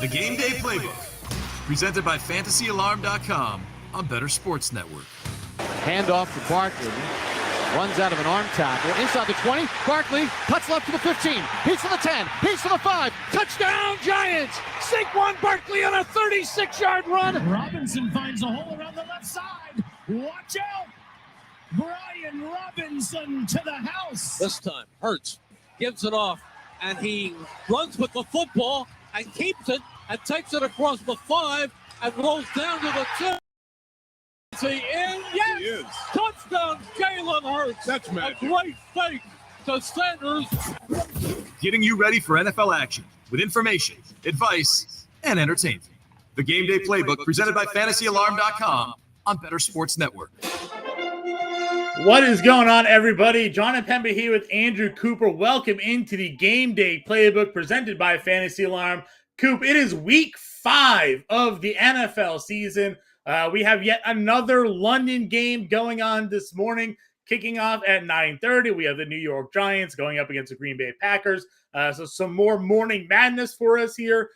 The Gameday Playbook, presented by FantasyAlarm.com on Bettor Sports Network. Handoff to Barkley. Runs out of an arm tackle. Inside the 20. Barkley cuts left to the 15. He's to the 10. He's to the 5. Touchdown, Giants! Saquon Barkley on a 36-yard run. Robinson finds a hole around the left side. Watch out! Brian Robinson to the house. This time, Hurts gives it off, and he runs with the football and keeps it and takes it across the 5 and rolls down to the 2. Is he in? Yes! He is. Touchdown, Jalen Hurts. That's magic. A great fake to Sanders. Getting you ready for NFL action with information, advice, and entertainment. The Gameday Playbook, presented by FantasyAlarm.com on Bettor Sports Network. What is going on, everybody? John Impemba here with Andrew Cooper. Welcome into the Gameday Playbook presented by Fantasy Alarm. Coop, it is week 5 of the NFL season. We have yet another London game going on this morning, kicking off at 9:30. We have the New York Giants going up against the Green Bay Packers. So some more morning madness for us here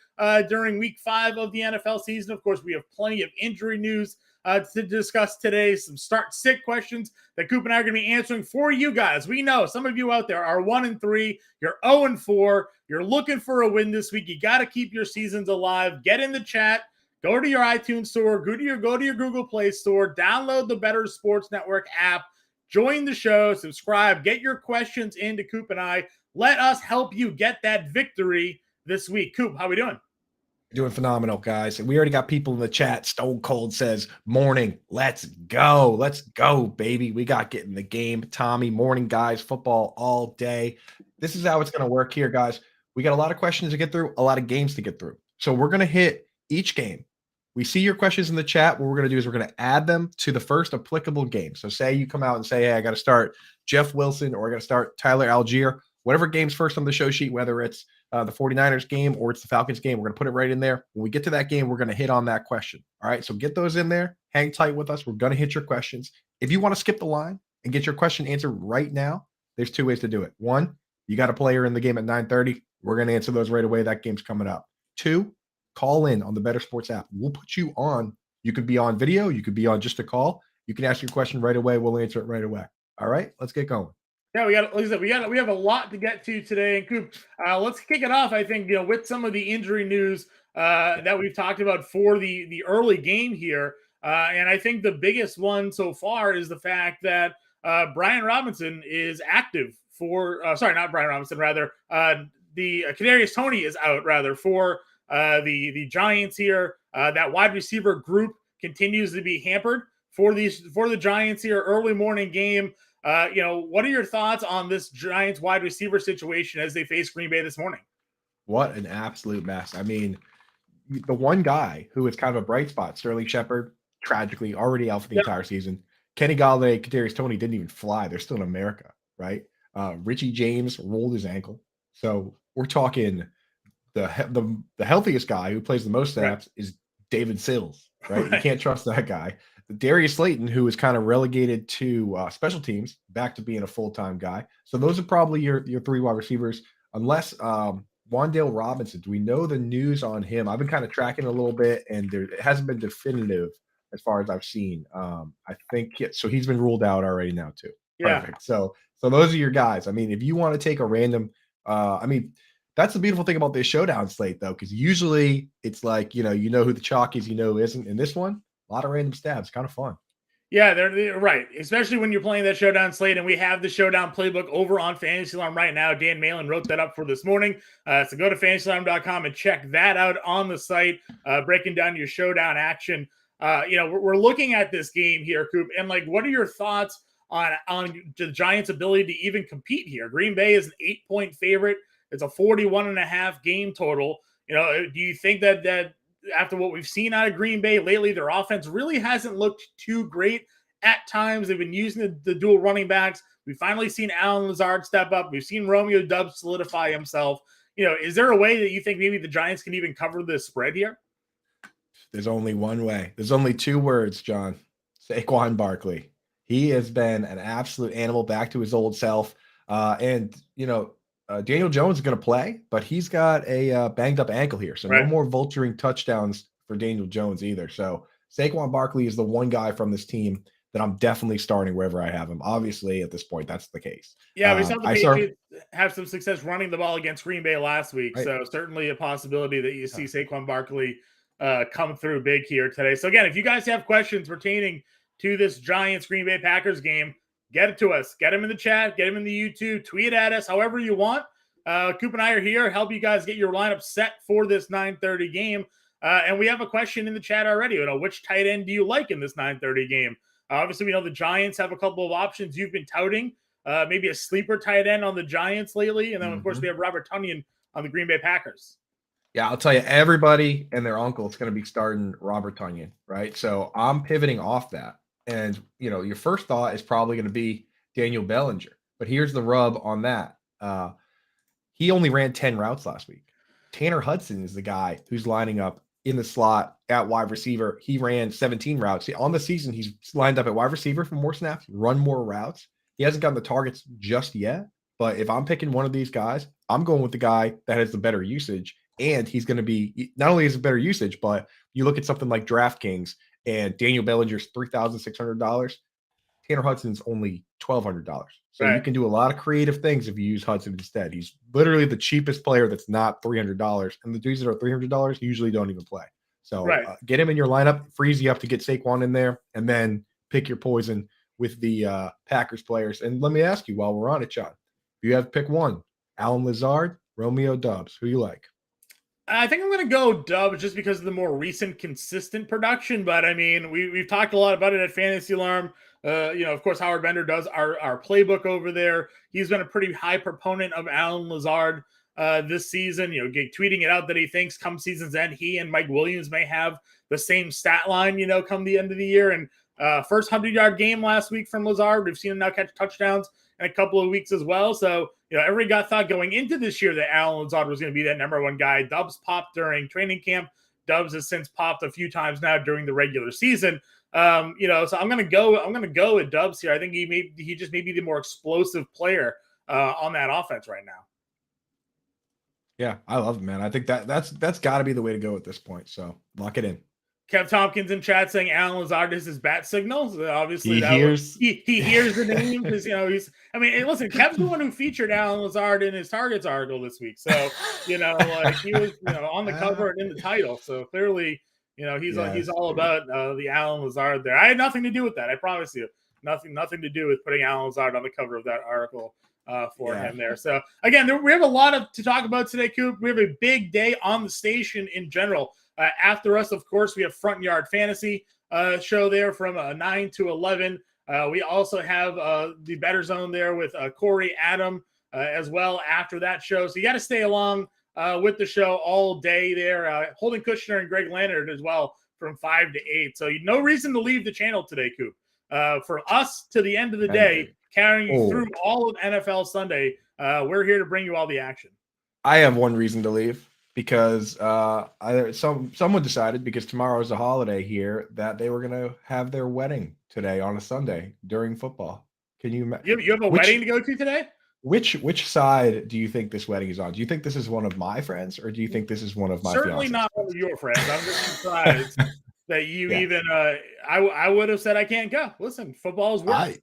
during week 5 of the NFL season. Of course, we have plenty of injury news to discuss today, some start-sit questions that Coop and I are going to be answering for you guys. We know some of you out there are 1-3, you're 0-4, you're looking for a win this week. You got to keep your seasons alive. Get in the chat. Go to your iTunes store, go to your Google Play store, download the Bettor Sports Network app, join the show, subscribe, get your questions into Coop and I. Let us help you get that victory this week. Coop, how we doing? Doing phenomenal, guys. And we already got people in the chat. Stone Cold says, morning, let's go. Let's go, baby. We got getting the game. Tommy, morning, guys. Football all day. This is how it's going to work here, guys. We got a lot of questions to get through, a lot of games to get through. So we're going to hit each game. We see your questions in the chat. What we're going to do is we're going to add them to the first applicable game. So say you come out and say, hey, I got to start Jeff Wilson or I got to start Tyler Algier. Whatever game's first on the show sheet, whether it's the 49ers game or it's the Falcons game, we're going to put it right in there. When we get to that game, we're going to hit on that question. All right, so get those in there. Hang tight with us. We're going to hit your questions. If you want to skip the line and get your question answered right now, there's 2 ways to do it. 1, you got a player in the game at 9:30. We're going to answer those right away. That game's coming up. 2, call in on the Bettor Sports app. We'll put you on. You could be on video. You could be on just a call. You can ask your question right away. We'll answer it right away. All right, let's get going. Yeah, we have a lot to get to today. And Coop, let's kick it off, I think, with some of the injury news that we've talked about for the early game here. And I think the biggest one so far is the fact that Brian Robinson is active for not Brian Robinson, rather. The Kadarius Toney is out, rather, for the Giants here. That wide receiver group continues to be hampered for the Giants here. Early morning game. What are your thoughts on this Giants wide receiver situation as they face Green Bay this morning? What an absolute mess. I mean, the one guy who is kind of a bright spot, Sterling Shepard, tragically already out for the entire season. Kenny Galladay, Kadarius Toney didn't even fly. They're still in America, right? Richie James rolled his ankle. So we're talking the healthiest guy who plays the most snaps is David Sills, right? You can't trust that guy. Darius Slayton, who is kind of relegated to special teams, back to being a full-time guy. So those are probably your 3 wide receivers, unless Wan'Dale Robinson. Do we know the news on him? I've been kind of tracking a little bit, and it hasn't been definitive as far as I've seen. I think so. He's been ruled out already now too. Yeah. Perfect. So those are your guys. I mean, if you want to take a random, that's the beautiful thing about this showdown slate, though, because usually it's like you know who the chalk is, who isn't. In this one, a lot of random stabs, kind of fun. Yeah, they're right, especially when you're playing that showdown slate, and we have the showdown playbook over on Fantasy Alarm right now. Dan Malin wrote that up for this morning, so go to FantasyAlarm.com and check that out on the site, breaking down your showdown action. We're looking at this game here, Coop, and what are your thoughts on the Giants' ability to even compete here? Green Bay is an 8-point favorite. It's a 41.5 game total. Do you think that after what we've seen out of Green Bay lately, their offense really hasn't looked too great at times? They've been using the dual running backs. We've finally seen Allen Lazard step up. We've seen Romeo Doubs solidify himself. Is there a way that you think maybe the Giants can even cover this spread here? There's only one way. There's only 2 words, John. Saquon Barkley. He has been an absolute animal, back to his old self. Daniel Jones is going to play, but he's got a banged up ankle here. So no more vulturing touchdowns for Daniel Jones either. So Saquon Barkley is the one guy from this team that I'm definitely starting wherever I have him. Obviously, at this point, that's the case. Yeah, we saw the Patriots have some success running the ball against Green Bay last week. Right. So certainly a possibility that you see Saquon Barkley come through big here today. So again, if you guys have questions pertaining to this Giants Green Bay Packers game, get it to us. Get them in the chat, get them in the YouTube, tweet at us, however you want. Coop and I are here, help you guys get your lineup set for this 9:30 game. And we have a question in the chat already. Which tight end do you like in this 9:30 game? Obviously, we know the Giants have a couple of options you've been touting. Maybe a sleeper tight end on the Giants lately. And then, of course, we have Robert Tonyan on the Green Bay Packers. Yeah, I'll tell you, everybody and their uncle is going to be starting Robert Tonyan, right? So I'm pivoting off that. And, your first thought is probably going to be Daniel Bellinger. But here's the rub on that. He only ran 10 routes last week. Tanner Hudson is the guy who's lining up in the slot at wide receiver. He ran 17 routes. On the season, he's lined up at wide receiver for more snaps, run more routes. He hasn't gotten the targets just yet. But if I'm picking one of these guys, I'm going with the guy that has the better usage. And he's going to be, not only is it better usage, but you look at something like DraftKings and Daniel Bellinger's $3,600. Tanner Hudson's only $1,200. So you can do a lot of creative things if you use Hudson instead. He's literally the cheapest player that's not $300. And the dudes that are $300 usually don't even play. So get him in your lineup, freeze you up to get Saquon in there, and then pick your poison with the Packers players. And let me ask you while we're on it, John, if you have to pick one, Allen Lazard, Romeo Doubs, who you like? I think I'm going to go Dobbs just because of the more recent consistent production. But I mean, we've talked a lot about it at Fantasy Alarm. Of course, Howard Bender does our playbook over there. He's been a pretty high proponent of Allen Lazard this season, tweeting it out that he thinks come season's end, he and Mike Williams may have the same stat line, come the end of the year. And first 100-yard game last week from Lazard. We've seen him now catch touchdowns in a couple of weeks as well. So, everybody thought going into this year that Allen Lazard was going to be that number one guy. Dobbs popped during training camp. Dobbs has since popped a few times now during the regular season. So I'm going to go with Dobbs here. I think he just may be the more explosive player on that offense right now. Yeah, I love it, man. I think that's got to be the way to go at this point. So lock it in. Kev Tompkins in chat saying Allen Lazard is his bat signals. Obviously, he hears the name because listen, Kev's the one who featured Allen Lazard in his Targets article this week. So he was on the cover and in the title. So clearly, he's all about the Allen Lazard there. I had nothing to do with that. I promise you, nothing to do with putting Allen Lazard on the cover of that article for him there. So again, we have a lot to talk about today, Coop. We have a big day on the station in general. After us, of course, we have Front Yard Fantasy show there from 9 to 11. We also have the Bettor Zone there with Corey Adam as well after that show. So you got to stay along with the show all day there. Holden Kushner and Greg Leonard as well from 5 to 8. So no reason to leave the channel today, Coop. For us to the end of the day, carrying you through all of NFL Sunday, we're here to bring you all the action. I have one reason to leave. Because someone decided, because tomorrow is a holiday here, that they were going to have their wedding today on a Sunday during football. Can you imagine? You have a wedding to go to today? Which side do you think this wedding is on? Do you think this is one of my friends, or do you think this is one of my Certainly fiance's not one of your friends. I'm just surprised that you even I would have said I can't go. Listen, football is work.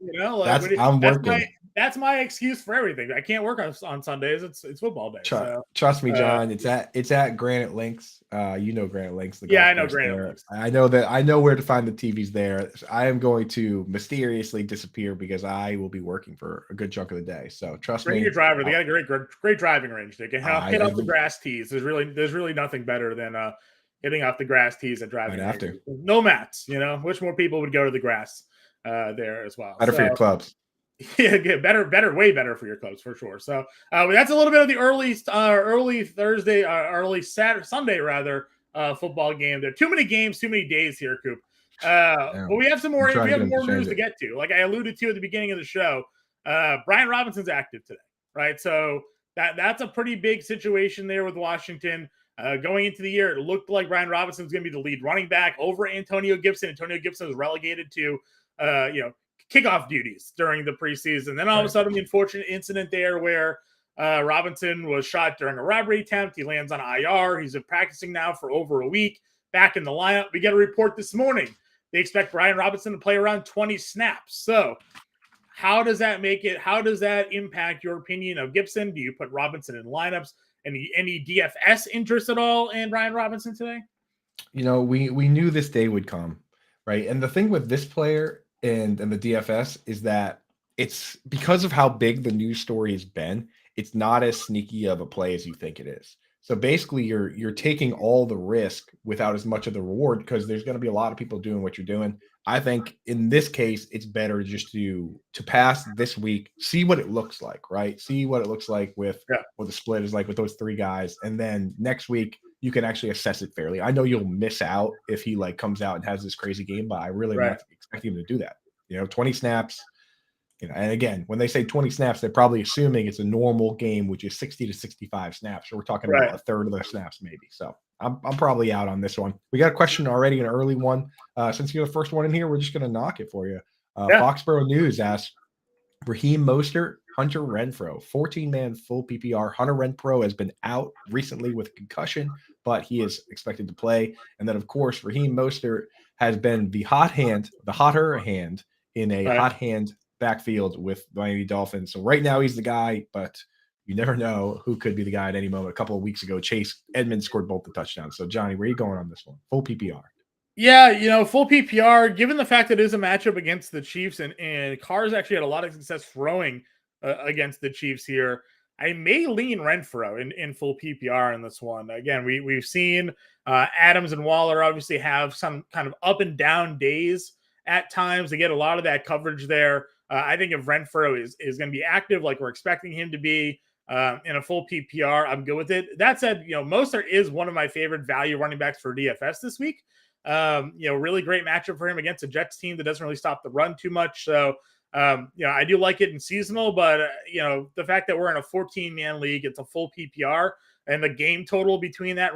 I'm working. That's my excuse for everything. I can't work on Sundays. It's football day. Trust me, John. It's at Granite Links. Granite Links. I know Granite Links. I know where to find the TVs there. I am going to mysteriously disappear because I will be working for a good chunk of the day. So trust me. Bring your driver. They got a great driving range. They can hit off the grass tees. There's really nothing better than hitting off the grass tees and driving. No mats. Which more people would go to the grass there as well. Better for your clubs. Yeah, better, way better for your clubs for sure. So that's a little bit of the early Thursday, early Sunday rather football game. There are too many games, too many days here, Coop. But we have some more. We have more news to get to. Like I alluded to at the beginning of the show, Brian Robinson's active today, right? So that's a pretty big situation there with Washington. Going into the year, it looked like Brian Robinson was going to be the lead running back over Antonio Gibson. Antonio Gibson was relegated to kickoff duties during the preseason. Then all of a sudden, the unfortunate incident there where Robinson was shot during a robbery attempt. He lands on IR. He's been practicing now for over a week. Back in the lineup. We get a report this morning. They expect Brian Robinson to play around 20 snaps. So how does that make it? How does that impact your opinion of Gibson? Do you put Robinson in lineups? Any DFS interest at all in Brian Robinson today? You know, we knew this day would come, right? And the thing with this player and the DFS is that it's because of how big the news story has been, it's not as sneaky of a play as you think it is. So basically you're taking all the risk without as much of the reward because there's going to be a lot of people doing what you're doing. I think in this case, it's better just to pass this week, see what it looks like, right? See what it looks like with what the split is like with those three guys. And then next week, you can actually assess it fairly. I know you'll miss out if he like comes out and has this crazy game, but I really am not expecting him to do that. 20 snaps. And again, when they say 20 snaps, they're probably assuming it's a normal game, which is 60 to 65 snaps. So we're talking about a third of the snaps, maybe. So I'm probably out on this one. We got a question already, an early one. Since you're the first one in here, we're just going to knock it for you. Foxborough News asks, Raheem Mostert, Hunter Renfrow, 14-man full PPR. Hunter Renfrow has been out recently with a concussion, but he is expected to play. And then, of course, Raheem Mostert has been the hotter hand in a hot hand backfield with the Miami Dolphins. So right now he's the guy, but you never know who could be the guy at any moment. A couple of weeks ago, Chase Edmonds scored both the touchdowns. So Johnny, where are you going on this one? Full PPR. Yeah, full PPR, given the fact that it is a matchup against the Chiefs and Carr's actually had a lot of success throwing against the Chiefs here. I may lean Renfrow in full PPR in this one. Again, we've seen Adams and Waller obviously have some kind of up and down days at times. They get a lot of that coverage there. I think if Renfrow is going to be active like we're expecting him to be in a full PPR, I'm good with it. That said, Mostert is one of my favorite value running backs for DFS this week. Really great matchup for him against a Jets team that doesn't really stop the run too much. So, I do like it in seasonal, but, the fact that we're in a 14-man league, it's a full PPR, and the game total between that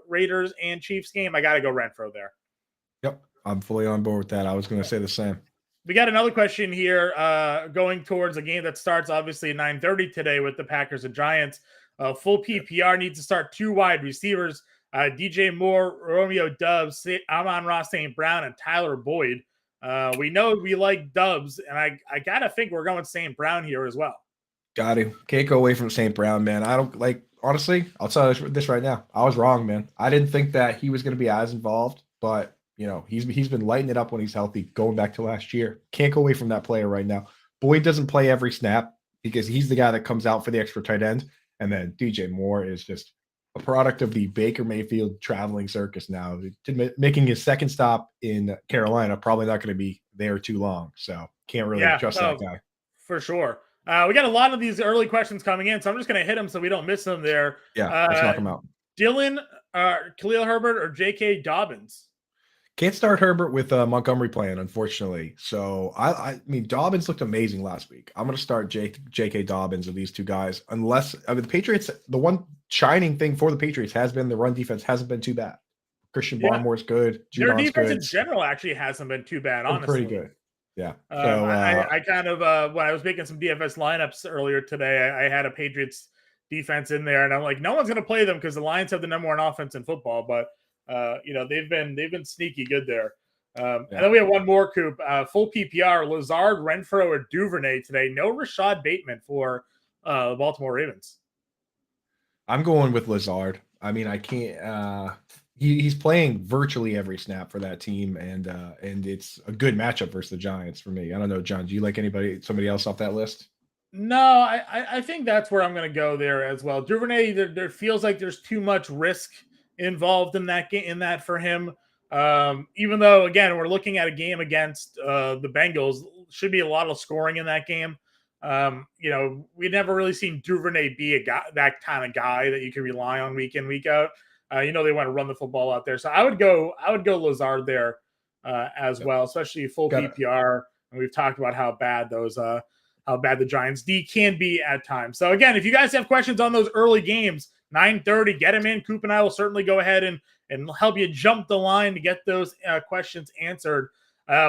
Raiders and Chiefs game, I got to go Renfrow there. Yep, I'm fully on board with that. I was going to say the same. We got another question here going towards a game that starts obviously at 9:30 today with the Packers and Giants. Full PPR needs to start 2 wide receivers, DJ Moore, Romeo Doubs, Amon-Ra St. Brown, and Tyler Boyd. We know we like Doubs, and I got to think we're going St. Brown here as well. Got to. Can't go away from St. Brown, man. I don't honestly, I'll tell you this right now. I was wrong, man. I didn't think that he was going to be as involved, but he's been lighting it up when he's healthy, going back to last year. Can't go away from that player right now. Boyd doesn't play every snap because he's the guy that comes out for the extra tight end. And then DJ Moore is just a product of the Baker Mayfield traveling circus now. Making his second stop in Carolina, probably not going to be there too long. So can't really trust that guy. For sure. We got a lot of these early questions coming in, so I'm just going to hit them so we don't miss them there. Yeah, let's knock them out. Dylan, Khalil Herbert, or J.K. Dobbins? Can't start Herbert with Montgomery playing, unfortunately. So, I mean, Dobbins looked amazing last week. I'm going to start J.K. Dobbins of these two guys, unless the Patriots, the one shining thing for the Patriots has been the run defense hasn't been too bad. Christian Barmore's good. Their defense in general actually hasn't been too bad, honestly. Pretty good. Yeah. So, I kind of, when I was making some DFS lineups earlier today, I had a Patriots defense in there, and I'm like, no one's going to play them because the Lions have the number one offense in football, but they've been sneaky good there. And then we have one more, Coop. Full PPR, Lazard, Renfrow, or Duvernay today. No Rashad Bateman for the Baltimore Ravens. I'm going with Lazard. I mean, I can't. He's playing virtually every snap for that team, and it's a good matchup versus the Giants for me. I don't know, John. Do you like somebody else off that list? No, I think that's where I'm going to go there as well. Duvernay, there feels like there's too much risk involved in that game, for him. Even though, again, we're looking at a game against the Bengals, should be a lot of scoring in that game. We've never really seen Duvernay be that kind of guy that you can rely on week in, week out. They want to run the football out there, so I would go Lazard there as well, especially full PPR. And we've talked about how bad the Giants D can be at times. So again, if you guys have questions on those early games, 9:30, get them in. Coop and I will certainly go ahead and help you jump the line to get those questions answered.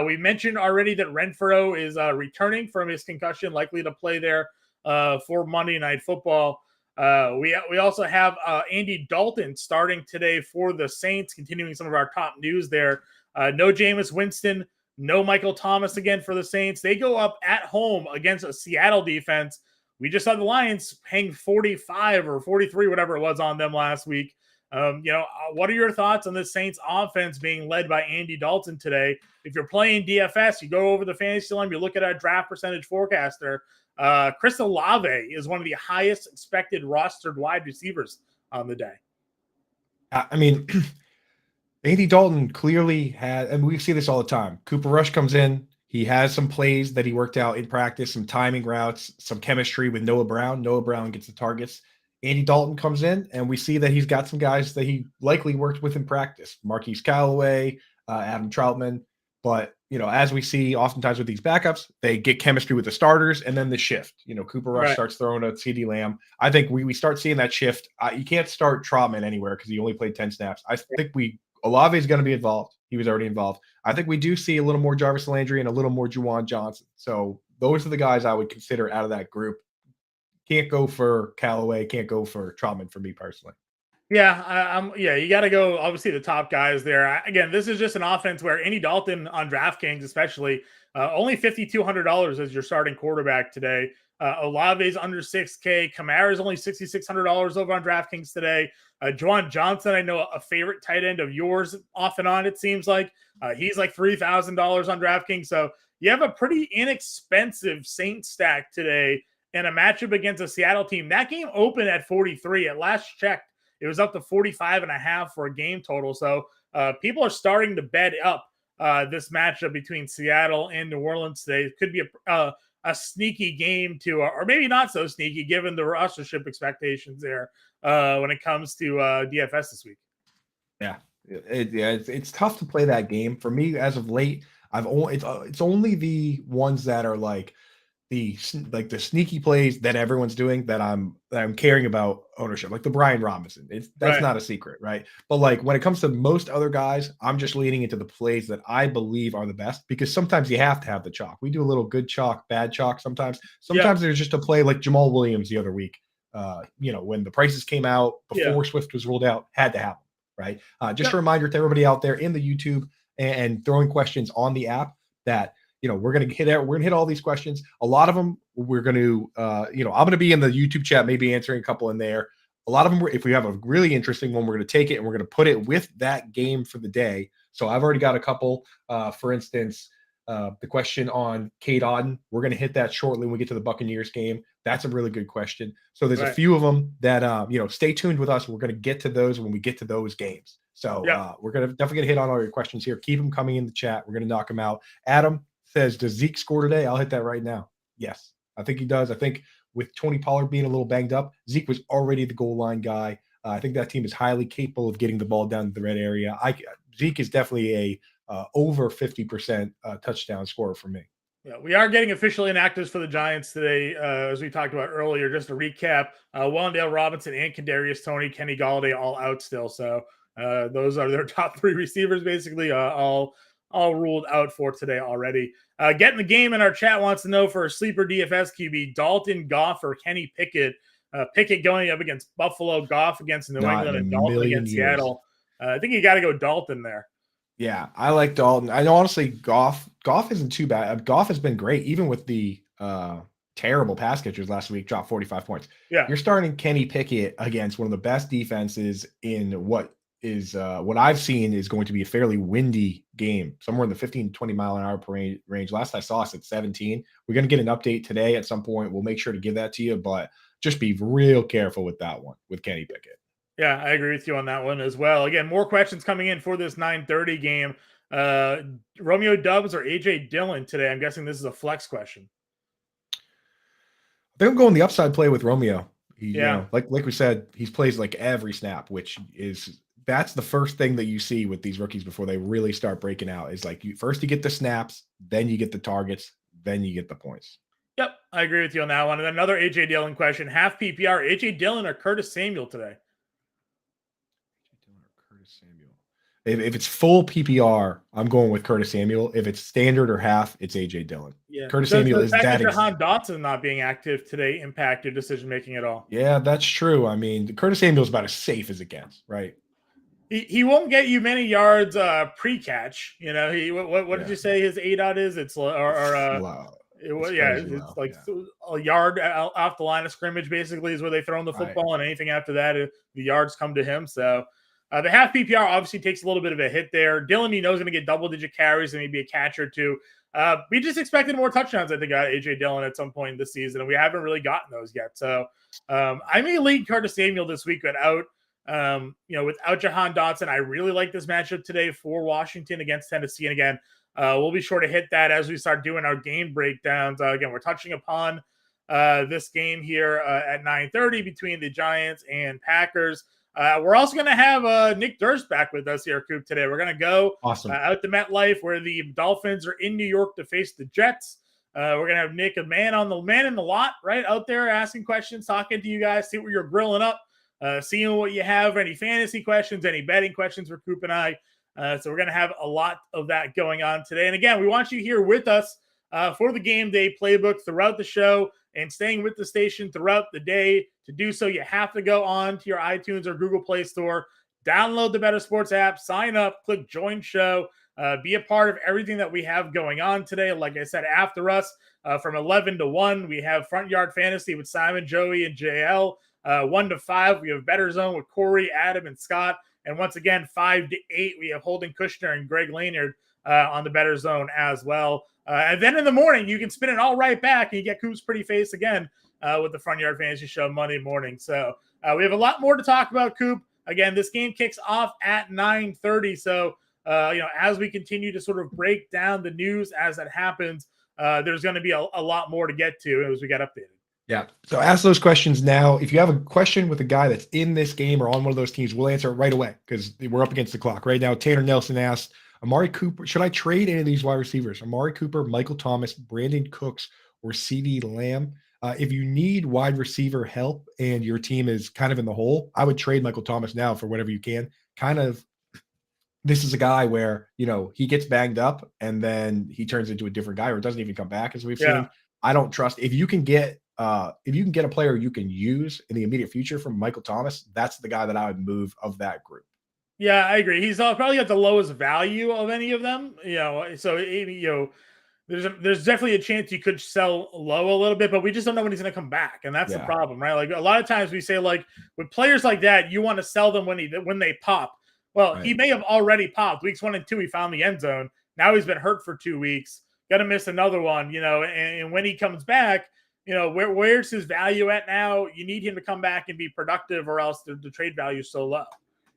We mentioned already that Renfrow is returning from his concussion, likely to play there for Monday Night Football. We also have Andy Dalton starting today for the Saints, continuing some of our top news there. No Jameis Winston, no Michael Thomas again for the Saints. They go up at home against a Seattle defense. We just saw the Lions hang 45 or 43, whatever it was, on them last week. What are your thoughts on the Saints offense being led by Andy Dalton today? If you're playing DFS, you go over the fantasy line, you look at our draft percentage forecaster. Chris Olave is one of the highest expected rostered wide receivers on the day. I mean, Andy Dalton clearly had, and we see this all the time. Cooper Rush comes in. He has some plays that he worked out in practice, some timing routes, some chemistry with Noah Brown. Noah Brown gets the targets. Andy Dalton comes in, and we see that he's got some guys that he likely worked with in practice. Marquise Callaway, Adam Troutman. But, as we see oftentimes with these backups, they get chemistry with the starters and then the shift. Cooper Rush starts throwing at CeeDee Lamb. I think we start seeing that shift. You can't start Troutman anywhere because he only played 10 snaps. I think Olave is going to be involved. He was already involved. I think we do see a little more Jarvis Landry and a little more Juwan Johnson. So those are the guys I would consider out of that group. Can't go for Callaway. Can't go for Troutman for me personally. Yeah, you got to go, obviously, the top guys there. Again, this is just an offense where Andy Dalton on DraftKings especially, only $5,200 as your starting quarterback today. Olave's under $6K. Kamara's only $6,600 over on DraftKings today. Juwan Johnson, I know a favorite tight end of yours off and on, it seems like. He's like $3,000 on DraftKings. So you have a pretty inexpensive Saints stack today in a matchup against a Seattle team. That game opened at 43. At last checked, it was up to 45.5 for a game total. So people are starting to bet up this matchup between Seattle and New Orleans today. It could be a sneaky game or maybe not so sneaky given the rostership expectations there when it comes to DFS this week. Yeah, it's tough to play that game for me as of late. It's only the ones that are like the sneaky plays that everyone's doing that I'm caring about ownership, like the Brian Robinson. That's not a secret, right? But like when it comes to most other guys, I'm just leaning into the plays that I believe are the best, because sometimes you have to have the chalk. We do a little good chalk, bad chalk sometimes. Sometimes there's just a play like Jamal Williams the other week. When the prices came out before Swift was ruled out, had to happen, right? Just a reminder to everybody out there in the YouTube and throwing questions on the app that we're going to hit all these questions. A lot of them we're going to, I'm going to be in the YouTube chat, maybe answering a couple in there. A lot of them, if we have a really interesting one, we're going to take it and we're going to put it with that game for the day. So I've already got a couple. For instance, the question on Cade Otton, we're going to hit that shortly when we get to the Buccaneers game. That's a really good question. So there's a few of them that, stay tuned with us. We're going to get to those when we get to those games. So we're definitely going to hit on all your questions here. Keep them coming in the chat. We're going to knock them out. Adam says, does Zeke score today? I'll hit that right now. Yes, I think he does. I think with Tony Pollard being a little banged up, Zeke was already the goal line guy. I think that team is highly capable of getting the ball down to the red area. Zeke is definitely a over 50% touchdown scorer for me. Yeah, we are getting official inactives for the Giants today, as we talked about earlier. Just to recap, Wan'Dale Robinson and Kadarius Toney, Kenny Golladay all out still. So those are their top three receivers, basically, all ruled out for today already. Getting the game in our chat wants to know for a sleeper DFS QB, Dalton, Goff, or Kenny Pickett. Pickett going up against Buffalo, Goff against New England, and Dalton against Seattle. I think you got to go Dalton there. Yeah, I like Dalton. I know, honestly, Goff isn't too bad. Goff has been great, even with the terrible pass catchers last week, dropped 45 points. Yeah, you're starting Kenny Pickett against one of the best defenses in what I've seen is going to be a fairly windy game, somewhere in the 15 to 20 mile an hour per range. Last I saw us at 17. We're going to get an update today at some point. We'll make sure to give that to you, but just be real careful with that one with Kenny Pickett. Yeah, I agree with you on that one as well. Again, more questions coming in for this 9:30 game. Romeo Doubs or AJ Dillon today? I'm guessing this is a flex question. I think I'm going the upside play with Romeo. Like we said, he plays like every snap, that's the first thing that you see with these rookies before they really start breaking out, is like you get the snaps, then you get the targets, then you get the points. Yep, I agree with you on that one. And another AJ Dillon question: half PPR, AJ Dillon or Curtis Samuel today? If it's full PPR, I'm going with Curtis Samuel. If it's standard or half, it's AJ Dillon. Yeah. Curtis Does Samuel the is fact that. that Jahan Dotson not being active today impact your decision making at all? Yeah, that's true. I mean, Curtis Samuel is about as safe as it gets, right? He won't get you many yards pre-catch. You know, what did you say his ADOT is? It's it's like a yard off the line of scrimmage, basically, is where they throw in the football, and anything after that, the yards come to him. So the half PPR obviously takes a little bit of a hit there. Dillon, you know, is going to get double-digit carries and maybe a catch or two. We just expected more touchdowns, I think, out of AJ Dillon at some point this season, and we haven't really gotten those yet. So I may lead Curtis Samuel this week without Jahan Dotson. I really like this matchup today for Washington against Tennessee. And again, we'll be sure to hit that as we start doing our game breakdowns. Again, we're touching upon this game here at 9:30 between the Giants and Packers. We're also going to have Nick Durst back with us here, Coop, today. We're going to go out to MetLife, where the Dolphins are in New York to face the Jets. We're going to have Nick, a man in the lot, right out there asking questions, talking to you guys, see what you're grilling up. Seeing what you have, any fantasy questions, any betting questions for Coop and I. So we're going to have a lot of that going on today. And again, we want you here with us for the Game Day playbook throughout the show and staying with the station throughout the day. To do so, you have to go on to your iTunes or Google Play Store, download the Bettor Sports app, sign up, click join show, be a part of everything that we have going on today. Like I said, after us, from 11 to 1, we have Front Yard Fantasy with Simon, Joey, and JL. 1 to 5, we have Better Zone with Corey, Adam, and Scott. And once again, 5 to 8, we have Holden Kushner and Greg Lanyard on the Better Zone as well. And then in the morning, you can spin it all right back and you get Coop's pretty face again with the Front Yard Fantasy Show Monday morning. So we have a lot more to talk about, Coop. Again, this game kicks off at 9:30. So, as we continue to sort of break down the news as it happens, there's going to be a lot more to get to as we get updated. Yeah. So ask those questions now. If you have a question with a guy that's in this game or on one of those teams, we'll answer it right away because we're up against the clock. Right now, Tanner Nelson asked, Amari Cooper, should I trade any of these wide receivers? Amari Cooper, Michael Thomas, Brandon Cooks, or CeeDee Lamb? If you need wide receiver help and your team is kind of in the hole, I would trade Michael Thomas now for whatever you can. This is a guy where, he gets banged up and then he turns into a different guy or doesn't even come back, as we've seen. I don't trust. If you can get a player you can use in the immediate future from Michael Thomas, that's the guy that I would move of that group. Yeah, I agree. He's probably got the lowest value of any of them. So there's definitely a chance you could sell low a little bit, but we just don't know when he's going to come back, and that's the problem, right? Like a lot of times we say, like with players like that, you want to sell them when they pop. Well, He may have already popped. Weeks 1 and 2, he found the end zone. Now he's been hurt for 2 weeks. Got to miss another one, and when he comes back, where's his value at now? You need him to come back and be productive, or else the trade value is so low.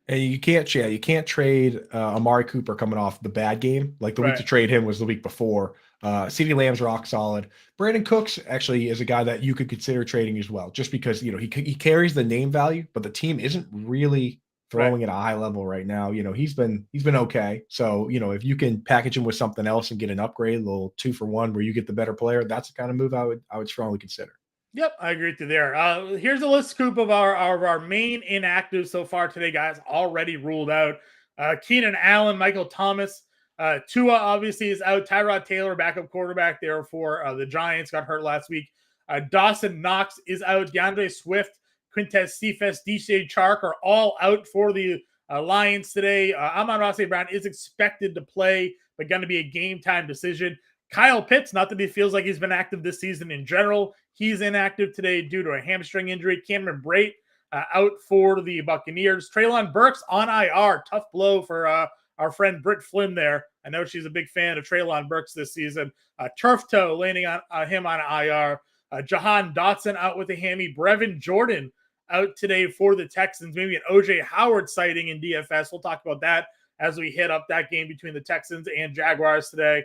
And you can't trade Amari Cooper coming off the bad game. Like the week to trade him was the week before. CeeDee Lamb's rock solid. Brandon Cooks actually is a guy that you could consider trading as well, just because he carries the name value, but the team isn't really throwing at a high level right now. He's been okay. So if you can package him with something else and get an upgrade, a little 2-for-1 where you get the better player, that's the kind of move I would strongly consider. Yep, I agree with you there. Here's a list, Scoop, of our main inactives so far today, guys. Already ruled out. Keenan Allen, Michael Thomas, Tua obviously is out. Tyrod Taylor, backup quarterback there for the Giants, got hurt last week. Dawson Knox is out. DeAndre Swift, Quintez Cephas, DJ Chark are all out for the Lions today. Amon-Ra St. Brown is expected to play, but going to be a game time decision. Kyle Pitts, not that he feels like he's been active this season in general. He's inactive today due to a hamstring injury. Cameron Brate out for the Buccaneers. Treylon Burks on IR. Tough blow for our friend Britt Flynn there. I know she's a big fan of Treylon Burks this season. Turf toe landing on him on IR. Jahan Dotson out with a hammy. Brevin Jordan out today for the Texans. Maybe an OJ Howard sighting in DFS. We'll talk about that as we hit up that game between the Texans and Jaguars today.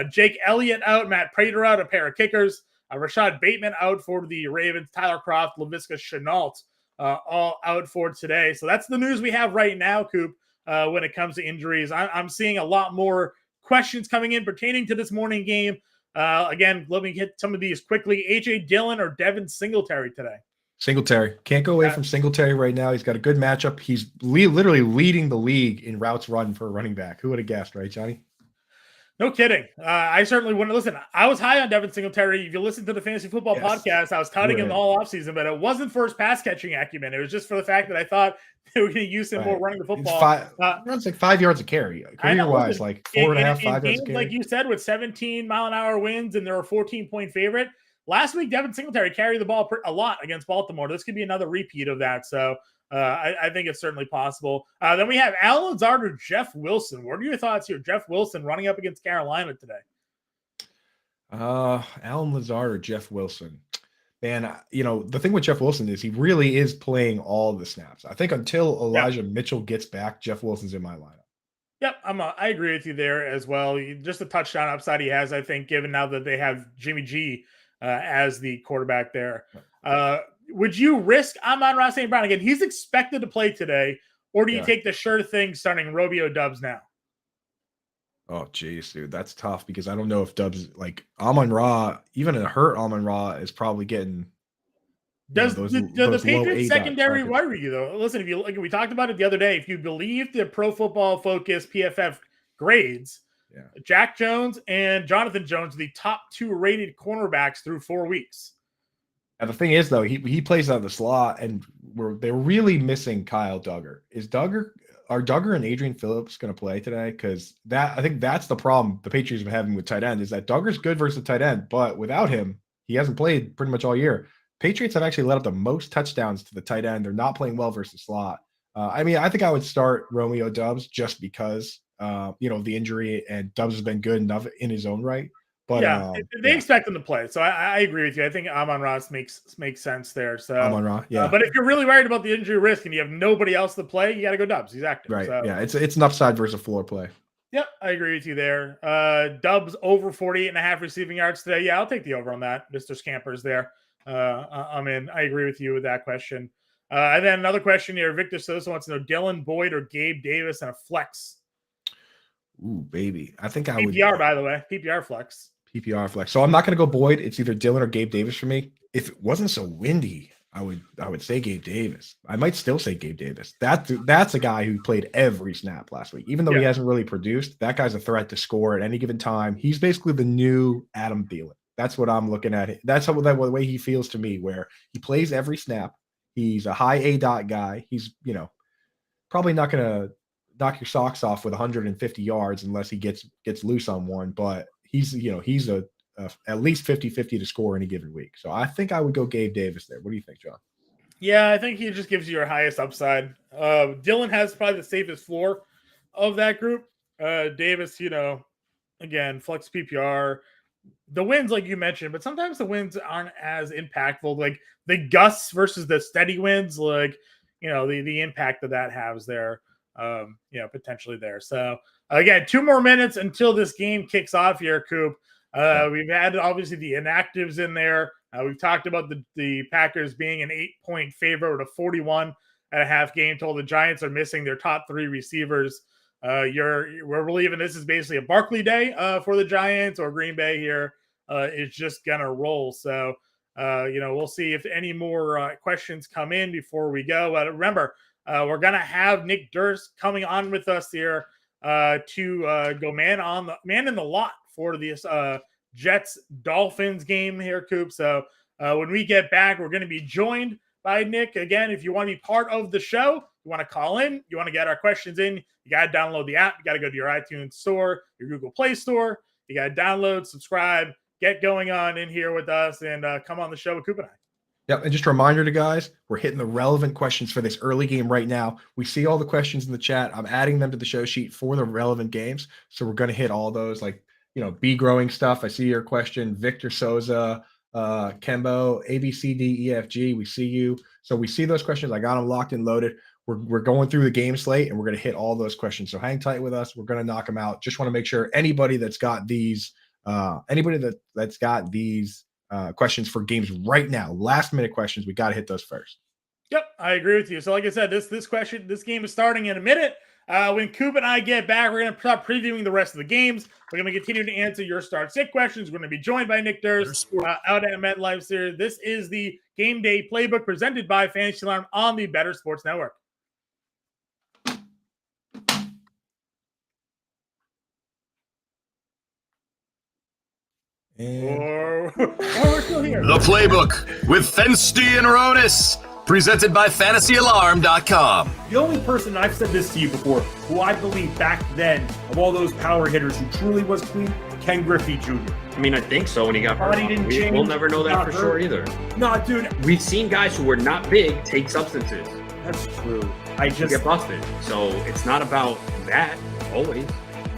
Jake Elliott out. Matt Prater out, a pair of kickers. Rashad Bateman out for the Ravens. Tyler Kroft, Laviska Shenault all out for today. So that's the news we have right now, Coop, when it comes to injuries. I'm seeing a lot more questions coming in pertaining to this morning game. Again, let me hit some of these quickly. A.J. Dillon or Devin Singletary today? Singletary. Can't go away from Singletary right now. He's got a good matchup. He's literally leading the league in routes run for a running back. Who would have guessed, right, Johnny? No kidding. I certainly wouldn't listen. I was high on Devin Singletary. If you listen to the Fantasy Football podcast, I was touting him all offseason, but it wasn't for his pass catching acumen. It was just for the fact that I thought they were going to use him more running the football. Runs like 5 yards a carry. Career-wise, like 4.5, 5 yards a carry. Like you said, with 17-mile-an-hour winds and they're a 14-point favorite. Last week, Devin Singletary carried the ball a lot against Baltimore. This could be another repeat of that. So I think it's certainly possible. Then we have Alan Zard or Jeff Wilson. What are your thoughts here? Jeff Wilson running up against Carolina today. Alan Lazard or Jeff Wilson. Man, the thing with Jeff Wilson is he really is playing all the snaps. I think until Elijah Mitchell gets back, Jeff Wilson's in my lineup. Yep, I agree with you there as well. Just the touchdown upside he has, I think, given now that they have Jimmy G as the quarterback there. Would you risk Amon-Ra St. Brown again? He's expected to play today, or do you take the sure thing starting Romeo Doubs now? Oh, geez, dude, that's tough because I don't know if Doubs, like Amon-Ra, even a hurt Amon-Ra is probably getting. Does the Patriots secondary worry you though? Listen, if you like, we talked about it the other day. If you believe the Pro Football Focus PFF grades, Jack Jones and Jonathan Jones are the top 2 rated cornerbacks through 4 weeks. Now, the thing is, though, he plays out of the slot, and they're really missing Kyle Duggar. Are Duggar and Adrian Phillips going to play today? Because I think that's the problem the Patriots have been having with tight end is that Duggar's good versus tight end, but without him, he hasn't played pretty much all year. Patriots have actually let up the most touchdowns to the tight end. They're not playing well versus slot. I think I would start Romeo Doubs just because the injury, and Doubs has been good enough in his own right. But they expect him to play, so I agree with you. I think Amon-Ra makes sense there. So Amon-Ra, but if you're really worried about the injury risk and you have nobody else to play, you got to go Doubs. He's active, right? So. Yeah, it's an upside versus a floor play. Yep, I agree with you there. Doubs over 48.5 receiving yards today. Yeah, I'll take the over on that. Mr. Scampers there. I'm in. I agree with you with that question. And then another question here. Victor Sosa wants to know Dylan Boyd or Gabe Davis and a flex. Ooh, baby. I think I PPR, would. PPR, by the way. PPR flex. PPR flex. So I'm not going to go Boyd. It's either Dylan or Gabe Davis for me. If it wasn't so windy, I would say Gabe Davis. I might still say Gabe Davis. That's a guy who played every snap last week. Even though he hasn't really produced, that guy's a threat to score at any given time. He's basically the new Adam Thielen. That's what I'm looking at. That's the way he feels to me, where he plays every snap. He's a high A-dot guy. He's, probably not going to knock your socks off with 150 yards unless he gets loose on one, but he's a at least 50-50 to score any given week. So I think I would go Gabe Davis there. What do you think, John? Yeah, I think he just gives you your highest upside. Dylan has probably the safest floor of that group. Davis, again, flex PPR. The wins, like you mentioned, but sometimes the wins aren't as impactful. Like the gusts versus the steady wins, like, the impact that has there, potentially there. So again, 2 more minutes until this game kicks off here, Coop. We've had obviously the inactives in there. We've talked about the Packers being an 8-point favorite with a 41.5 game total. The Giants are missing their top 3 receivers. We're believing this is basically a Barkley day for the Giants, or Green Bay here is just gonna roll. So we'll see if any more questions come in before we go. Remember, we're gonna have Nick Durst coming on with us here to go man in the lot for this Jets Dolphins game here, Coop. So when we get back, we're going to be joined by Nick. Again, if you want to be part of the show, you want to call in, you want to get our questions in, you got to download the app. You got to go to your iTunes store, your Google Play store. You got to download, subscribe, get going on in here with us, and come on the show with Coop and I. Yep, and just a reminder to guys, we're hitting the relevant questions for this early game right now. We see all the questions in the chat. I'm adding them to the show sheet for the relevant games. So we're going to hit all those, like, bee growing stuff. I see your question. Victor Souza, Kembo, ABCDEFG. We see you. So we see those questions. I got them locked and loaded. We're going through the game slate, and we're going to hit all those questions. So hang tight with us. We're going to knock them out. Just want to make sure anybody that's got these, questions for games right now, last minute questions, we got to hit those first. Yep, I agree with you. So like I said, this game is starting in a minute. When Coop and I get back, we're going to start previewing the rest of the games. We're going to continue to answer your start-sit questions. We're going to be joined by Nick Durst out at MetLife Series. This is the Game Day Playbook presented by Fantasy Alarm on the Bettor Sports Network. We're still here. The Playbook with Fensty and Ronis, presented by FantasyAlarm.com. The only person, I've said this to you before, who I believe back then, of all those power hitters who truly was clean, Ken Griffey Jr. I mean, I think so when he got hurt. Body didn't change. We'll never know that for sure either. No, dude. We've seen guys who were not big take substances. That's true. To get busted. So it's not about that always.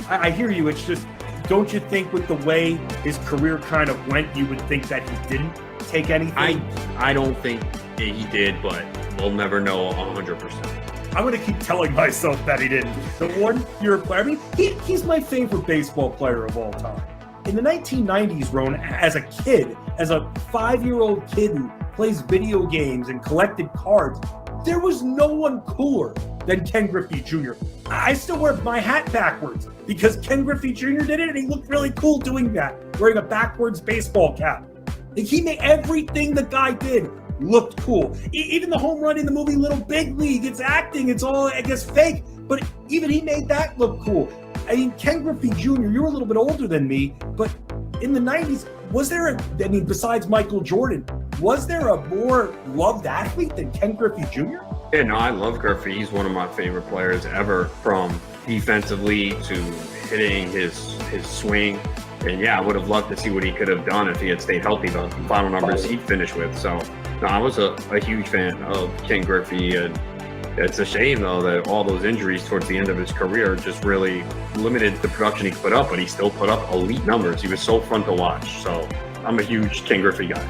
I hear you. It's just, don't you think with the way his career kind of went, you would think that he didn't take anything? I don't think he did, but we'll never know 100%. I'm going to keep telling myself that he didn't. The 1 year player, I mean, he's my favorite baseball player of all time. In the 1990s, Ron, as a kid, as a 5-year-old kid who plays video games and collected cards, there was no one cooler than Ken Griffey Jr. I still wear my hat backwards because Ken Griffey Jr. did it and he looked really cool doing that, wearing a backwards baseball cap. Like, he made everything the guy did looked cool. Even the home run in the movie Little Big League, it's acting, it's all, I guess, fake, but even he made that look cool. I mean, Ken Griffey Jr., you're a little bit older than me, but in the 90s, besides Michael Jordan, was there a more loved athlete than Ken Griffey Jr.? Yeah, no, I love Griffey. He's one of my favorite players ever, from defensively to hitting his swing. And yeah, I would have loved to see what he could have done if he had stayed healthy, the final numbers he'd finished with. So, no, I was a huge fan of Ken Griffey, and it's a shame, though, that all those injuries towards the end of his career just really limited the production he could put up, but he still put up elite numbers. He was so fun to watch. So I'm a huge Ken Griffey guy.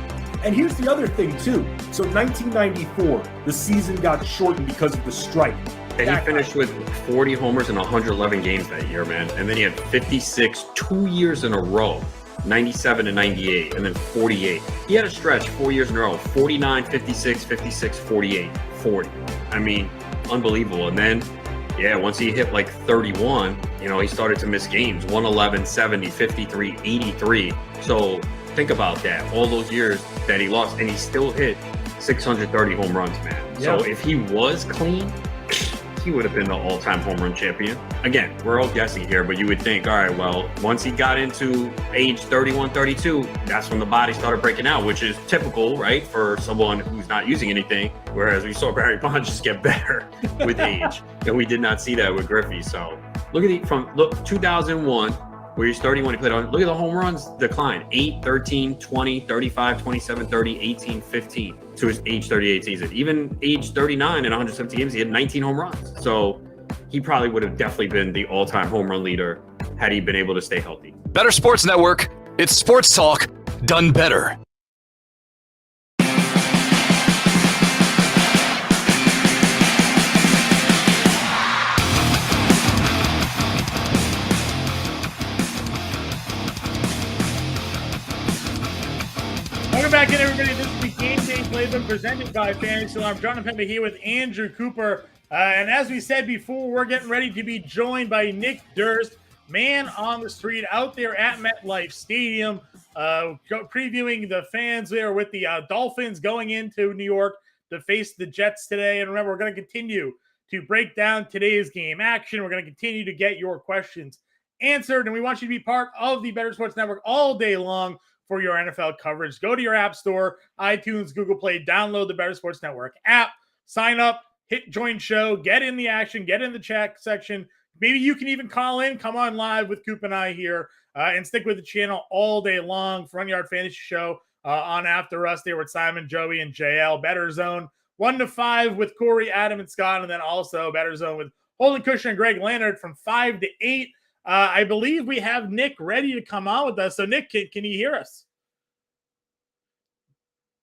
And here's the other thing, too. So 1994, the season got shortened because of the strike. And he finished with 40 homers in 111 games that year, man. And then he had 56 2 years in a row, 97 and 98, and then 48. He had a stretch 4 years in a row, 49, 56, 56, 48, 40. I mean, unbelievable. And then, yeah, once he hit like 31, he started to miss games, 111, 70, 53, 83. So think about that, all those years that he lost, and he still hit 630 home runs, man. Yeah. So if he was clean, he would have been the all-time home run champion. Again, we're all guessing here, but you would think, all right, well, once he got into age 31, 32, that's when the body started breaking out, which is typical, right, for someone who's not using anything, whereas we saw Barry Bonds just get better with age, and we did not see that with Griffey. So look at 2001, where he's 31, he played on, look at the home runs decline, 8, 13, 20, 35, 27, 30, 18, 15 to his age 38 season. Even age 39 in 170 games, he had 19 home runs. So he probably would have definitely been the all-time home run leader had he been able to stay healthy. Bettor Sports Network. It's sports talk done better. Welcome back in, everybody. This is the Game Day Playbook presented by Fantasy Alarm. John Impemba here with Andrew Cooper. And as we said before, we're getting ready to be joined by Nick Durst, man on the street out there at MetLife Stadium, previewing the fans there with the Dolphins going into New York to face the Jets today. And remember, we're going to continue to break down today's game action. We're going to continue to get your questions answered. And we want you to be part of the Bettor Sports Network all day long for your NFL coverage. Go to your app store, iTunes, Google Play, download the Bettor Sports Network app, sign up, hit join show, get in the action, get in the chat section. Maybe you can even call in, come on live with Coop and I here, and stick with the channel all day long. Front Yard Fantasy Show on After Us there with Simon, Joey, and JL. Better Zone 1 to 5 with Corey, Adam, and Scott, and then also Better Zone with Holden Kushner and Greg Leonard from 5 to 8. I believe we have Nick ready to come on with us. So, Nick, can you hear us?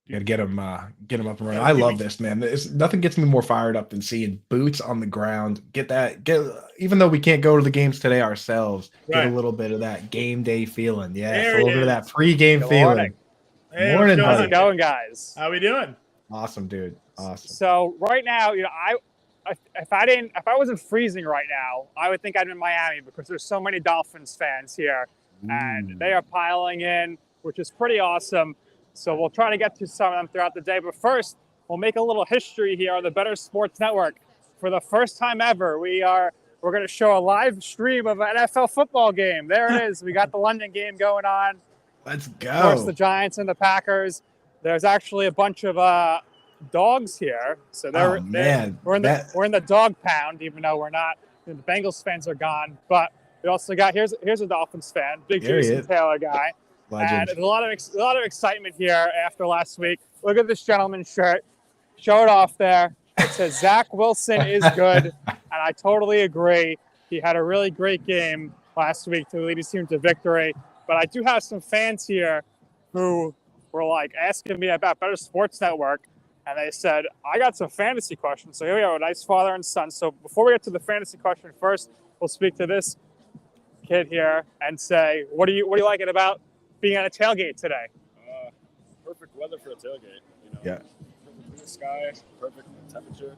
You got to get him up and running. I love this, man. Nothing gets me more fired up than seeing boots on the ground. Even though we can't go to the games today ourselves, get a little bit of that game day feeling. Yeah, a little bit of that pre-game feeling. Morning, how's it going, guys? How we doing? Awesome, dude. Awesome. So right now, if I wasn't freezing right now, I would think I'm in Miami because there's so many Dolphins fans here, and they are piling in, which is pretty awesome. So we'll try to get to some of them throughout the day. But first, we'll make a little history here on the Bettor Sports Network. For the first time ever, we're going to show a live stream of an NFL football game. There it is. We got the London game going on. Let's go. Of course, the Giants and the Packers. There's actually a bunch of dogs here. So we're in the dog pound, even though we're not. The Bengals fans are gone, but we also got here's a Dolphins fan, big Jason Taylor guy. Legend. And there's a lot of excitement here after last week. Look at this gentleman's shirt. Show it off there. It says Zach Wilson is good, and I totally agree. He had a really great game last week to lead his team to victory. But I do have some fans here who were like asking me about Bettor Sports Network, and they said, I got some fantasy questions. So here we are, a nice father and son. So before we get to the fantasy question first, we'll speak to this kid here and say, what do you liking about being on a tailgate today? Perfect weather for a tailgate. Yeah. Perfect blue sky, perfect temperature.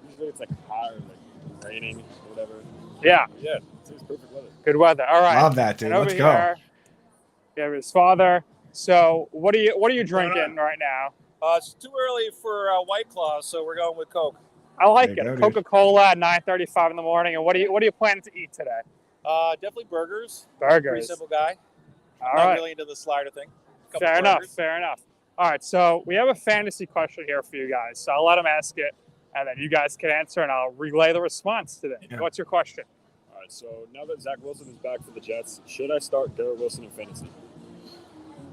Usually it's like hot or like raining or whatever. Yeah. Yeah, it's perfect weather. Good weather. All right. Love that, dude. And Let's over go. here, we have his father. So what are you drinking right now? It's too early for White Claw, so we're going with Coke. I like There you it. go, dude. Coca-Cola at 9:35 in the morning. And what are you planning to eat today? Definitely burgers. Pretty Burgers. simple guy. All Not right. really into the slider thing. Couple Fair enough. burgers. Fair enough. All right. So we have a fantasy question here for you guys. So I'll let him ask it, and then you guys can answer, and I'll relay the response to them. Yeah. What's your question? All right, so now that Zach Wilson is back for the Jets, should I start Garrett Wilson in fantasy?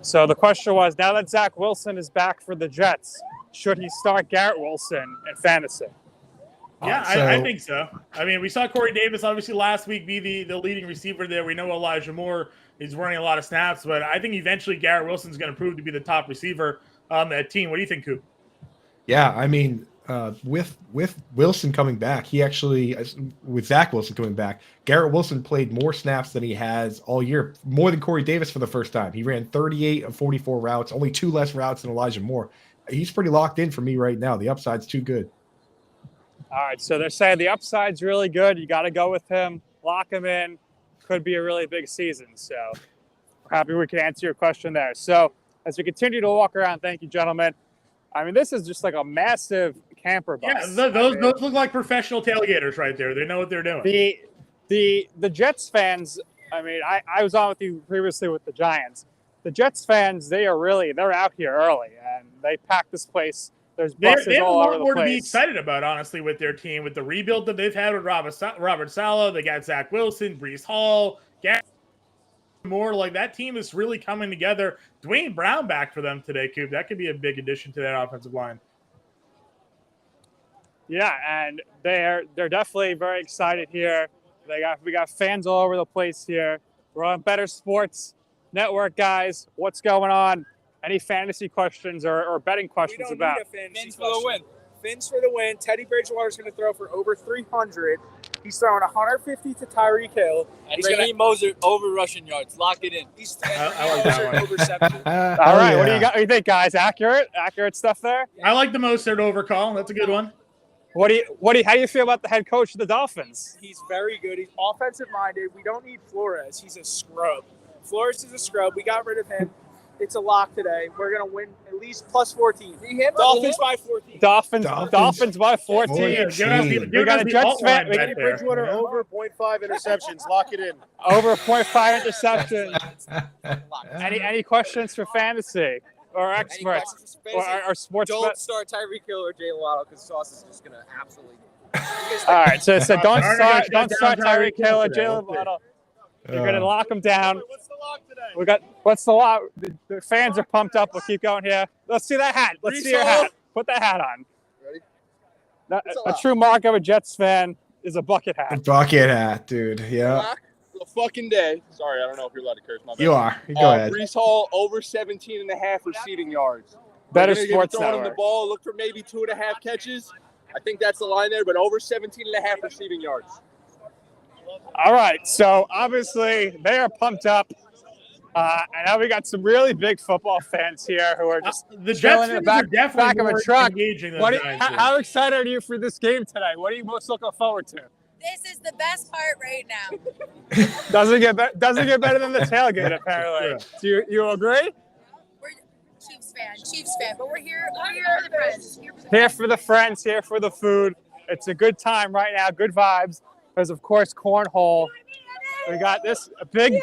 So the question was, now that Zach Wilson is back for the Jets, should he start Garrett Wilson in fantasy? Yeah, So- I think so. I mean, we saw Corey Davis obviously last week be the leading receiver there. We know Elijah Moore is running a lot of snaps, but I think eventually Garrett Wilson's going to prove to be the top receiver on that team. What do you think, Coop? Yeah, I mean, with Wilson coming back, with Zach Wilson coming back, Garrett Wilson played more snaps than he has all year, more than Corey Davis for the first time. He ran 38 of 44 routes, only 2 less routes than Elijah Moore. He's pretty locked in for me right now. The upside's too good. All right. So they're saying the upside's really good. You got to go with him, lock him in. Could be a really big season. So happy we can answer your question there. So as we continue to walk around, thank you, gentlemen. I mean, this is just like a massive camper bus. Yeah, those look like professional tailgaters right there. They know what they're doing. The Jets fans, I mean, I was on with you previously with the Giants. The Jets fans, they're out here early, and they pack this place. There's buses They have a all over lot the more to be place. excited about, honestly, with their team, with the rebuild that they've had with Robert Saleh. They got Zach Wilson, Breece Hall, more. Like, that team is really coming together. Dwayne Brown back for them today, Coop. That could be a big addition to that offensive line. Yeah, and they're definitely very excited here. We got fans all over the place here. We're on Bettor Sports Network, guys. What's going on? Any fantasy questions or betting questions about? Fins for the win. Fins for the win. Teddy Bridgewater's going to throw for over 300. He's throwing 150 to Tyreek Hill. And Raheem Moser over rushing yards. Lock it in. He's I like that one. over 70. All right, what do you think, guys? Accurate stuff there. I like the Mostert overcall. That's a good one. How do you feel about the head coach of the Dolphins? He's very good. He's offensive minded. We don't need Flores. He's a scrub. Flores is a scrub. We got rid of him. It's a lock today. We're going to win at least plus 14. Dolphins by 14. Dolphins by 14. We got a Jets fan. Teddy Bridgewater over 0.5 interceptions. Lock it in. Over 0.5 interceptions. Any questions for fantasy or experts or sports? Don't start Tyreek Hill or Jalen Waddle because Sauce is just going to absolutely. All right, so don't start Tyreek Hill or Jalen Waddle. You're going to lock them down. What's the lock today? What's the lock? The fans are pumped up. We'll keep going here. Let's see that hat. Let's see your hat. Put that hat on. Ready? A true mark of a Jets fan is a bucket hat. Bucket hat, dude. Yeah. The fucking day. Sorry, I don't know if you're allowed to curse. My bad. You are. Go ahead. Breece Hall over 17.5 receiving yards. Bettor We're Sports throwing him the Network. ball. Look for maybe 2.5 catches. I think that's the line there, but over 17.5 receiving yards. All right, so obviously they are pumped up. And now we got some really big football fans here who are just the chilling Jets in the fans are back definitely of a more truck. engaging than What the do you- Giants fans. how excited are you for this game today? What are you most looking forward to? This is the best part right now. Doesn't get better than the tailgate, apparently. Do you agree? We're Chiefs fan, but we're here for the friends. Here for the friends, here for the food. It's a good time right now, good vibes. There's, of course, cornhole. We got this big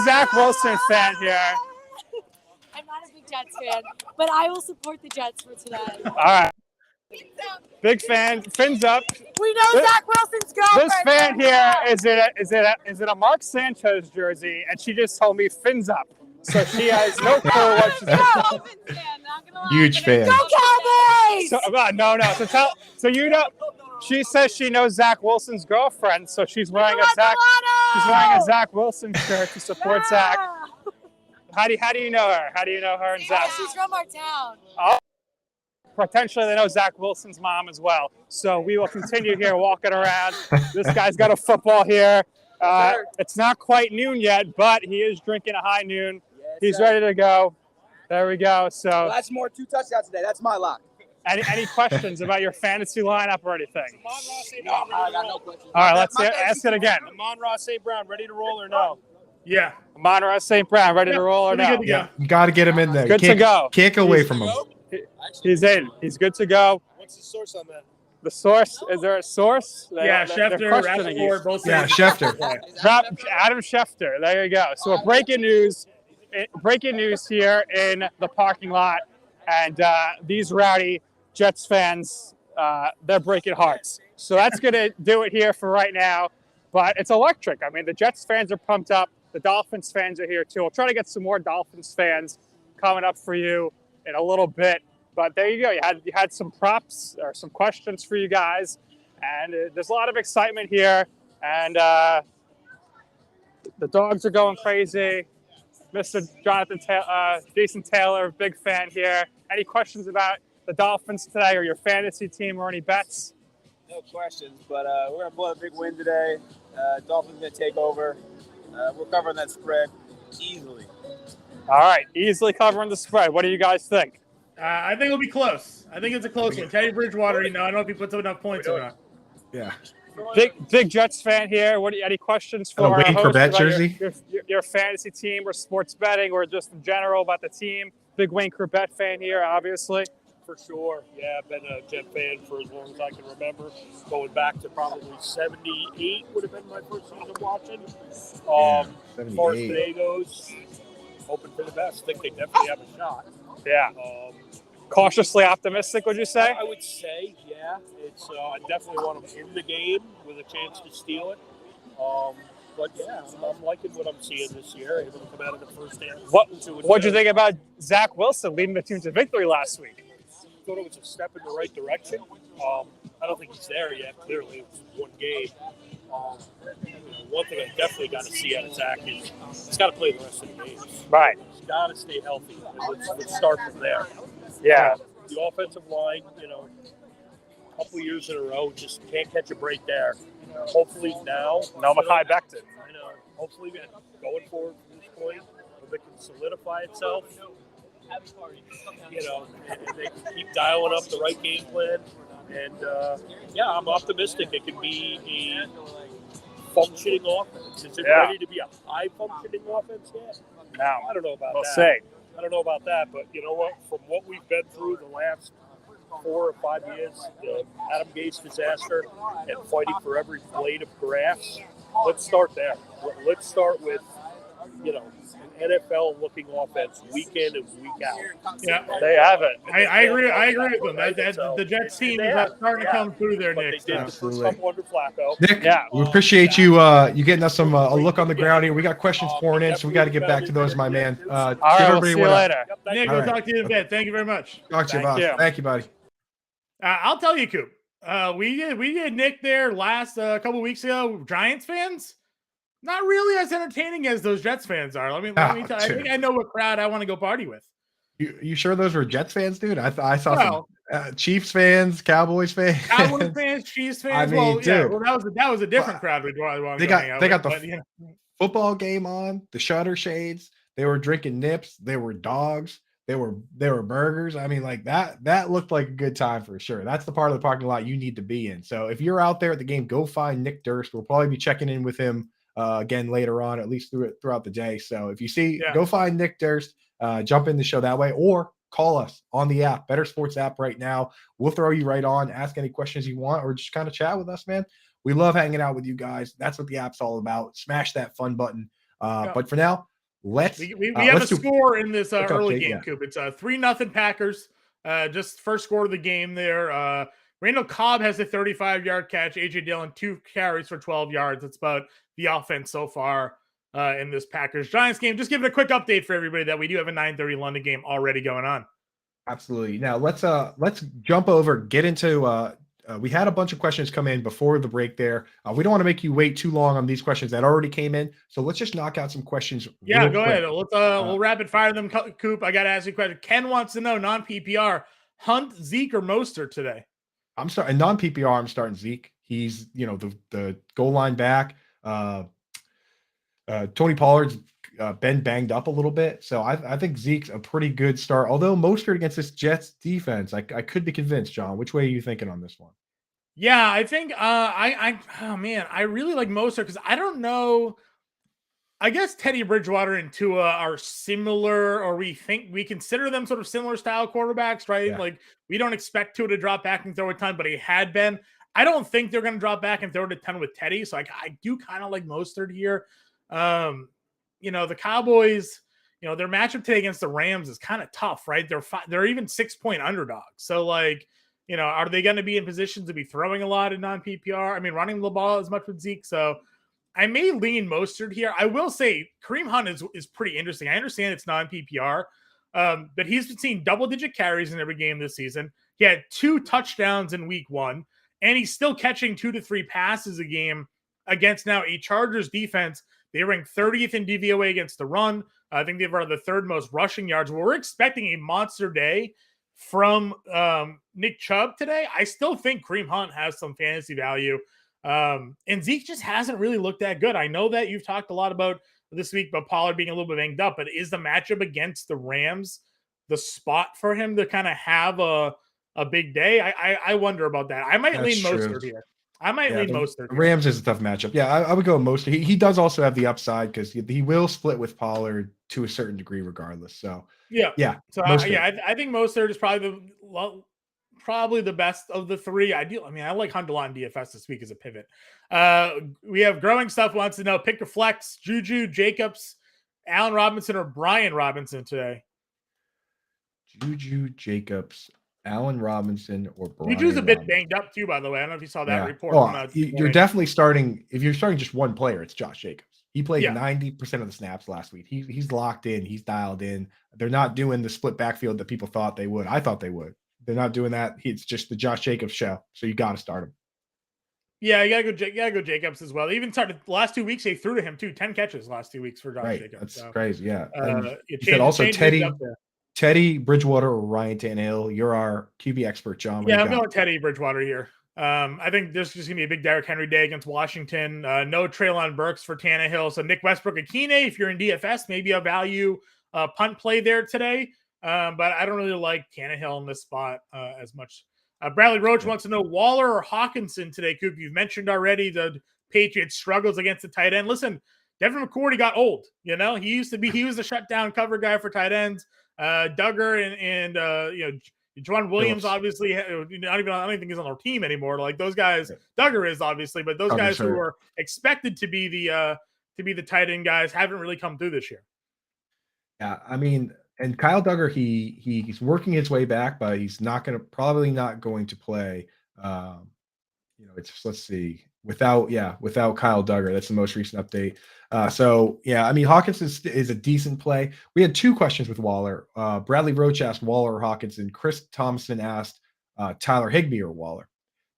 Zach Wilson fan here. I'm not a big Jets fan, but I will support the Jets for today. All right. Big fan, fins up. We know Zach Wilson's girlfriend. This fan here is it a Mark Sanchez jersey, and she just told me fins up, so she has no clue what she's doing. Huge fan. Go Cowboys! So, so you know, she says she knows Zach Wilson's girlfriend, so she's wearing a Zach Wilson shirt to support Zach. How do you know her? How do you know her and Zach? She's from our town. Oh. Potentially, they know Zach Wilson's mom as well. So we will continue here walking around. This guy's got a football here. It's not quite noon yet, but he is drinking a high noon. He's ready to go. There we go. So that's more 2 touchdowns today. That's my lock. Any questions about your fantasy lineup or anything? No, I got no questions. All right, let's ask it again. Amon-Ra St. Brown, ready to roll or no? Yeah. Amon-Ra St. Brown, ready to roll or no? Yeah, you got to get him in there. Good to go. Can't go away from him. He's in. He's good to go. What's the source on that? The source? Is there a source? Yeah, Schefter, Rappaport, both. Yeah, Schefter. Adam Schefter. There you go. So breaking news here in the parking lot, and these rowdy Jets fans, they're breaking hearts. So that's going to do it here for right now. But it's electric. I mean, the Jets fans are pumped up. The Dolphins fans are here too. We'll try to get some more Dolphins fans coming up for you in a little bit. But there you go. You had some props or some questions for you guys, and there's a lot of excitement here. And the dogs are going crazy. Mr. Jason Taylor, big fan here. Any questions about the Dolphins today, or your fantasy team, or any bets? No questions, but we're gonna blow a big win today. Dolphins gonna take over. We're covering that spread easily. All right, easily covering the spread. What do you guys think? I think it'll be close. I think it's a close one. Teddy Bridgewater, I don't know if he puts up enough points or not. Yeah. Big Jets fan here. Any questions for Wayne our host Corbett about jersey? your fantasy team or sports betting, or just in general about the team? Big Wayne Corbett fan here, obviously. For sure. Yeah, I've been a Jet fan for as long as I can remember. Going back to probably 78 would have been my first season watching. As far as today goes, hoping for the best. Think they definitely have a shot. Yeah. Cautiously optimistic, would you say? I would say, yeah. It's I definitely want them in the game with a chance to steal it. But yeah, I'm liking what I'm seeing this year. Able to come out of the first half. What do you think about Zach Wilson leading the team to victory last week? I thought it was a step in the right direction. I don't think he's there yet. Clearly, it's one game. One thing I definitely got to see out of Zach is he's got to play the rest of the games. Right. He's got to stay healthy. Let's start from there. Yeah. The offensive line, a couple of years in a row, just can't catch a break there. Hopefully now. No Mekhi Becton. I know. Hopefully going forward from this point, if it can solidify itself, and they can keep dialing up the right game plan. And, I'm optimistic it can be a functioning offense. Is it ready to be a high-functioning offense yet? No. I don't know about that. We'll see. I don't know about that, but you know what? From what we've been through the last 4 or 5 years, the Adam Gase disaster and fighting for every blade of grass, let's start there. Let's start with, an NFL-looking offense week in and week out. Yeah, they have it. I agree with them. The Jets team is starting to come through there, Nick. Absolutely. Nick, we appreciate you getting us some a look on the ground here. We got questions pouring in, so we got to get back to those, my man. All right, we'll see you later. Nick, we'll talk to you in a bit. Thank you very much. Talk to you, boss. Thank you, buddy. I'll tell you, Coop. We did Nick there last couple weeks ago. Giants fans, not really as entertaining as those Jets fans are. Let me tell you. I think I know what crowd I want to go party with. You sure those were Jets fans, dude? I saw some Chiefs fans, Cowboys fans, Cowboys fans, Chiefs fans. I mean, well, yeah, dude, well, that was a different crowd we'd want they to go hang out got with, the but, you know. football game on, the shutter shades. They were drinking nips. They were dogs. They were burgers. I mean, like that looked like a good time for sure. That's the part of the parking lot you need to be in. So if you're out there at the game, go find Nick Durst. We'll probably be checking in with him again later on, at least throughout the day. So if you see, go find Nick Durst, jump in the show that way, or call us on the app, Bettor Sports app right now. We'll throw you right on, ask any questions you want, or just kind of chat with us, man. We love hanging out with you guys. That's what the app's all about. Smash that fun button. But for now, we have a score in this early game, yeah. Coop. It's 3-0 Packers. Just first score of the game there. Randall Cobb has a 35-yard catch. A.J. Dillon, 2 carries for 12 yards. That's about the offense so far in this Packers-Giants game. Just give it a quick update for everybody that we do have a 9:30 London game already going on. Absolutely. Now let's jump over, get into we had a bunch of questions come in before the break there. We don't want to make you wait too long on these questions that already came in. So let's just knock out some questions. Yeah, go ahead. We'll rapid fire them, Coop. I got to ask you a question. Ken wants to know, non-PPR, Hunt, Zeke, or Mostert today? I'm starting non-PPR. I'm starting Zeke. He's, the goal line back. Tony Pollard's been banged up a little bit. So I think Zeke's a pretty good start. Although Mostert against this Jets defense, I could be convinced, John. Which way are you thinking on this one? Yeah, I think I really like Mostert because I don't know. I guess Teddy Bridgewater and Tua are similar, or we consider them sort of similar style quarterbacks, right? Yeah. Like we don't expect Tua to drop back and throw a ton, but he had been. I don't think they're going to drop back and throw it a ton with Teddy. So I do kind of like Mostert here. The Cowboys, their matchup today against the Rams is kind of tough, right? They're even 6-point underdogs. So are they going to be in position to be throwing a lot in non-PPR? I mean, running the ball as much with Zeke. So I may lean Mostert here. I will say Kareem Hunt is pretty interesting. I understand it's non-PPR, but he's been seeing double-digit carries in every game this season. He had 2 touchdowns in week 1, and he's still catching 2 to 3 passes a game against now a Chargers defense. They rank 30th in DVOA against the run. I think they've the 3rd most rushing yards. We're expecting a monster day from Nick Chubb today. I still think Kareem Hunt has some fantasy value. And Zeke just hasn't really looked that good. I know that you've talked a lot about this week about Pollard being a little bit banged up, but is the matchup against the Rams the spot for him to kind of have a big day? I wonder about that. I might lean Mostert here. Mostert. Rams is a tough matchup. Yeah, I would go Mostert. He does also have the upside because he will split with Pollard to a certain degree regardless. So yeah. So I think Mostert is probably the best of the 3. I like Hunt a lot in DFS this week as a pivot. We have Growing Stuff wants to know, pick your flex, Juju, Jacobs, Allen Robinson, or Brian Robinson today. Juju, Jacobs, Allen Robinson, or Brian. Juju's a bit banged up too, by the way. I don't know if you saw that report. You're definitely starting. If you're starting just one player, it's Josh Jacobs. He played 90% of the snaps last week. He's locked in. He's dialed in. They're not doing the split backfield that people thought they would. I thought they would. They're not doing that. It's just the Josh Jacobs show. So you got to start him. Yeah, you gotta go Jacobs as well. They even started the last 2 weeks. They threw to him too. 10 catches last 2 weeks for Josh Jacobs. That's crazy. Yeah. You said also Teddy Bridgewater or Ryan Tannehill. You're our QB expert, John. Yeah, I'm going Teddy Bridgewater here. I think this is just going to be a big Derrick Henry day against Washington. No Treylon Burks for Tannehill. So Nick Westbrook-Akine, if you're in DFS, maybe a value punt play there today. But I don't really like Tannehill in this spot as much. Bradley Roach wants to know Waller or Hawkinson today, Coop. You've mentioned already the Patriots struggles against the tight end. Listen, Devin McCourty got old. He was the shutdown cover guy for tight ends. Duggar and Juwan Williams, obviously, I don't think he's on our team anymore. Like those guys, Duggar is obviously, but those guys who were expected to be the tight end guys haven't really come through this year. Yeah, I mean, and Kyle Duggar, he's working his way back, but he's probably not going to play. Let's see, without Kyle Duggar. That's the most recent update. Hawkins is a decent play. We had 2 questions with Waller. Bradley Roach asked Waller or Hawkinson. Chris Thompson asked Tyler Higbee or Waller.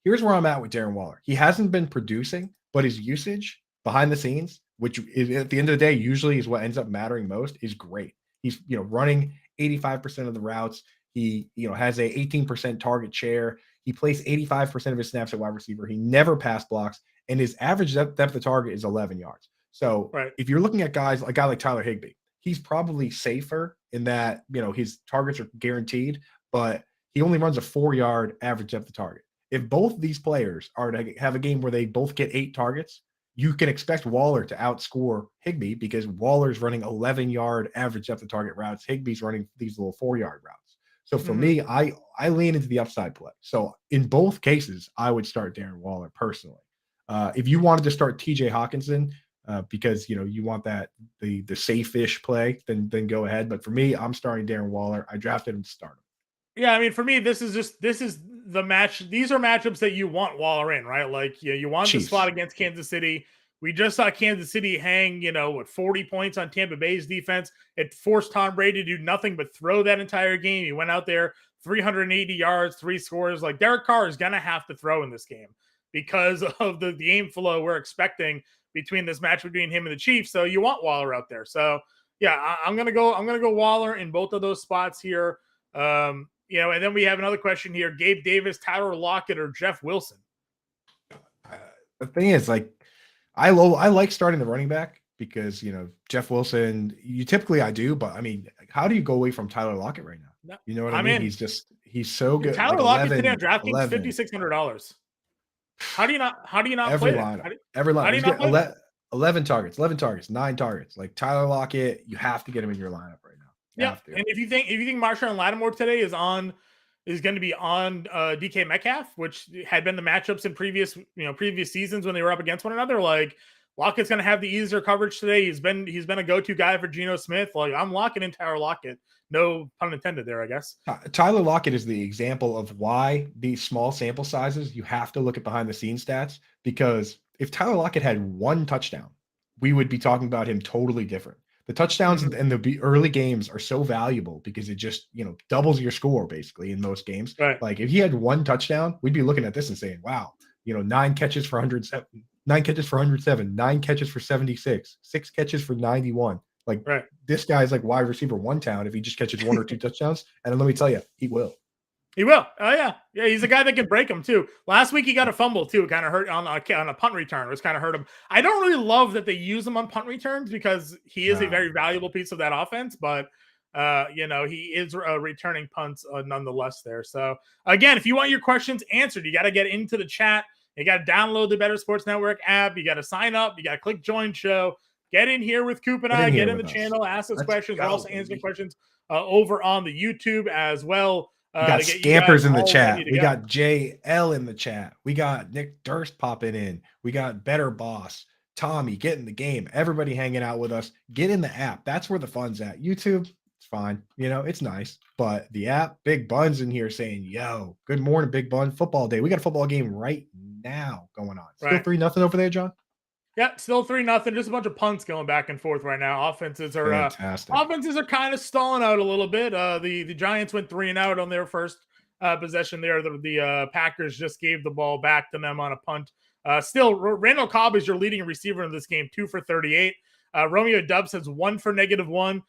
Here's where I'm at with Darren Waller. He hasn't been producing, but his usage behind the scenes, which is at the end of the day usually is what ends up mattering most, is great. He's running 85% of the routes. He, has a 18% target share. He plays 85% of his snaps at wide receiver. He never pass blocks, and his average depth of target is 11 yards. So if you're looking at a guy like Tyler Higbee, he's probably safer in that, his targets are guaranteed, but he only runs a 4-yard average depth of target. If both these players are to have a game where they both get 8 targets, you can expect Waller to outscore Higbee because Waller's running 11-yard average depth of target routes. Higbee's running these little 4-yard routes. So for me, I lean into the upside play. So in both cases, I would start Darren Waller personally. If you wanted to start TJ Hawkinson because you want that the safe-ish play, then go ahead. But for me, I'm starting Darren Waller. I drafted him to start him. Yeah, I mean, for me, this is the match. These are matchups that you want Waller in, right? Like, you want Chiefs. the spot against Kansas City. We just saw Kansas City hang, 40 points on Tampa Bay's defense. It forced Tom Brady to do nothing but throw that entire game. He went out there, 380 yards, 3 scores. Like, Derek Carr is going to have to throw in this game because of the game flow we're expecting between this match between him and the Chiefs. So you want Waller out there. So yeah, I'm going to go Waller in both of those spots here. And then we have another question here. Gabe Davis, Tyler Lockett, or Jeff Wilson? The thing is, I like starting the running back because, Jeff Wilson, I do, but I mean, how do you go away from Tyler Lockett right now? You know what I mean? He's so good. Tyler Lockett today on DraftKings, $5,600. How do you not every play lineup? Every lineup. 11 targets, 9 targets. Like Tyler Lockett, you have to get him in your lineup right now. Yeah, and if you think Marshawn Lattimore today is going to be on DK Metcalf, which had been the matchups in previous seasons when they were up against one another, like Lockett's going to have the easier coverage today. He's been a go-to guy for Geno Smith. Like, I'm locking in Tyler Lockett. No pun intended there, I guess. Tyler Lockett is the example of why these small sample sizes, you have to look at behind the scenes stats, because if Tyler Lockett had 1 touchdown, we would be talking about him totally different. The touchdowns in the early games are so valuable because it just, doubles your score basically in most games. Right. Like if he had 1 touchdown, we'd be looking at this and saying, wow, 9 catches for 107, 9 catches for 107, 9 catches for 76, 6 catches for 91. Like this guy's like wide receiver 1 town if he just catches 1 or 2 touchdowns. And then let me tell you, he will. He will. Oh, yeah. Yeah, he's a guy that can break them, too. Last week, he got a fumble, too. It kind of hurt on a punt return. It was kind of hurt him. I don't really love that they use him on punt returns because he is a very valuable piece of that offense. But, he is returning punts nonetheless there. So, again, if you want your questions answered, you got to get into the chat. You got to download the Bettor Sports Network app. You got to sign up. You got to click join show. Get in here with Coop and I. Get in the channel. Ask us questions. We're also answering questions over on the YouTube as well. We got Scampers in the chat. We got JL in the chat. We got Nick Durst popping in. We got Better Boss. Tommy, get in the game. Everybody hanging out with us. Get in the app. That's where the fun's at. YouTube, it's fine. It's nice. But the app, Big Bun's in here saying, yo, good morning, Big Bun. Football day. We got a football game right now going on. Still 3-0 over there, John? Yeah, still 3-0. Just a bunch of punts going back and forth right now. Offenses are kind of stalling out a little bit. The Giants went 3-and-out on their first possession there. The Packers just gave the ball back to them on a punt. Still, Randall Cobb is your leading receiver in this game, 2 for 38. Romeo Dubs has 1 for -1.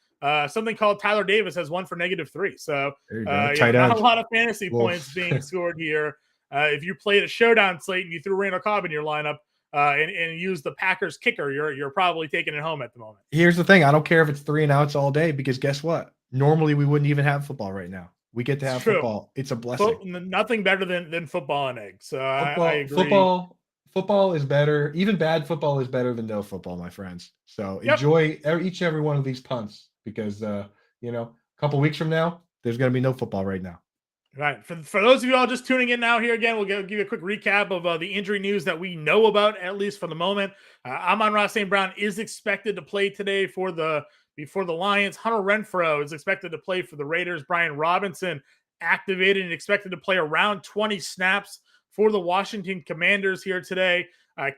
Something called Tyler Davis has 1 for -3. So not a lot of fantasy points being scored here. If you played a showdown slate and you threw Randall Cobb in your lineup, and use the Packers kicker, you're probably taking it home at the moment. Here's the thing. I don't care if it's 3-and-outs all day because guess what? Normally we wouldn't even have football right now. We get to have football. It's a blessing. Nothing better than football and eggs. So I agree. Football is better. Even bad football is better than no football, my friends. So enjoy each and every one of these punts because, a couple weeks from now, there's going to be no football right now. Right. For those of you all just tuning in now here again, we'll give you a quick recap of the injury news that we know about, at least for the moment. Amon-Ra St. Brown is expected to play today before the Lions. Hunter Renfrow is expected to play for the Raiders. Brian Robinson activated and expected to play around 20 snaps for the Washington Commanders here today.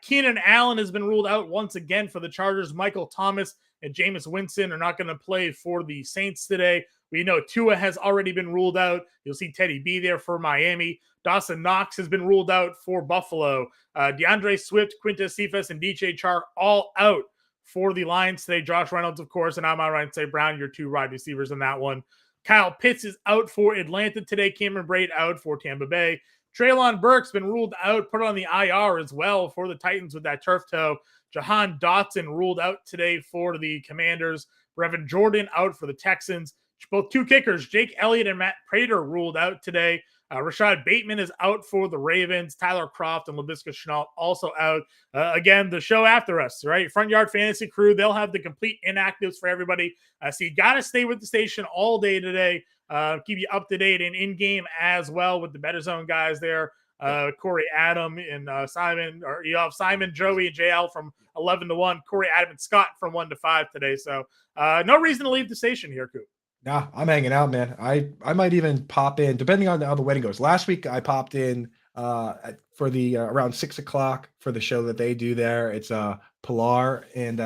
Keenan Allen has been ruled out once again for the Chargers. Michael Thomas and Jameis Winston are not going to play for the Saints today. We know Tua has already been ruled out. You'll see Teddy B there for Miami. Dawson Knox has been ruled out for Buffalo. DeAndre Swift, Quintez Cephas, and DJ Chark all out for the Lions today. Josh Reynolds, of course, and Amon-Ra St. Brown, your 2 wide receivers in that one. Kyle Pitts is out for Atlanta today. Cameron Brate out for Tampa Bay. Treylon Burks been ruled out, put on the IR as well for the Titans with that turf toe. Jahan Dotson ruled out today for the Commanders. Brevin Jordan out for the Texans. Both two kickers, Jake Elliott and Matt Prater, ruled out today. Rashad Bateman is out for the Ravens. Tyler Kroft and Laviska Shenault also out. Again, the show after us, right? Front Yard Fantasy Crew, they'll have the complete inactives for everybody. So you got to stay with the station all day today. Keep you up to date and in-game as well with the Better Zone guys there. Corey Adam and Simon, or you have Simon, Joey, and JL from 11 to 1. Corey Adam and Scott from 1 to 5 today. So no reason to leave the station here, Coop. Nah, I'm hanging out, man. I might even pop in, depending on how the wedding goes. Last week, I popped in for the around 6 o'clock for the show that they do there. It's Pilar, and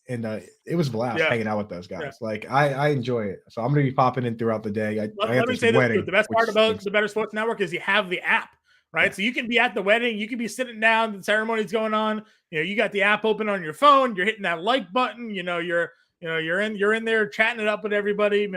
it was a blast hanging out with those guys. Yeah. Like I enjoy it, so I'm gonna be popping in throughout the day. Let me say this: the best part about the Bettor Sports Network is you have the app, right? Yeah. So you can be at the wedding, you can be sitting down, the ceremony's going on. You got the app open on your phone. You're hitting that like button. You're in there chatting it up with everybody.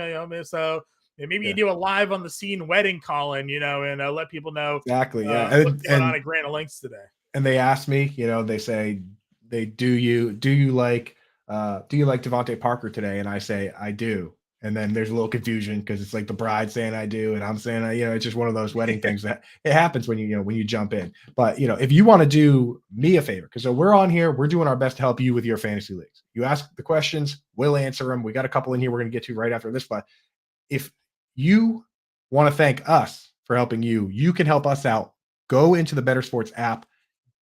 So maybe you do a live on the scene wedding call-in, and let people know exactly. What's going on at Granite Links today. And they ask me, they say, do you like Devontae Parker today? And I say I do. And then there's a little confusion because it's like the bride saying I do, and I'm saying it's just one of those wedding things that it happens when you jump in. But if you want to do me a favor, because we're on here, we're doing our best to help you with your fantasy leagues. You ask the questions, we'll answer them. We got a couple in here we're going to get to right after this. But if you want to thank us for helping you, you can help us out. Go into the Bettor Sports app.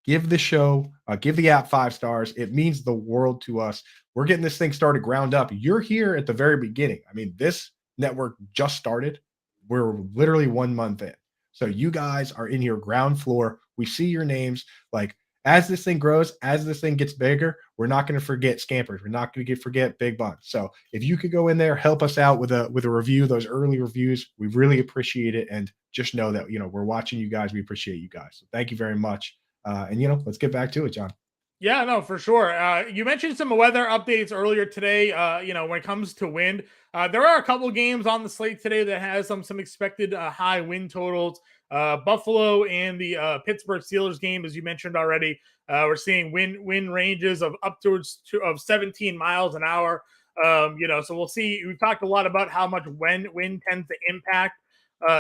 Give the show, give the app 5 stars. It means the world to us. We're getting this thing started ground up. You're here at the very beginning. I mean, this network just started. We're literally 1 month in. So you guys are in here ground floor. We see your names. Like, as this thing grows, as this thing gets bigger, we're not going to forget Scampers. We're not going to forget Big Buns. So if you could go in there, help us out with a review, those early reviews, we really appreciate it. And just know that, we're watching you guys. We appreciate you guys. So thank you very much. And let's get back to it, John. Yeah, no, for sure. You mentioned some weather updates earlier today. When it comes to wind, there are a couple games on the slate today that has some expected high wind totals. Buffalo and the Pittsburgh Steelers game, as you mentioned already, we're seeing wind ranges of upwards of 17 miles an hour. So we'll see. We've talked a lot about how much wind tends to impact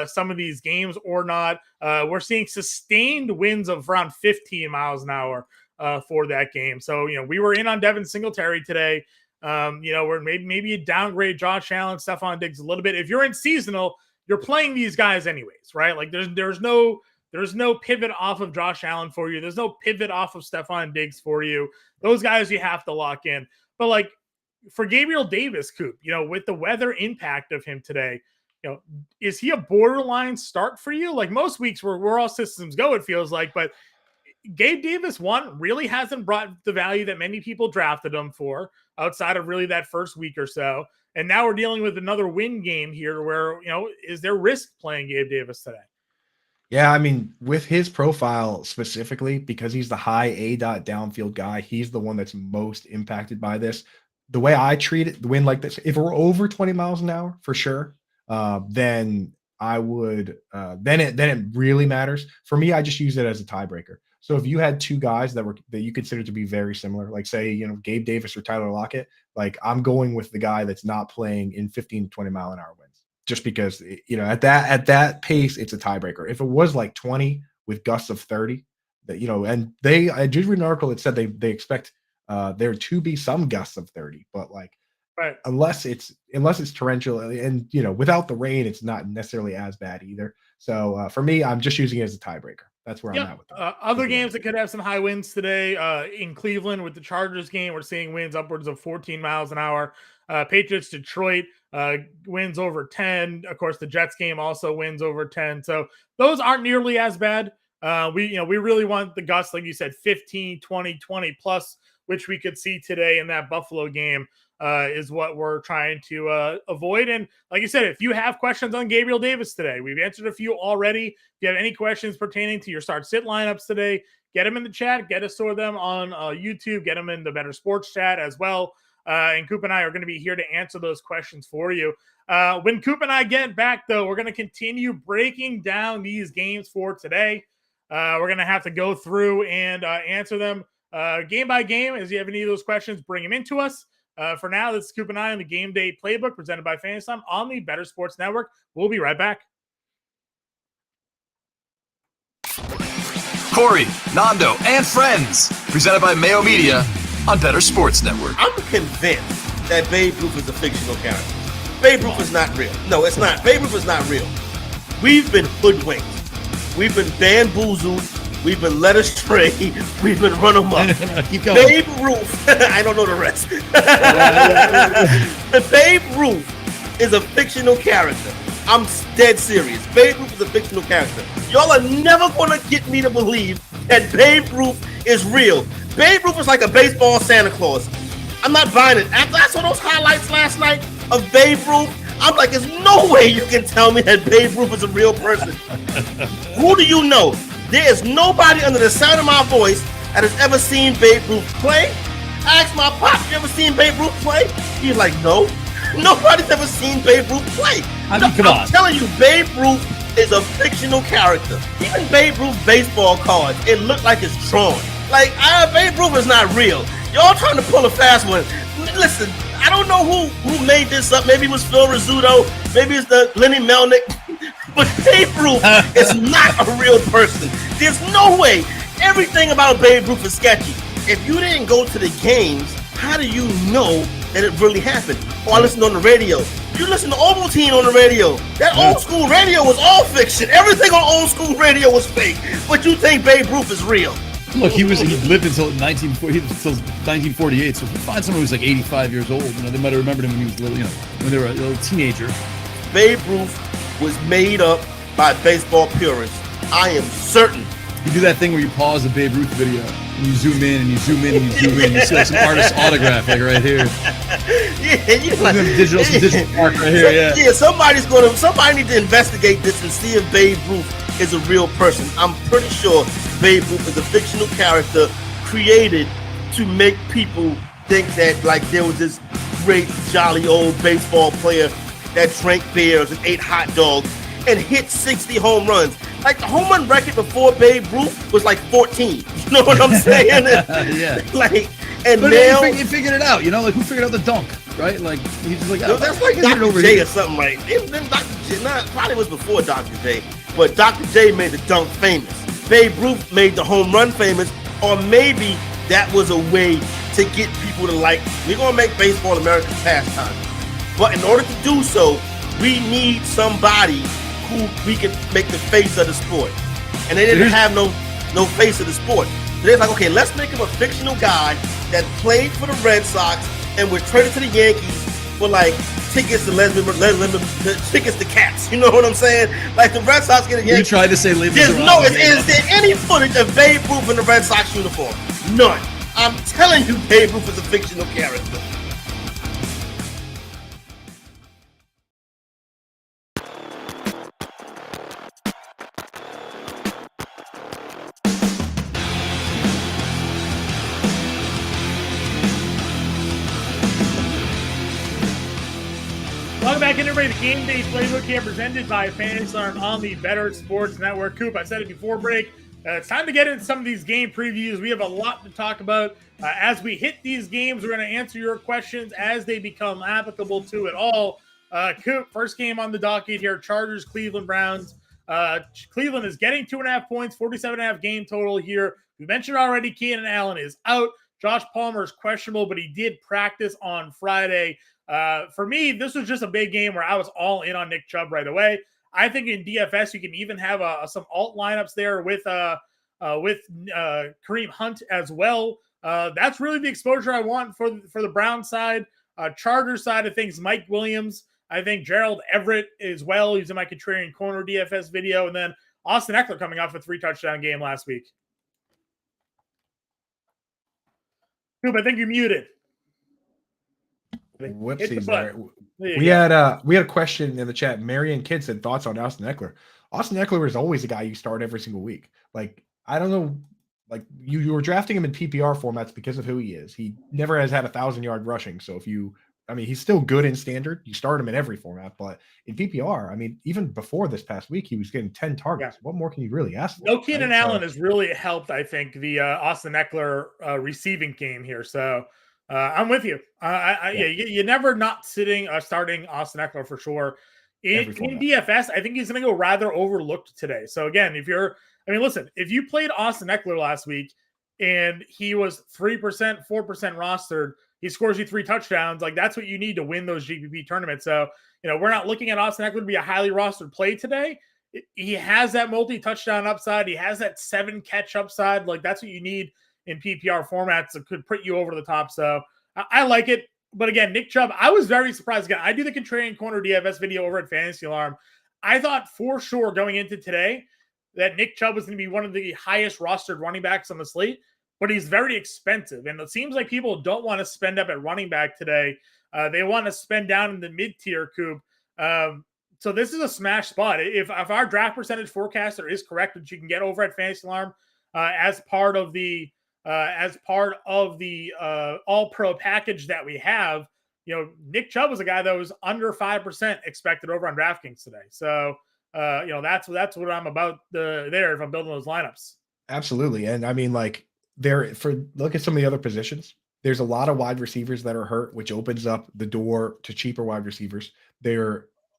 some of these games or not. We're seeing sustained winds of around 15 miles an hour for that game. So, we were in on Devin Singletary today. We're maybe you downgrade Josh Allen, Stephon Diggs a little bit. If you're in seasonal, you're playing these guys anyways, right? Like there's no pivot off of Josh Allen for you. There's no pivot off of Stephon Diggs for you. Those guys you have to lock in. But like for Gabriel Davis, Coop, with the weather impact of him today, is he a borderline start for you? Like most weeks we're all systems go, it feels like, but Gabe Davis, really hasn't brought the value that many people drafted him for outside of really that first week or so. And now we're dealing with another win game here where, is there risk playing Gabe Davis today? Yeah, I mean, with his profile specifically, because he's the high A-dot downfield guy, he's the one that's most impacted by this. The way I treat it, the win like this, if we're over 20 miles an hour, for sure, then I would then it really matters. For me, I just use it as a tiebreaker. So if you had two guys that you consider to be very similar, like say, Gabe Davis or Tyler Lockett, like I'm going with the guy that's not playing in 15 to 20 mile an hour winds, just because, at that pace, it's a tiebreaker. If it was like 20 with gusts of 30, that, and I did read an article that said they expect there to be some gusts of 30, but like, right, unless it's torrential and without the rain, it's not necessarily as bad either. So for me, I'm just using it as a tiebreaker. That's where I'm at with it. Other games that could have some high winds today in Cleveland with the Chargers game, we're seeing winds upwards of 14 miles an hour. Patriots, Detroit, winds over 10. Of course, the Jets game also winds over 10. So those aren't nearly as bad. We really want the gusts, like you said, 15, 20 plus, which we could see today in that Buffalo game. Is what we're trying to avoid. And like you said, if you have questions on Gabriel Davis today, we've answered a few already. If you have any questions pertaining to your start-sit lineups today, get them in the chat, get us to them on YouTube, get them in the Bettor Sports chat as well. and Coop and I are going to be here to answer those questions for you. When Coop and I get back, though, we're going to continue breaking down these games for today. We're going to have to go through and answer them game by game. As you have any of those questions, bring them into us. For now, this is Coop and I on the Game Day Playbook presented by Fantasy Time on the Bettor Sports Network. We'll be right back. Corey, Nando, and Friends, presented by Mayo Media on Bettor Sports Network. I'm convinced that Babe Ruth is a fictional character. Babe Ruth is not real. No, it's not. Babe Ruth is not real. We've been hoodwinked. We've been bamboozled. We've been led astray. We've been run amok. Keep going. Babe Ruth. I don't know the rest. Babe Ruth is a fictional character. I'm dead serious. Babe Ruth is a fictional character. Y'all are never going to get me to believe that Babe Ruth is real. Babe Ruth is like a baseball Santa Claus. I'm not buying it. After I saw those highlights last night of Babe Ruth, I'm like, there's no way you can tell me that Babe Ruth is a real person. Who do you know? There is nobody under the sound of my voice that has ever seen Babe Ruth play. I asked my pop, you ever seen Babe Ruth play? He's like, no. Nobody's ever seen Babe Ruth play. I mean, come on. I'm telling you, Babe Ruth is a fictional character. Even Babe Ruth baseball cards, it looked like it's drawn. Like, Babe Ruth is not real. Y'all trying to pull a fast one. Listen, I don't know who made this up. Maybe it was Phil Rizzuto. Maybe it's the Lenny Melnick. But Babe Ruth is not a real person. There's no way. Everything about Babe Ruth is sketchy. If you didn't go to the games, how do you know that it really happened? Oh, I listened on the radio. You listen to Ovaltine on the radio. That old school radio was all fiction. Everything on old school radio was fake. But you think Babe Ruth is real? Look, he lived until 1948. So if you find someone who's like 85 years old, they might have remembered him when he was little, when they were a little teenager. Babe Ruth was made up by baseball purists. I am certain. You do that thing where you pause the Babe Ruth video and you zoom in and you zoom in and you zoom in. You see like some artist's autograph, like right here. Yeah, you like digital art right here. Yeah. Somebody needs to investigate this and see if Babe Ruth is a real person. I'm pretty sure Babe Ruth is a fictional character created to make people think that like there was this great jolly old baseball player that drank beers and ate hot dogs and hit 60 home runs. Like the home run record before Babe Ruth was like 14. You know what I'm saying? Yeah. Like, and but now he figured it out. Like who figured out the dunk, right? Like he's just like, oh, that's like Dr. J or something, right? Then Dr. J, probably was before Dr. J, but Dr. J made the dunk famous. Babe Ruth made the home run famous, or maybe that was a way to get people to like, we're gonna make baseball America's pastime. But in order to do so, we need somebody who we can make the face of the sport. And they didn't have no face of the sport. So they're like, okay, let's make him a fictional guy that played for the Red Sox and was traded to the Yankees for like tickets to tickets to cats. You know what I'm saying? Like the Red Sox get a Yankees. You tried to say is there any footage of Babe Ruth in the Red Sox uniform? None. I'm telling you, Babe Ruth is a fictional character. Welcome back in, everybody. The Game Day Playbook here presented by Fantasy Alarm on the Bettor Sports Network. Coop, I said it before break. It's time to get into some of these game previews. We have a lot to talk about. As we hit these games, we're going to answer your questions as they become applicable to it all. Coop, first game on the docket here, Chargers, Cleveland Browns. Cleveland is getting 2.5 points, 47.5 game total here. We mentioned already Keenan Allen is out. Josh Palmer is questionable, but he did practice on Friday. For me, this was just a big game where I was all in on Nick Chubb right away. I think in DFS you can even have some alt lineups there with Kareem Hunt as well. That's really the exposure I want for the Brown side. Chargers side of things, Mike Williams. I think Gerald Everett as well. He's in my contrarian corner DFS video, and then Austin Eckler coming off a 3-touchdown game last week. Coop, I think you're muted. Whoopsies there. We had a question in the chat. Marion Kidd said thoughts on Austin Eckler. Austin Eckler is always a guy you start every single week. Like, I don't know like you were drafting him in PPR formats because of who he is. He never has had 1,000-yard rushing. So he's still good in standard. You start him in every format, but in PPR, I mean, even before this past week, he was getting 10 targets. What more can you really ask for? No, Keenan Allen has really helped, I think, the Austin Eckler receiving game here. So I'm with you. You're never not starting Austin Eckler for sure. In DFS, I think he's going to go rather overlooked today. So again, if you played Austin Eckler last week and he was 3%, 4% rostered, he scores you 3 touchdowns. Like, that's what you need to win those GPP tournaments. So, we're not looking at Austin Eckler to be a highly rostered play today. He has that multi-touchdown upside. He has that 7-catch upside. Like, that's what you need in PPR formats that could put you over the top. So I like it. But again, Nick Chubb, I was very surprised. Again, I do the Contrarian Corner DFS video over at Fantasy Alarm. I thought for sure going into today that Nick Chubb was going to be one of the highest rostered running backs on the slate, but he's very expensive. And it seems like people don't want to spend up at running back today. They want to spend down in the mid-tier, Coop. So this is a smash spot. If our draft percentage forecaster is correct, which you can get over at Fantasy Alarm as part of the all-pro package that we have, Nick Chubb was a guy that was under 5% expected over on DraftKings today. So, that's what I'm about there if I'm building those lineups. Absolutely. And I mean, like, look at some of the other positions. There's a lot of wide receivers that are hurt, which opens up the door to cheaper wide receivers.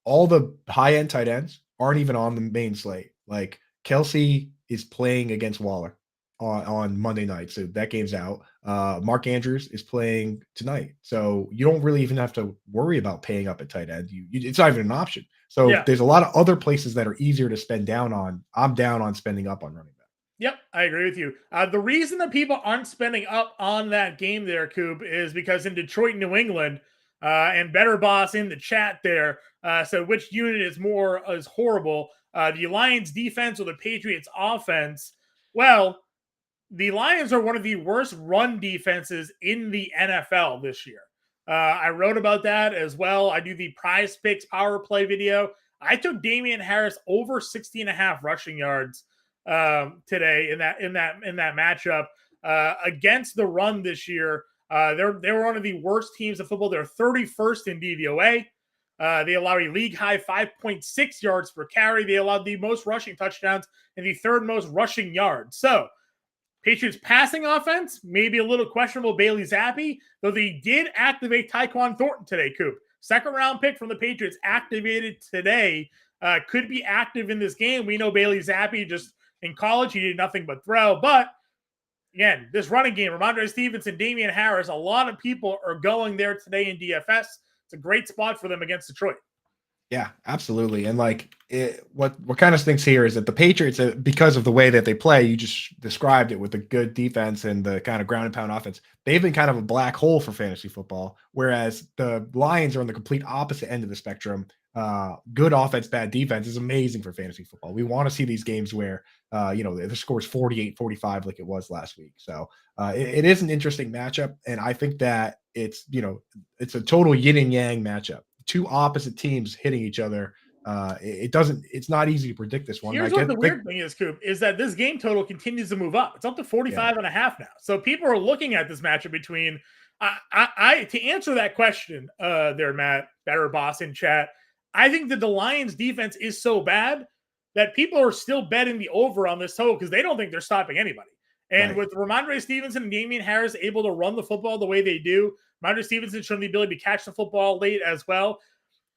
All the high-end tight ends aren't even on the main slate. Like, Kelsey is playing against Waller on Monday night, so that game's out. Mark Andrews is playing tonight, so you don't really even have to worry about paying up at tight end. It's not even an option. So There's a lot of other places that are easier to spend down on. I'm down on spending up on running back. Yep, I agree with you. The reason that people aren't spending up on that game there, Coop, is because in Detroit, New England, and Better Boss in the chat there said which unit is horrible, the Lions defense or the Patriots offense. Well, the Lions are one of the worst run defenses in the NFL this year. I wrote about that as well. I do the Prize Picks Power Play video. I took Damian Harris over 60.5 rushing yards today in that matchup against the run this year. They were one of the worst teams in football. They're 31st in DVOA. They allow a league high 5.6 yards per carry. They allowed the most rushing touchdowns and the third most rushing yards. So Patriots passing offense, maybe a little questionable. Bailey Zappi, though they did activate Tyquan Thornton today, Coop. 2nd round pick from the Patriots activated today, could be active in this game. We know Bailey Zappi just in college, he did nothing but throw. But again, this running game, Ramondre Stevenson, Damian Harris, a lot of people are going there today in DFS. It's a great spot for them against Detroit. Yeah, absolutely. And what kind of stinks here is that the Patriots, because of the way that they play, you just described it with the good defense and the kind of ground and pound offense, they've been kind of a black hole for fantasy football, whereas the Lions are on the complete opposite end of the spectrum. Good offense, bad defense is amazing for fantasy football. We want to see these games where, the score is 48-45 like it was last week. So it is an interesting matchup. And I think that it's a total yin and yang matchup. 2 opposite teams hitting each other. It's not easy to predict this one. Here's what the weird thing is, Coop, is that this game total continues to move up. It's up to 45.5 now. So people are looking at this matchup between, to answer that question there, Matt, Better Boss in chat, I think that the Lions defense is so bad that people are still betting the over on this total because they don't think they're stopping anybody. And with Ramondre Stevenson and Damian Harris able to run the football the way they do, Ramondre Stevenson showing the ability to catch the football late as well.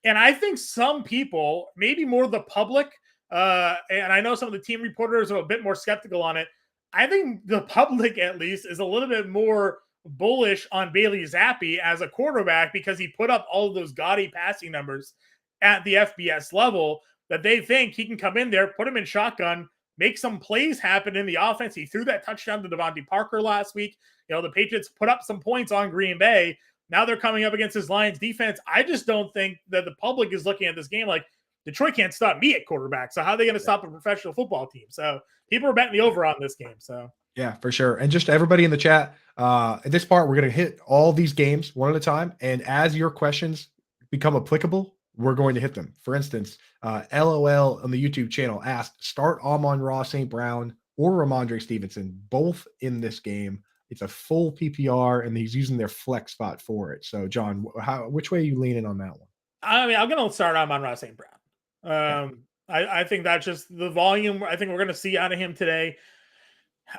And I think some people, maybe more the public, and I know some of the team reporters are a bit more skeptical on it. I think the public, at least, is a little bit more bullish on Bailey Zappi as a quarterback because he put up all of those gaudy passing numbers at the FBS level that they think he can come in there, put him in shotgun, make some plays happen in the offense. He threw that touchdown to Devontae Parker last week. The Patriots put up some points on Green Bay. Now they're coming up against his Lions defense. I just don't think that the public is looking at this game like Detroit can't stop me at quarterback. So how are they going to stop a professional football team? So people are betting the over on this game. So yeah, for sure. And just everybody in the chat, at this part, we're going to hit all these games one at a time. And as your questions become applicable, we're going to hit them. For instance, LOL on the YouTube channel asked, start Amon-Ra St. Brown or Ramondre Stevenson, both in this game. It's a full PPR, and he's using their flex spot for it. So, John, which way are you leaning on that one? I mean, I'm going to start on Amon-Ra St. Brown. I think that's just the volume I think we're going to see out of him today.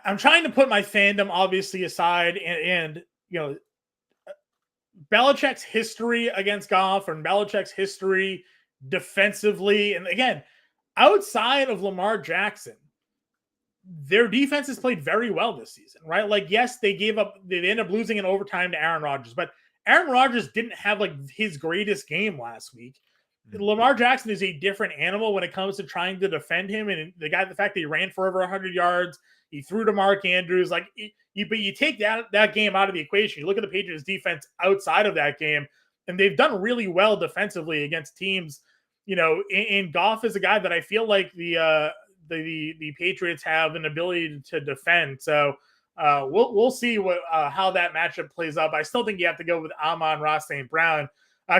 I'm trying to put my fandom obviously aside, and Belichick's history against Goff and Belichick's history defensively. And again, outside of Lamar Jackson, their defense has played very well this season, right? Like, yes, they ended up losing in overtime to Aaron Rodgers, but Aaron Rodgers didn't have like his greatest game last week. Lamar Jackson is a different animal when it comes to trying to defend him. And the fact that he ran for over 100 yards, he threw to Mark Andrews, but you take that game out of the equation. You look at the Patriots defense outside of that game, and they've done really well defensively against teams. And Goff is a guy that I feel like the Patriots have an ability to defend. So we'll see how that matchup plays up. I still think you have to go with Amon-Ra St. Brown.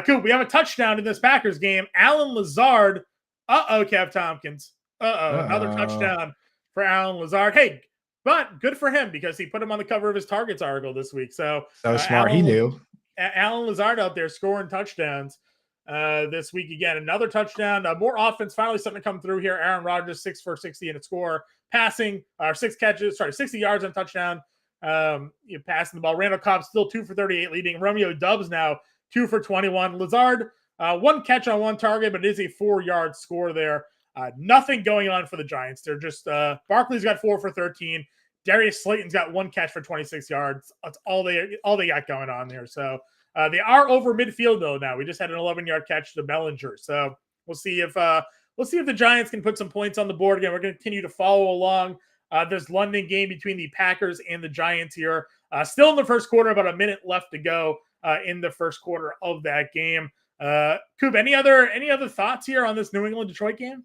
Coop, we have a touchdown in this Packers game. Allen Lazard. Kev Tompkins. Another touchdown for Allen Lazard. Hey, but good for him because he put him on the cover of his Targets article this week. So smart. He knew. Allen Lazard out there scoring touchdowns this week again. Another touchdown. More offense. Finally starting to come through here. Aaron Rodgers, 6 for 60 and a score. Passing, 6 catches. 60 yards on touchdown. Passing the ball. Randall Cobb still 2 for 38 leading. Romeo Doubs now 2 for 21. Lazard, 1 catch on 1 target, but it is a 4-yard score there. Nothing going on for the Giants. They're just Barkley's got 4 for 13. Darius Slayton's got 1 catch for 26 yards. That's all they got going on there. So they are over midfield though now. We just had an 11-yard catch to Bellinger. So we'll see if the Giants can put some points on the board again. We're going to continue to follow along this London game between the Packers and the Giants here. Still in the first quarter, about a minute left to go in the first quarter of that game. Coop, any other thoughts here on this New England-Detroit game?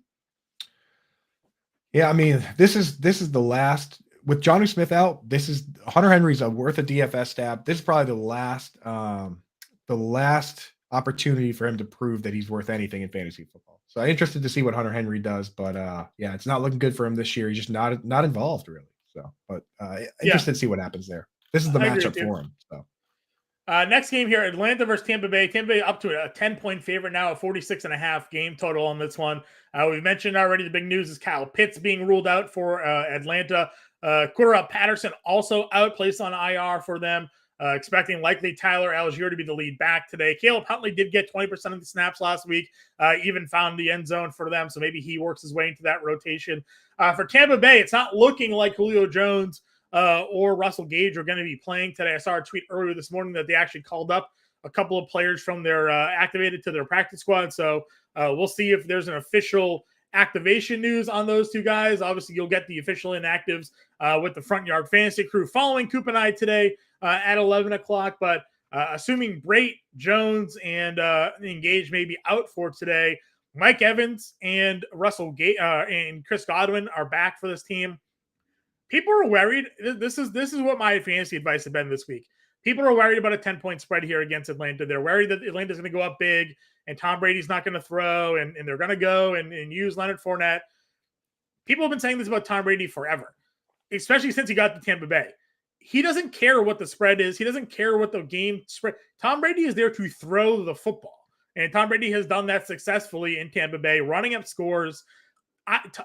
Yeah, I mean, this is the last with Jonnu Smith out. This is Hunter Henry's worth a DFS stab. This is probably the last opportunity for him to prove that he's worth anything in fantasy football. So I'm interested to see what Hunter Henry does, but yeah, it's not looking good for him this year. He's just not involved really. So, but interested to see what happens there. This is the matchup for him. So. Next game here, Atlanta versus Tampa Bay. Tampa Bay up to a 10-point favorite now, a 46.5 game total on this one. We mentioned already the big news is Kyle Pitts being ruled out for Atlanta. Cordarrelle Patterson also out, placed on IR for them. Expecting likely Tyler Algier to be the lead back today. Caleb Huntley did get 20% of the snaps last week, even found the end zone for them, so maybe he works his way into that rotation. For Tampa Bay, it's not looking like Julio Jones or Russell Gage are going to be playing today. I saw a tweet earlier this morning that they actually called up a couple of players from their activated to their practice squad. So we'll see if there's an official activation news on those two guys. Obviously, you'll get the official inactives with the Front Yard Fantasy crew following Coop and I today at 11 o'clock. But assuming Brate, Jones, and Gage may be out for today, Mike Evans and Russell Gage and Chris Godwin are back for this team. People are worried. This is what my fantasy advice has been this week. People are worried about a 10-point spread here against Atlanta. They're worried that Atlanta's going to go up big and Tom Brady's not going to throw and they're going to go and use Leonard Fournette. People have been saying this about Tom Brady forever, especially since he got to Tampa Bay. He doesn't care what the spread is. He doesn't care what the game spread. Tom Brady is there to throw the football. And Tom Brady has done that successfully in Tampa Bay, running up scores.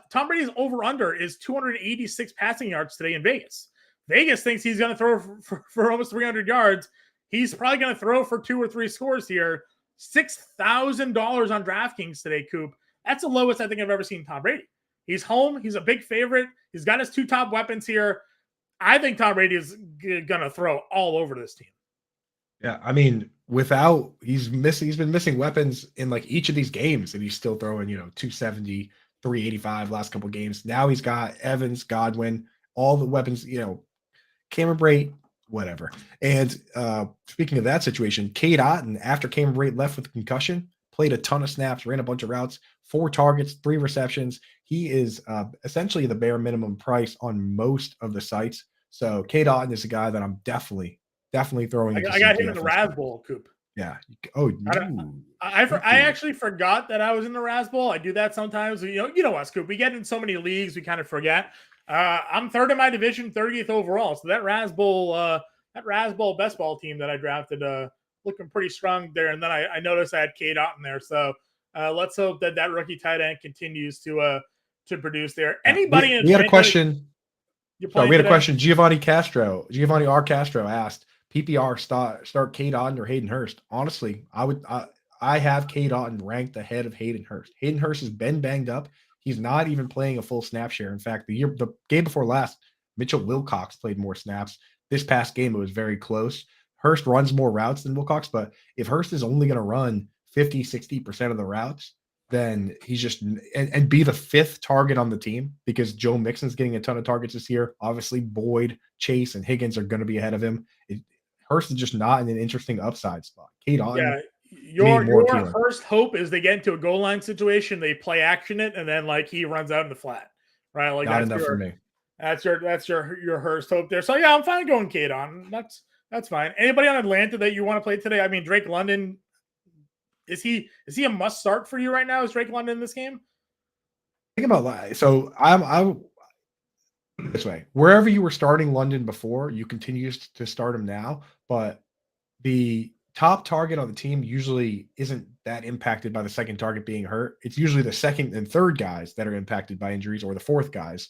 Tom Brady's over-under is 286 passing yards today in Vegas. Vegas thinks he's going to throw for almost 300 yards. He's probably going to throw for 2 or 3 scores here. $6,000 on DraftKings today, Coop. That's the lowest I think I've ever seen Tom Brady. He's home. He's a big favorite. He's got his 2 top weapons here. I think Tom Brady is going to throw all over this team. Yeah, I mean, he's been missing weapons in like each of these games, and he's still throwing, 270, 385 last couple of games. Now he's got Evans, Godwin, all the weapons, Cameron Brate, whatever. And speaking of that situation, Cade Otton, after Cameron Brate left with concussion, played a ton of snaps, ran a bunch of routes, 4 targets, 3 receptions. He is essentially the bare minimum price on most of the sites. So Cade Otton is a guy that I'm definitely throwing. I got him in the Raz Bowl, Coop. Yeah. Oh, I actually forgot that I was in the Raz Bowl. I do that sometimes. You know us, Coop. We get in so many leagues, we kind of forget. I'm third in my division, 30th overall. So that Raz Bowl best ball team that I drafted, looking pretty strong there. And then I noticed I had Cade Otton there. So let's hope that rookie tight end continues to produce there. Anybody we had a question. We had a question. Giovanni R. Castro asked, PPR start Cade Otton or Hayden Hurst. Honestly, I have Cade Otton ranked ahead of Hayden Hurst. Hayden Hurst has been banged up. He's not even playing a full snap share. In fact, the game before last, Mitchell Wilcox played more snaps. This past game, it was very close. Hurst runs more routes than Wilcox, but if Hurst is only going to run 50, 60% of the routes, then he's just and be the fifth target on the team because Joe Mixon's getting a ton of targets this year. Obviously, Boyd, Chase, and Higgins are going to be ahead of him. Hurst is just not in an interesting upside spot. Cade Otton. Yeah, your first hope is they get into a goal line situation, they play action it, and then he runs out in the flat, right? Like not enough for me. That's your Hurst hope there. So yeah, I'm fine going Cade Otton. That's fine. Anybody on Atlanta that you want to play today? I mean, Drake London. Is he a must start for you right now? Is Drake London in this game? Think about that. So I'm this way. Wherever you were starting London before, you continue to start him now, but the top target on the team usually isn't that impacted by the second target being hurt. It's usually the second and third guys that are impacted by injuries or the fourth guys.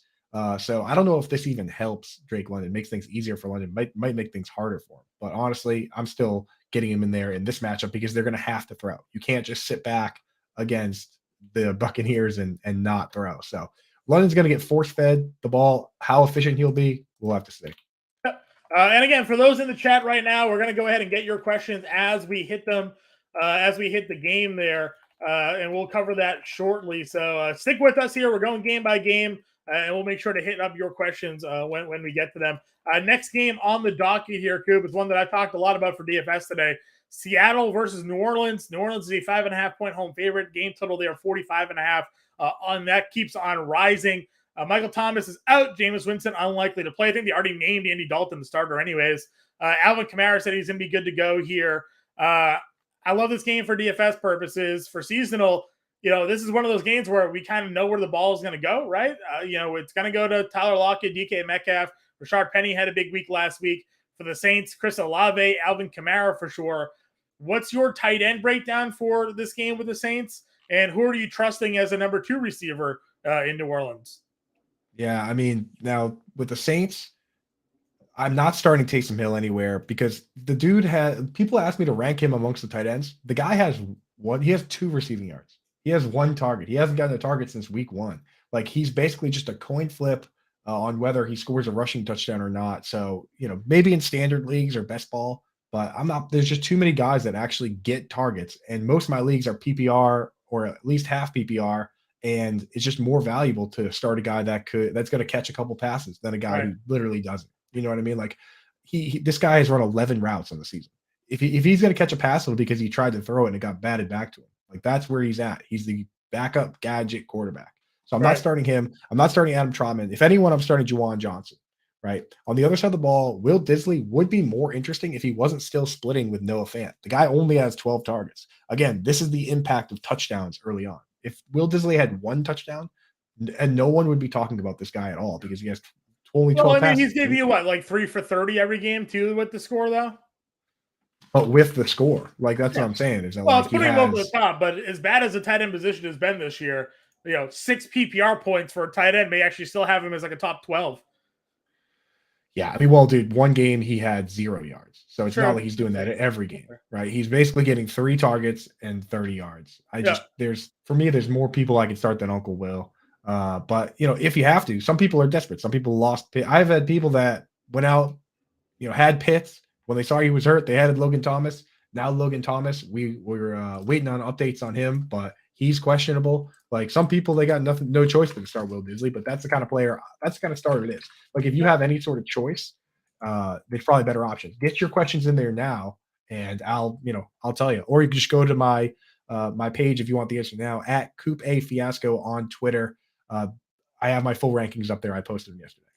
So I don't know if this even helps Drake London, makes things easier for London, might make things harder for him. But honestly, I'm still getting him in there in this matchup because they're going to have to throw. You can't just sit back against the Buccaneers and not throw. So London's going to get force-fed the ball. How efficient he'll be, we'll have to see. And again, for those in the chat right now, we're going to go ahead and get your questions as we hit them, as we hit the game there, and we'll cover that shortly. So stick with us here. We're going game by game, and we'll make sure to hit up your questions when we get to them. Next game on the docket here, Coop, is one that I talked a lot about for DFS today. Seattle versus New Orleans. New Orleans is a 5.5-point home favorite. Game total there, 45.5. On that keeps on rising. Michael Thomas is out. Jameis Winston unlikely to play. I think they already named Andy Dalton the starter anyways. Alvin Kamara said he's going to be good to go here. I love this game for DFS purposes. For seasonal, this is one of those games where we kind of know where the ball is going to go, right? It's going to go to Tyler Lockett, DK Metcalf. Rashard Penny had a big week last week. For the Saints, Chris Olave, Alvin Kamara for sure. What's your tight end breakdown for this game with the Saints? And who are you trusting as a number 2 receiver in New Orleans? Yeah, I mean, now with the Saints, I'm not starting Taysom Hill anywhere because the dude people ask me to rank him amongst the tight ends. The guy has 2 receiving yards. He has 1 target. He hasn't gotten a target since week 1. He's basically just a coin flip on whether he scores a rushing touchdown or not. So, maybe in standard leagues or best ball, but there's just too many guys that actually get targets. And most of my leagues are PPR or at least half PPR. And it's just more valuable to start a guy that's going to catch a couple passes than a guy who literally doesn't. You know what I mean? This guy has run 11 routes on the season. If he's going to catch a pass, it'll be because he tried to throw it and it got batted back to him. That's where he's at. He's the backup gadget quarterback. So I'm not starting him. I'm not starting Adam Trautman. If anyone, I'm starting Juwan Johnson. Right on the other side of the ball, Will Disley would be more interesting if he wasn't still splitting with Noah Fant. The guy only has 12 targets. Again, this is the impact of touchdowns early on. If Will Disley had 1 touchdown, and no one would be talking about this guy at all because he has only 12 passes. He's giving you 3 for 30 every game too with the score though. But with the score, that's what I'm saying. Is that it's putting him over the top. But as bad as the tight end position has been this year, 6 PPR points for a tight end may actually still have him as a top 12. Yeah, I mean, dude, 1 game he had 0 yards. So it's not like he's doing that every game, right? He's basically getting 3 targets and 30 yards. There's more people I could start than Uncle Will. But if you have to, some people are desperate. Some people lost. I've had people that went out, had Pitts when they saw he was hurt. They added Logan Thomas. Now Logan Thomas, we're waiting on updates on him, but he's questionable. Some people, they got no choice but to start Will Disley, but that's the kind of player, that's the kind of starter it is. If you have any sort of choice, there's probably better options. Get your questions in there now, and I'll tell you. Or you can just go to my page if you want the answer now at Coop A Fiasco on Twitter. I have my full rankings up there. I posted them yesterday.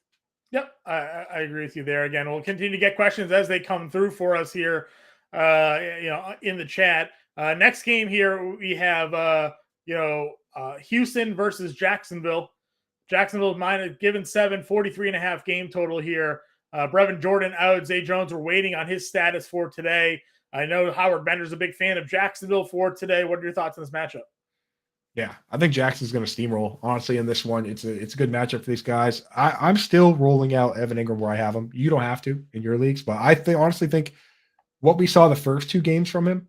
Yep, I agree with you there. Again, we'll continue to get questions as they come through for us here, in the chat. Next game here we have Houston versus Jacksonville. Jacksonville minus given 7, 43.5 game total here. Brevin Jordan out. Zay Jones, we're waiting on his status for today. I know Howard Bender's a big fan of Jacksonville for today. What are your thoughts on this matchup? Yeah, I think Jackson's going to steamroll, honestly, in this one. It's a good matchup for these guys. I'm still rolling out Evan Ingram where I have him. You don't have to in your leagues, but I honestly think what we saw the first 2 games from him,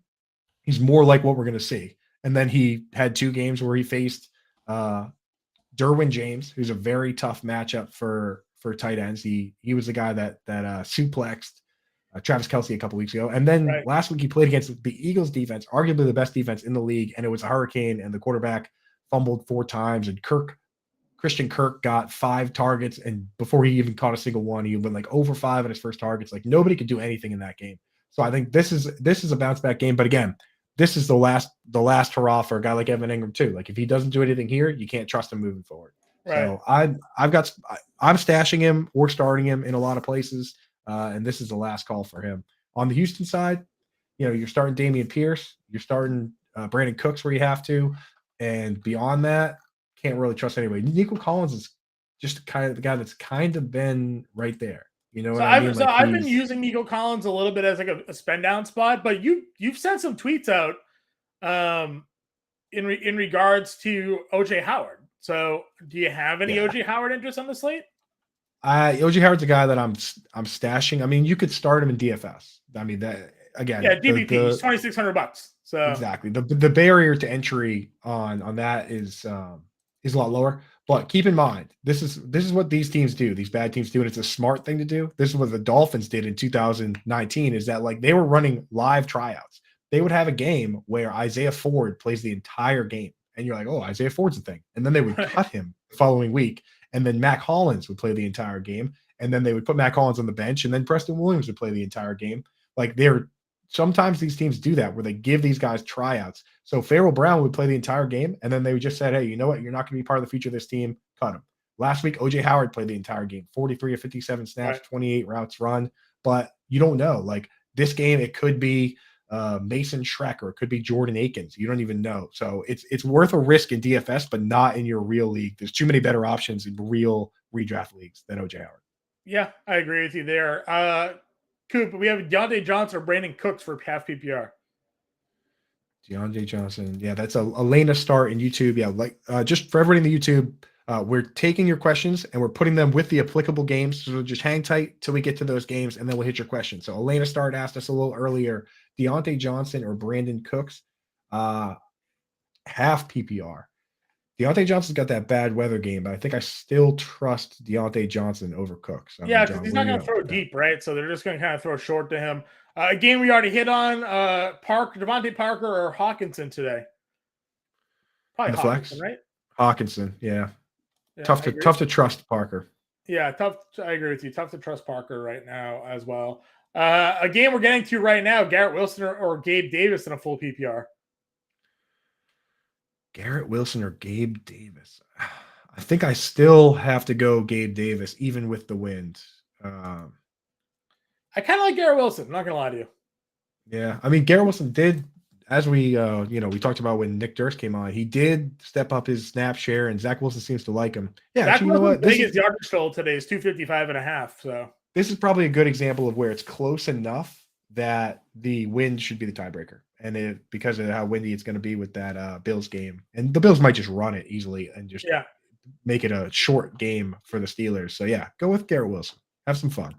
he's more like what we're going to see. And then he had 2 games where he faced Derwin James, who's a very tough matchup for tight ends. He was the guy that suplexed Travis Kelce a couple weeks ago. And then last week he played against the Eagles defense, arguably the best defense in the league. And it was a hurricane, and the quarterback fumbled 4 times. And Christian Kirk got 5 targets. And before he even caught a single one, he went like over 5 on his first targets. Like, nobody could do anything in that game. So I think this is a bounce back game. But again, this is the last hurrah for a guy like Evan Ingram too. Like, if he doesn't do anything here, you can't trust him moving forward. Right. So I'm stashing him or starting him in a lot of places. And this is the last call for him. On the Houston side, you're starting Dameon Pierce, you're starting Brandon Cooks where you have to, and beyond that, can't really trust anybody. Nico Collins is just kind of the guy that's kind of been right there. You know what I mean? I've been using Nico Collins a little bit as like a spend down spot, but you've sent some tweets out in regards to OJ Howard. So do you have any OJ Howard interest on the slate? OJ Howard's a guy that I'm stashing. I mean, you could start him in DFS. I mean, that again. Yeah, DBP is $2,600. So exactly the barrier to entry on that is a lot lower. But keep in mind, this is what these teams do. These bad teams do, and it's a smart thing to do. This is what the Dolphins did in 2019. Is that like they were running live tryouts? They would have a game where Isaiah Ford plays the entire game, and you're like, oh, Isaiah Ford's a thing, and then they would cut him the following week. And then Mac Hollins would play the entire game. And then they would put Mac Hollins on the bench. And then Preston Williams would play the entire game. Like, sometimes these teams do that where they give these guys tryouts. So Farrell Brown would play the entire game. And then they would just say, hey, you know what? You're not going to be part of the future of this team. Cut him. Last week, OJ Howard played the entire game, 43 of 57 snaps, 28 routes run. But you don't know. Like, this game, it could be Mason Schreck, or it could be Jordan Akins. You don't even know. So it's worth a risk in DFS, but not in your real league. There's too many better options in real redraft leagues than OJ Howard. Yeah, I agree with you there. Coop, we have Deontay Johnson or Brandon Cooks for half PPR. Deontay Johnson. Yeah, that's a Elena start in YouTube. Yeah, like just for everybody in the YouTube, we're taking your questions and we're putting them with the applicable games. So just hang tight till we get to those games, and then we'll hit your questions. So Elena Start asked us a little earlier, Deontay Johnson or Brandon Cooks, half PPR. Deontay Johnson's got that bad weather game, but I think I still trust Deontay Johnson over Cooks. Yeah, because he's not going to throw deep, right? So they're just going to kind of throw short to him. A game we already hit on, Devontae Parker or Hawkinson today? Probably Hawkinson, right? Hawkinson, yeah. Tough to trust Parker. Yeah, tough. I agree with you. Tough to trust Parker right now as well. A game we're getting to right now, Garrett Wilson or Gabe Davis in a full PPR. Garrett Wilson or Gabe Davis? I think I still have to go Gabe Davis, even with the wind. I kind of like Garrett Wilson. I'm not going to lie to you. Yeah, I mean, Garrett Wilson did, as we we talked about when Nick Durst came on, he did step up his snap share, and Zach Wilson seems to like him. Yeah, Zach Wilson's biggest yardage total today is 255.5. So this is probably a good example of where it's close enough that the wind should be the tiebreaker. And because of how windy it's going to be with that Bills game. And the Bills might just run it easily and just make it a short game for the Steelers. So, yeah, go with Garrett Wilson. Have some fun.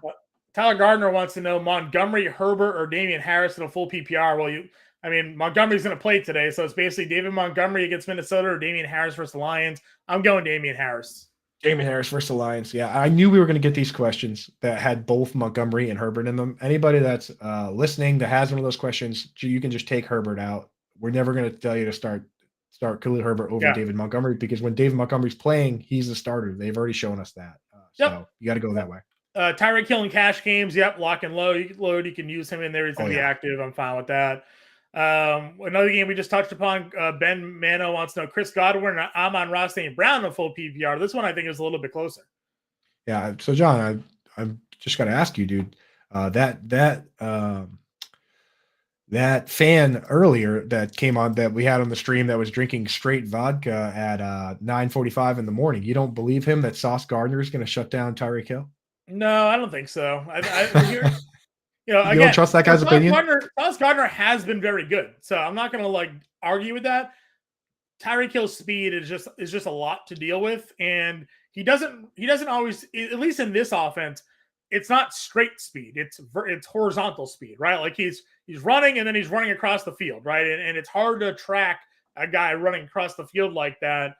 Tyler Gardner wants to know Montgomery, Herbert, or Damian Harris in a full PPR. Well, Montgomery's going to play today. So it's basically David Montgomery against Minnesota or Damian Harris versus the Lions. I'm going Damian Harris. Damian Harris versus the Lions. Yeah, I knew we were going to get these questions that had both Montgomery and Herbert in them. Anybody that's listening that has one of those questions, you can just take Herbert out. We're never going to tell you to start Khalil Herbert over David Montgomery, because when David Montgomery's playing, he's the starter. They've already shown us that. So you got to go that way. Tyreek Hill in cash games. Yep, lock and load. You can use him in there. He's going to be active. I'm fine with that. Another game we just touched upon, Ben Mano wants to know Chris Godwin and Amon-Ra St. Brown in full PPR. This one I think is a little bit closer. Yeah. So John, I'm just got to ask you, dude, that That fan earlier that came on that we had on the stream that was drinking straight vodka at 9:45 in the morning. You don't believe him that Sauce Gardner is going to shut down Tyreek Hill? No, I don't think so. You know, You again, don't trust that guy's opinion? Sauce Gardner has been very good, so I'm not going to like argue with that. Tyreek Hill's speed is just a lot to deal with, and he doesn't always, at least in this offense, it's not straight speed. It's horizontal speed, right? Like he's running and then he's running across the field, right? And it's hard to track a guy running across the field like that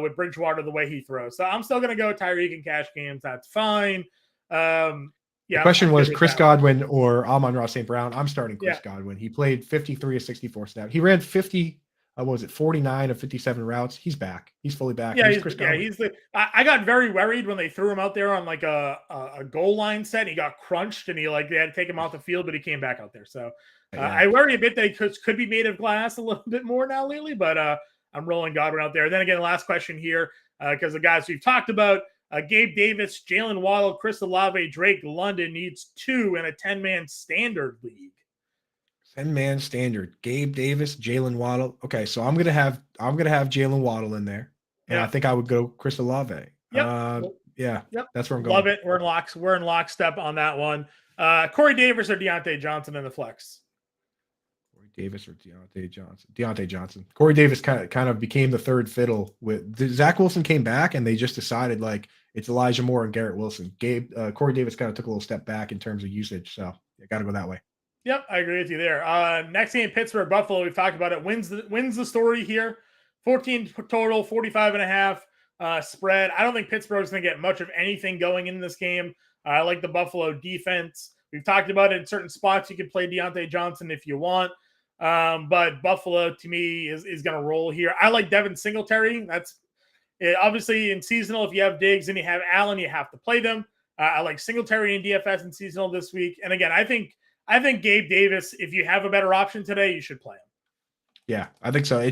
with Bridgewater the way he throws. So I'm still going to go Tyreek in cash games. That's fine. The question was Chris Godwin or Amon-Ra St. Brown. I'm starting Chris Godwin. He played 53 of 64 snaps. He ran 49 of 57 routes. He's back. He's fully back. Yeah, Chris Godwin. I got very worried when they threw him out there on like a goal line set. He got crunched and they had to take him off the field, but he came back out there. So I worry a bit that he could be made of glass a little bit more now lately, but I'm rolling Godwin out there. Then again, last question here, because the guys we've talked about, Gabe Davis, Jalen Waddle, Chris Olave, Drake London needs 2 in a 10-man standard league. 10-man standard. Gabe Davis, Jalen Waddle. Okay, so I'm gonna have Jalen Waddle in there, and I think I would go Chris Olave. Yep. That's where I'm going. Love it. We're in lockstep on that one. Corey Davis or Deontay Johnson in the flex. Corey Davis or Deontay Johnson. Deontay Johnson. Corey Davis kind of became the third fiddle with Zach Wilson came back, and they just decided like it's Elijah Moore and Garrett Wilson. Corey Davis kind of took a little step back in terms of usage, so you got to go that way. Yep, I agree with you there. Next game, Pittsburgh, Buffalo. We've talked about it. Wins the story here. 14 total, 45.5 spread. I don't think Pittsburgh's going to get much of anything going in this game. I like the Buffalo defense. We've talked about it in certain spots. You can play Deontay Johnson if you want. But Buffalo, to me, is going to roll here. I like Devin Singletary. That's obviously in seasonal. If you have Diggs and you have Allen, you have to play them. I like Singletary and DFS in seasonal this week. And again, I think Gabe Davis, if you have a better option today, you should play him. Yeah, I think so.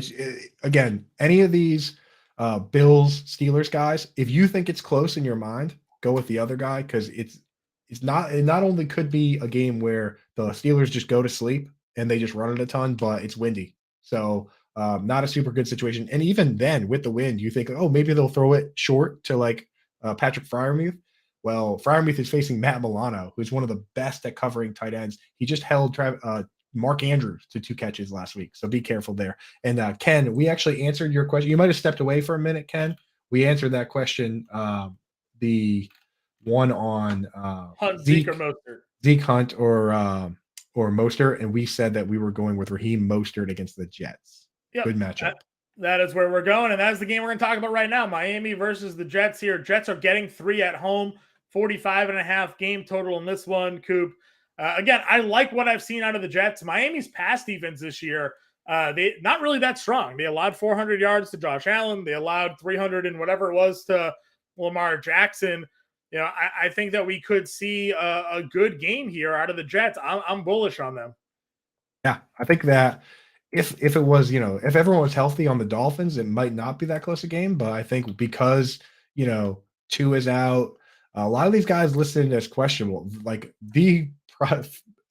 Again, any of these Bills, Steelers guys, if you think it's close in your mind, go with the other guy because it not only could be a game where the Steelers just go to sleep and they just run it a ton, but it's windy. So not a super good situation. And even then with the wind, you think, oh, maybe they'll throw it short to like Patrick Freiermuth. Well, Freiermuth is facing Matt Milano, who's one of the best at covering tight ends. He just held Mark Andrews to 2 catches last week, so be careful there. And Ken, we actually answered your question. You might have stepped away for a minute, Ken. We answered that question, the one on Zeke or Mostert. Zeke Hunt or Mostert, and we said that we were going with Raheem Mostert against the Jets. Yep. Good matchup. That is where we're going, and that's the game we're going to talk about right now. Miami versus the Jets here. Jets are getting 3 at home. 45.5 game total in this one, Coop. Again, I like what I've seen out of the Jets. Miami's pass defense this year, they not really that strong. They allowed 400 yards to Josh Allen. They allowed 300 and whatever it was to Lamar Jackson. You know, I think that we could see a good game here out of the Jets. I'm bullish on them. Yeah, I think that if it was, if everyone was healthy on the Dolphins, it might not be that close a game. But I think because, Tua is out, a lot of these guys listed as questionable. Like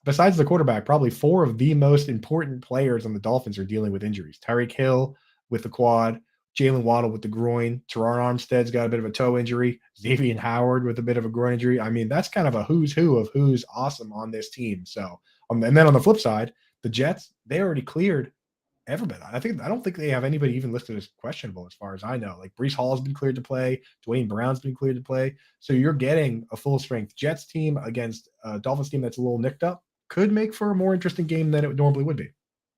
besides the quarterback, probably 4 of the most important players on the Dolphins are dealing with injuries. Tyreek Hill with the quad, Jalen Waddle with the groin, Teron Armstead's got a bit of a toe injury, Xavier Howard with a bit of a groin injury. I mean, that's kind of a who's who of who's awesome on this team. So, and then on the flip side, the Jets, they already cleared everybody. I don't think they have anybody even listed as questionable as far as I know. Like Breece Hall has been cleared to play. Dwayne Brown's been cleared to play. So you're getting a full strength Jets team against a Dolphins team that's a little nicked up. Could make for a more interesting game than it normally would be.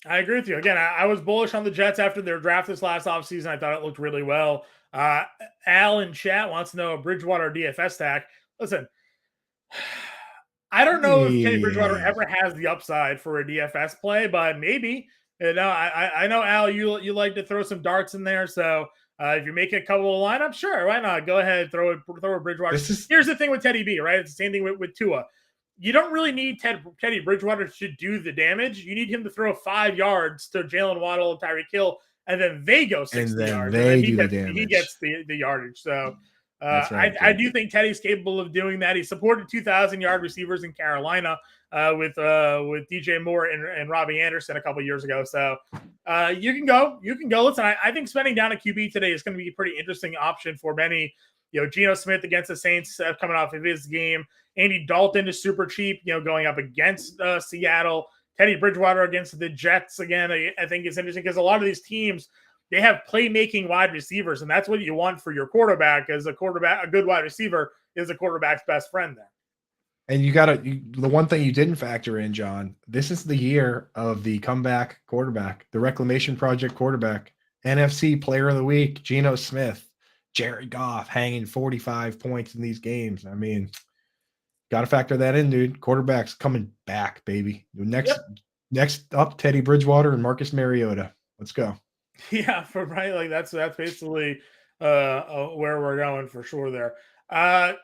I agree with you. Again, I was bullish on the Jets after their draft this last offseason. I thought it looked really well. Al in chat wants to know a Bridgewater DFS stack. Listen, I don't know if Teddy Bridgewater ever has the upside for a DFS play, but maybe. I know, Al, you like to throw some darts in there. So if you're making a couple of lineups, sure, why not? Go ahead, throw a Bridgewater. Here's the thing with Teddy B, right? It's the same thing with Tua. You don't really need Teddy Bridgewater to do the damage. You need him to throw 5 yards to Jalen Waddle and Tyreek Hill, and then they go 60 yards. They do the damage. He gets the yardage. So right, I do think Teddy's capable of doing that. He supported 2,000-yard receivers in Carolina. with DJ Moore and Robbie Anderson a couple years ago. So you can go. Listen, I think spending down a QB today is going to be a pretty interesting option for many. Geno Smith against the Saints coming off of his game. Andy Dalton is super cheap, going up against Seattle. Teddy Bridgewater against the Jets again, I think is interesting because a lot of these teams, they have playmaking wide receivers, and that's what you want for your quarterback. As a good wide receiver is a quarterback's best friend there. And the one thing you didn't factor in, John, this is the year of the comeback quarterback, the reclamation project quarterback, NFC Player of the Week, Geno Smith, Jared Goff hanging 45 points in these games. I mean, got to factor that in, dude. Quarterback's coming back, baby. Next up, Teddy Bridgewater and Marcus Mariota. Let's go. Yeah, that's basically where we're going for sure there.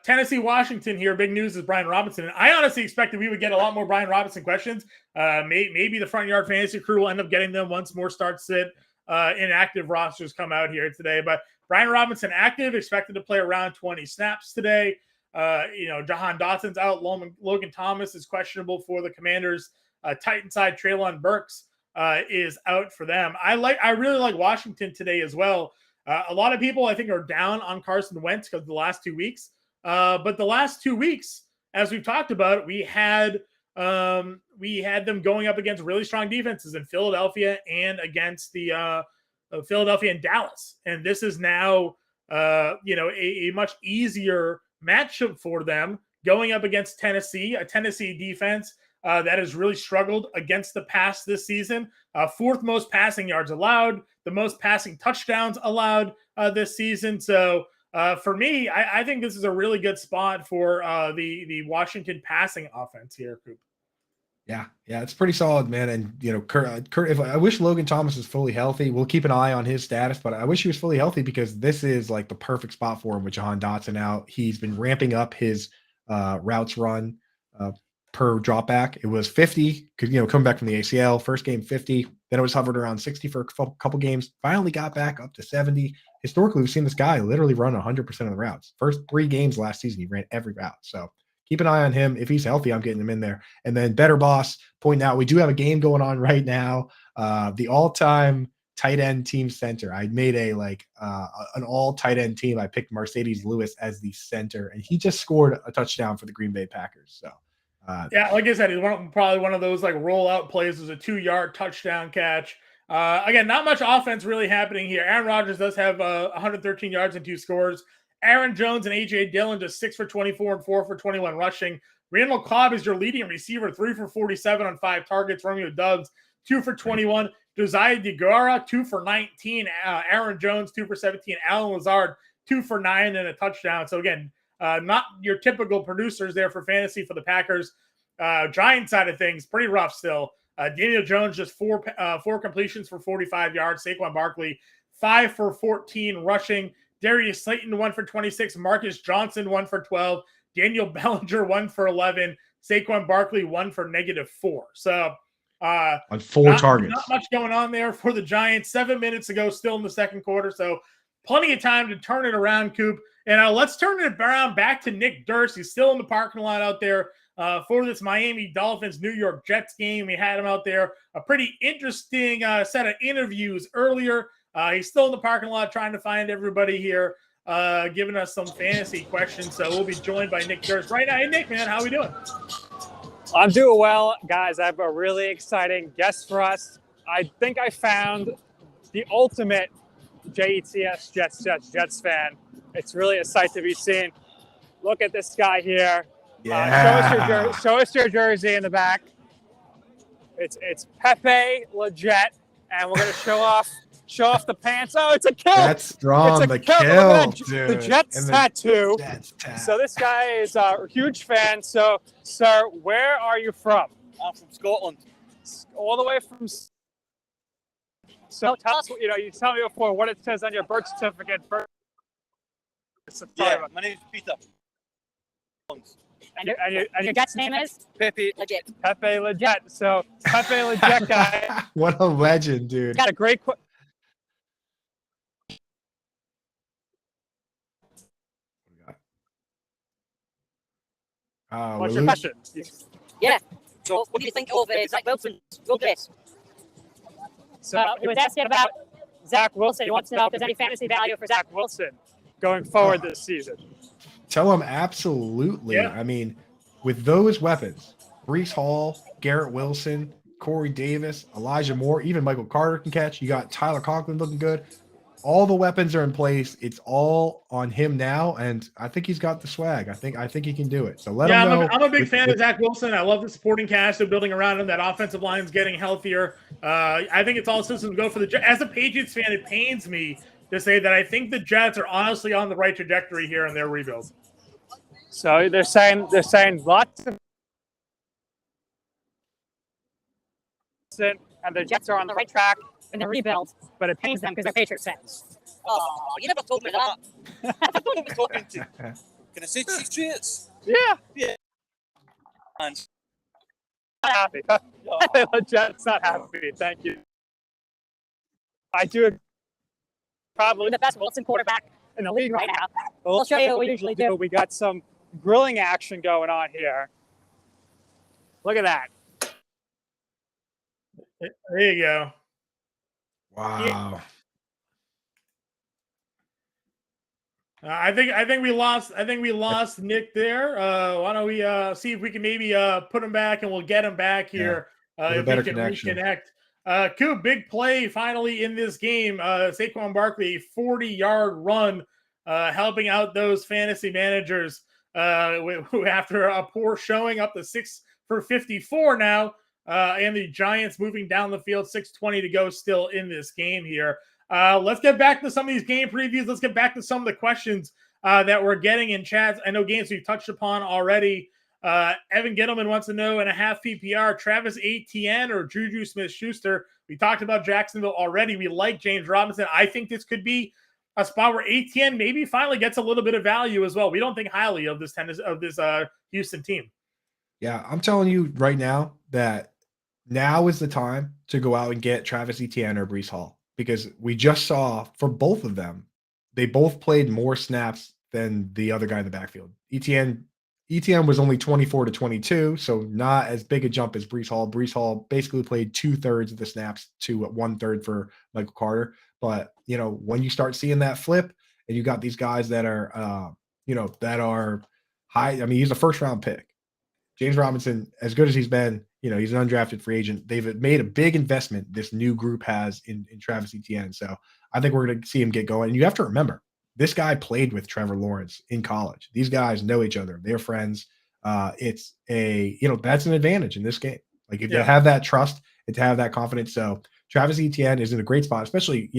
Tennessee, Washington here. Big news is Brian Robinson. And I honestly expected we would get a lot more Brian Robinson questions. Maybe the Front Yard Fantasy crew will end up getting them once more start-sit inactive rosters come out here today. But Brian Robinson active, expected to play around 20 snaps today. Jahan Dotson's out. Logan Thomas is questionable for the Commanders. Titan side Treylon Burks is out for them. I really like Washington today as well. A lot of people, I think, are down on Carson Wentz because of the last 2 weeks. But the last 2 weeks, as we've talked about, we had them going up against really strong defenses in Philadelphia and against the Philadelphia and Dallas. And this is now, a much easier matchup for them going up against Tennessee, a Tennessee defense that has really struggled against the pass this season. Fourth most passing yards allowed, the most passing touchdowns allowed this season. So for me, I think this is a really good spot for the Washington passing offense here, Coop. Yeah, it's pretty solid, man. And Kurt, if I wish Logan Thomas is fully healthy, we'll keep an eye on his status. But I wish he was fully healthy because this is like the perfect spot for him with Jahan Dotson out. He's been ramping up his routes run per drop back. It was 50, coming back from the ACL. First game 50, then it was hovered around 60 for a couple games. Finally got back up to 70. Historically, we've seen this guy literally run 100% of the routes. First 3 games last season, he ran every route. So keep an eye on him. If he's healthy, I'm getting him in there. And then Bettor Boss pointing out, we do have a game going on right now. The all-time tight end team center. I made an all tight end team. I picked Mercedes Lewis as the center, and he just scored a touchdown for the Green Bay Packers. So like I said, he's probably one of those like rollout plays. It was a 2-yard touchdown catch. Again, not much offense really happening here. Aaron Rodgers does have 113 yards and 2 scores. Aaron Jones and A.J. Dillon just 6 for 24 and 4 for 21 rushing. Randall Cobb is your leading receiver, 3 for 47 on 5 targets. Romeo Doubs, 2 for 21. Josiah DeGuara, 2 for 19. Aaron Jones, 2 for 17. Alan Lazard, 2 for 9 and a touchdown. So again, not your typical producers there for fantasy for the Packers. Giants side of things, pretty rough still. Daniel Jones, just 4 completions for 45 yards. Saquon Barkley, 5 for 14 rushing. Darius Slayton, 1 for 26. Marcus Johnson, 1 for 12. Daniel Bellinger, 1 for 11. Saquon Barkley, 1 for -4. So on 4 targets. Not much going on there for the Giants. 7 minutes ago, still in the second quarter. So plenty of time to turn it around, Coop. And let's turn it around back to Nick Durst. He's still in the parking lot out there for this Miami Dolphins New York Jets game. We had him out there. A pretty interesting set of interviews earlier. He's still in the parking lot trying to find everybody here, giving us some fantasy questions. So we'll be joined by Nick Durst right now. Hey, Nick, man, how we doing? I'm doing well. Guys, I have a really exciting guest for us. I think I found the ultimate JETS Jets fan. It's really a sight to be seen. Look at this guy here. Yeah. Show us your jersey in the back. It's Pepe legit, and we're gonna show off the pants. Oh, it's a kill. That's strong. It's a kill, dude. dude. The Jets tattoo. So this guy is a huge fan. So, sir, where are you from? I'm from Scotland. All the way from. So tell us, you tell me before what it says on your birth certificate. Yeah, my name is Peter. And your Jets name is? Pepe Legit. Pepe Legit. So Pepe Legit guy. What a legend, dude. Got a great what's your question? Yeah. So, what do you think of Zach Wilson's progress? So he was asking about Zach Wilson. He wants to know if there's any fantasy value for Zach Wilson going forward this season. Tell him absolutely. Yeah. I mean, with those weapons, Breece Hall, Garrett Wilson, Corey Davis, Elijah Moore, even Michael Carter can catch. You got Tyler Conklin looking good. All the weapons are in place. It's all on him now, and I think he's got the swag. I think he can do it. So let him know. I'm a big fan of Zach Wilson. I love the supporting cast they're building around him. That offensive line is getting healthier. I think it's all systems go for the Jets. As a Patriots fan, it pains me to say that I think the Jets are honestly on the right trajectory here in their rebuild. So they're saying lots of, and the Jets are on the right track in the rebuild, but it pains them because they're Patriots fans. Oh, you never told me that. I thought we were talking to. Can I say Patriots? Yeah. Yeah. And Not happy. The Jets not happy. Thank you. I do agree. Probably the best Wilson quarterback in the league right now. But we'll show you what we usually do. We got some grilling action going on here. Look at that. There you go. Wow. I think we lost Nick there. Why don't we see if we can maybe put him back, and we'll get him back here if we can reconnect. Coop, big play finally in this game. Saquon Barkley, 40-yard run, helping out those fantasy managers who after a poor showing up to 6 for 54 now. And the Giants moving down the field, 6:20 to go still in this game here. Let's get back to some of these game previews. Let's get back to some of the questions that we're getting in chats. I know games we've touched upon already. Evan Gettleman wants to know in a half PPR, Travis Etienne or Juju Smith-Schuster. We talked about Jacksonville already. We like James Robinson. I think this could be a spot where Etienne maybe finally gets a little bit of value as well. We don't think highly of this Houston team. Yeah, I'm telling you right now that now is the time to go out and get Travis Etienne or Breece Hall, because we just saw for both of them, they both played more snaps than the other guy in the backfield. Etienne was only 24 to 22, so not as big a jump as Breece Hall. Breece Hall basically played 2/3 of the snaps to 1/3 for Michael Carter. But, when you start seeing that flip and you got these guys that are, that are high. I mean, he's a first-round pick. James Robinson, as good as he's been, he's an undrafted free agent. They've made a big investment, this new group has in Travis Etienne. So I think we're going to see him get going. And you have to remember, this guy played with Trevor Lawrence in college. These guys know each other. They're friends. It's that's an advantage in this game. Like if you have that trust and to have that confidence. So Travis Etienne is in a great spot, especially,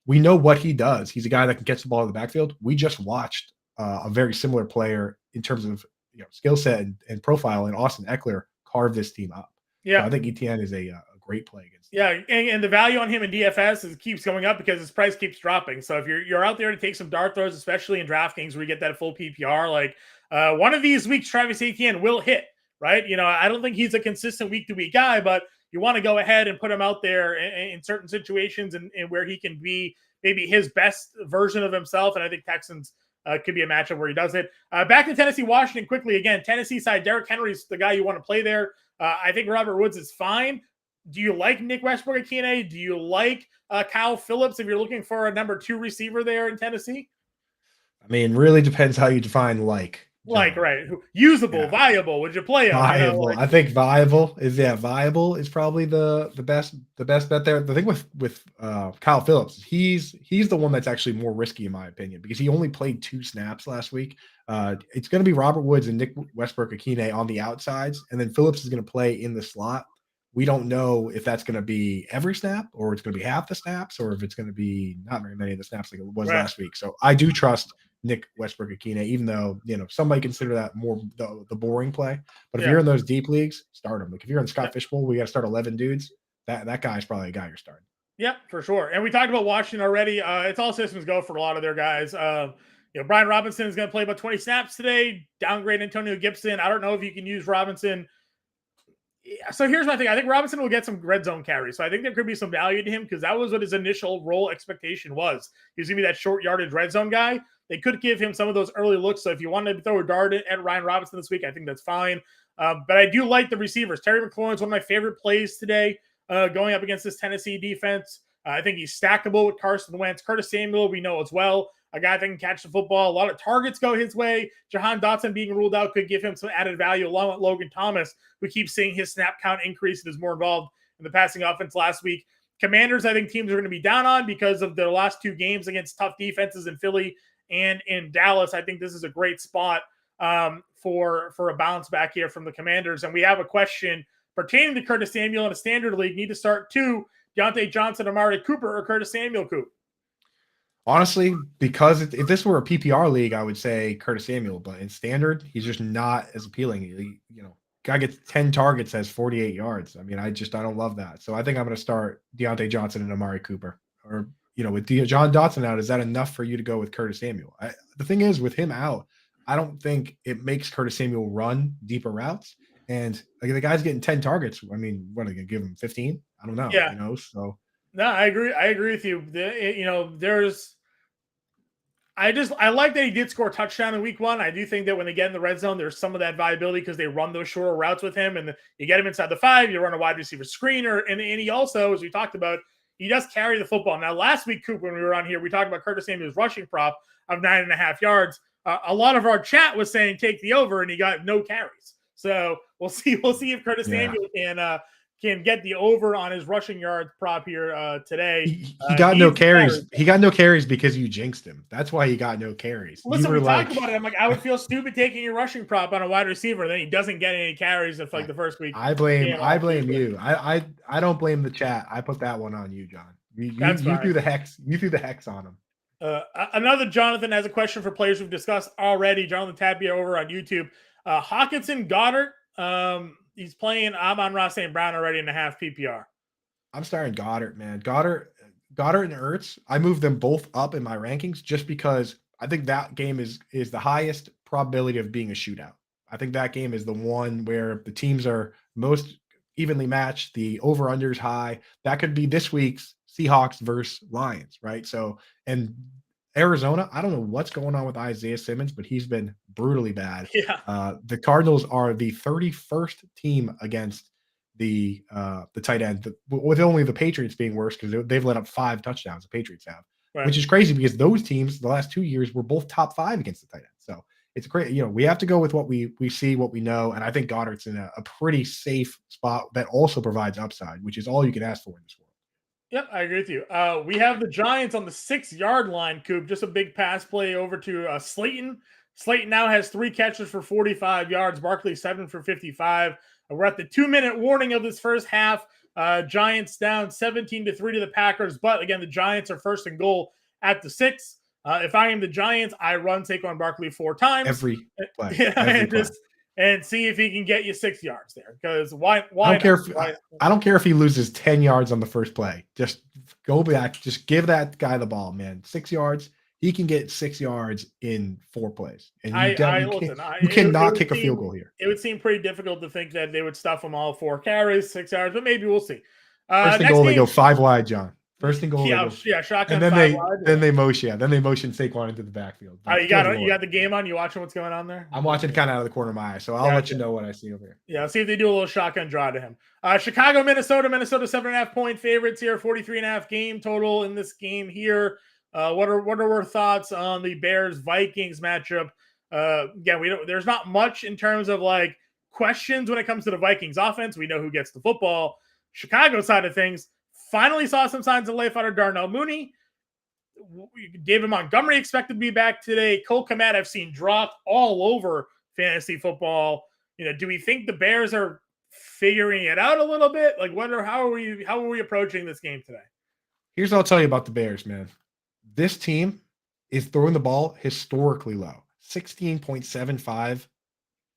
we know what he does. He's a guy that can catch the ball in the backfield. We just watched a very similar player in terms of skill set and profile, and Austin Eckler carved this team up. Yeah, so I think Etienne is a great play against. Yeah, and the value on him in DFS keeps going up because his price keeps dropping. So if you're out there to take some dart throws, especially in DraftKings where you get that full PPR, like one of these weeks, Travis Etienne will hit, right? I don't think he's a consistent week-to-week guy, but you want to go ahead and put him out there in certain situations and where he can be maybe his best version of himself. And I think Texans could be a matchup where he does it. Back to Tennessee, Washington quickly. Again, Tennessee side, Derrick Henry's the guy you want to play there. I think Robert Woods is fine. Do you like Nick Westbrook-Ikine? Do you like Kyle Phillips if you're looking for a number 2 receiver there in Tennessee? I mean, really depends how you define like. Like, right. Usable, viable. Would you play him? Viable. I think viable is probably the best bet there. The thing with Kyle Phillips, he's the one that's actually more risky in my opinion, because he only played 2 snaps last week. It's going to be Robert Woods and Nick Westbrook-Ikine on the outsides, and then Phillips is going to play in the slot. We don't know if that's going to be every snap or it's going to be half the snaps, or if it's going to be not very many of the snaps like it was last week. So I do trust Nick Westbrook-Ikine, even though, some might consider that more the boring play. But if you're in those deep leagues, start him. Like if you're in Scott Fishbowl, we got to start 11 dudes. That guy's probably a guy you're starting. Yeah, for sure. And we talked about Washington already. It's all systems go for a lot of their guys. Brian Robinson is going to play about 20 snaps today. Downgrade Antonio Gibson. I don't know if you can use Robinson. So here's my thing. I think Robinson will get some red zone carries. So I think there could be some value to him because that was what his initial role expectation was. He was going to be that short yardage red zone guy. They could give him some of those early looks. So if you wanted to throw a dart at Ryan Robinson this week, I think that's fine. But I do like the receivers. Terry McLaurin's one of my favorite plays today going up against this Tennessee defense. I think he's stackable with Carson Wentz. Curtis Samuel, we know as well, a guy that can catch the football. A lot of targets go his way. Jahan Dotson being ruled out could give him some added value, along with Logan Thomas. We keep seeing his snap count increase and is more involved in the passing offense last week. Commanders, I think teams are going to be down on because of their last 2 games against tough defenses in Philly and in Dallas. I think this is a great spot for a bounce back here from the Commanders. And we have a question pertaining to Curtis Samuel in a standard league. Need to start 2. Deontay Johnson, Amari Cooper, or Curtis Samuel, Coop? Honestly, because if this were a PPR league, I would say Curtis Samuel, but in standard, he's just not as appealing. Guy gets 10 targets, has 48 yards. I mean, I don't love that. So I think I'm going to start Deontay Johnson and Amari Cooper. Or, with John Dotson out, is that enough for you to go with Curtis Samuel? The thing is, with him out, I don't think it makes Curtis Samuel run deeper routes. And the guy's getting 10 targets. I mean, what are they going to give him, 15? I don't know. Yeah. So. No, I agree. I agree with you. I like that he did score a touchdown in week 1. I do think that when they get in the red zone, there's some of that viability because they run those shorter routes with him, and you get him inside the 5, you run a wide receiver screener, and he also, as we talked about, he does carry the football. Now, last week, Coop, when we were on here, we talked about Curtis Samuel's rushing prop of 9.5 yards. A lot of our chat was saying take the over, and he got no carries. So we'll see if Curtis Samuel can get the over on his rushing yard prop here today. He got no carries. He got no carries because you jinxed him. That's why he got no carries. Listen, we talked about it. I'm like, I would feel stupid taking your rushing prop on a wide receiver, and then he doesn't get any carries for the first week. I blame you. I don't blame the chat. I put that one on you, John. You threw the hex. You threw the hex on him. Another Jonathan has a question for players we've discussed already. Jonathan Tapia over on YouTube. Hawkinson, Goddard. He's playing Amon-Ra St. Brown already in a half PPR. I'm starting Goddard, man. Goddard and Ertz. I moved them both up in my rankings just because I think that game is the highest probability of being a shootout. I think that game is the one where the teams are most evenly matched. The over-under is high. That could be this week's Seahawks versus Lions, right? So, and Arizona, I don't know what's going on with Isaiah Simmons, but he's been brutally bad. Yeah. The Cardinals are the 31st team against the tight end, with only the Patriots being worse because they've let up 5 touchdowns. The Patriots have, which is crazy because those teams the last 2 years were both top 5 against the tight end. So it's great. We have to go with what we see, what we know, and I think Goddard's in a pretty safe spot that also provides upside, which is all you can ask for in this world. Yep, I agree with you. We have the Giants on the 6-yard line, Coop. Just a big pass play over to Slayton. Slayton now has 3 catches for 45 yards. Barkley 7 for 55. We're at the 2-minute warning of this first half. Giants down 17-3 to the Packers. But again, the Giants are first and goal at the 6. If I am the Giants, I run Saquon Barkley 4 times. Every play. And see if he can get you 6 yards there. Because why I don't care if he loses 10 yards on the first play. Just go back. Just give that guy the ball, man. 6 yards. He can get 6 yards in 4 plays. And you cannot kick a field goal here. It would seem pretty difficult to think that they would stuff him all 4 carries, 6 yards, but maybe we'll see. First and goal, they go 5 wide, John. First and goal. Shotgun. And then they motion Saquon into the backfield. You got the game on. You watching what's going on there? I'm watching kind of out of the corner of my eye, so I'll let you know what I see over here. Yeah, see if they do a little shotgun draw to him. Chicago, Minnesota 7.5 point favorites here. 43.5 game total in this game here. What are our thoughts on the Bears Vikings matchup? There's not much in terms of questions when it comes to the Vikings offense. We know who gets the football. Chicago side of things. Finally saw some signs of life out of Darnell Mooney. David Montgomery expected to be back today. Cole Kmet I've seen dropped all over fantasy football. Do we think the Bears are figuring it out a little bit? How are we approaching this game today? Here's what I'll tell you about the Bears, man. This team is throwing the ball historically low. 16.75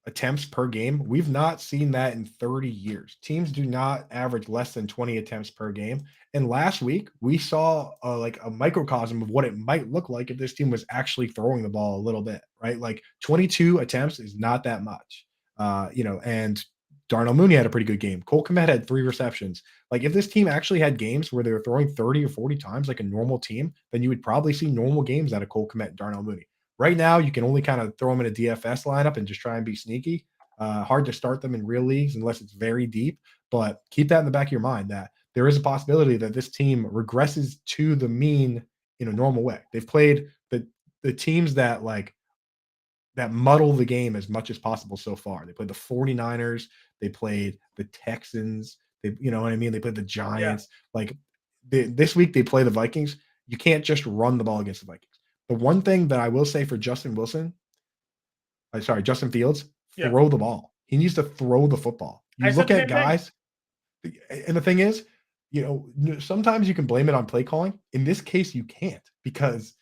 attempts per game. We've not seen that in 30 years. Teams do not average less than 20 attempts per game. And last week, we saw a microcosm of what it might look like if this team was actually throwing the ball a little bit, right? 22 attempts is not that much, and Darnell Mooney had a pretty good game. Cole Kmet had 3 receptions. If this team actually had games where they were throwing 30 or 40 times like a normal team, then you would probably see normal games out of Cole Kmet and Darnell Mooney. Right now, you can only kind of throw them in a DFS lineup and just try and be sneaky. Hard to start them in real leagues unless it's very deep. But keep that in the back of your mind that there is a possibility that this team regresses to the mean in a normal way. They've played the teams that muddle the game as much as possible so far. They played the 49ers, they played the Texans, you know what I mean? They played the Giants. This week they play the Vikings. You can't just run the ball against the Vikings. The one thing that I will say for Justin Fields, throw the ball. He needs to throw the football. You look at guys, and the thing is, sometimes you can blame it on play calling. In this case, you can't, because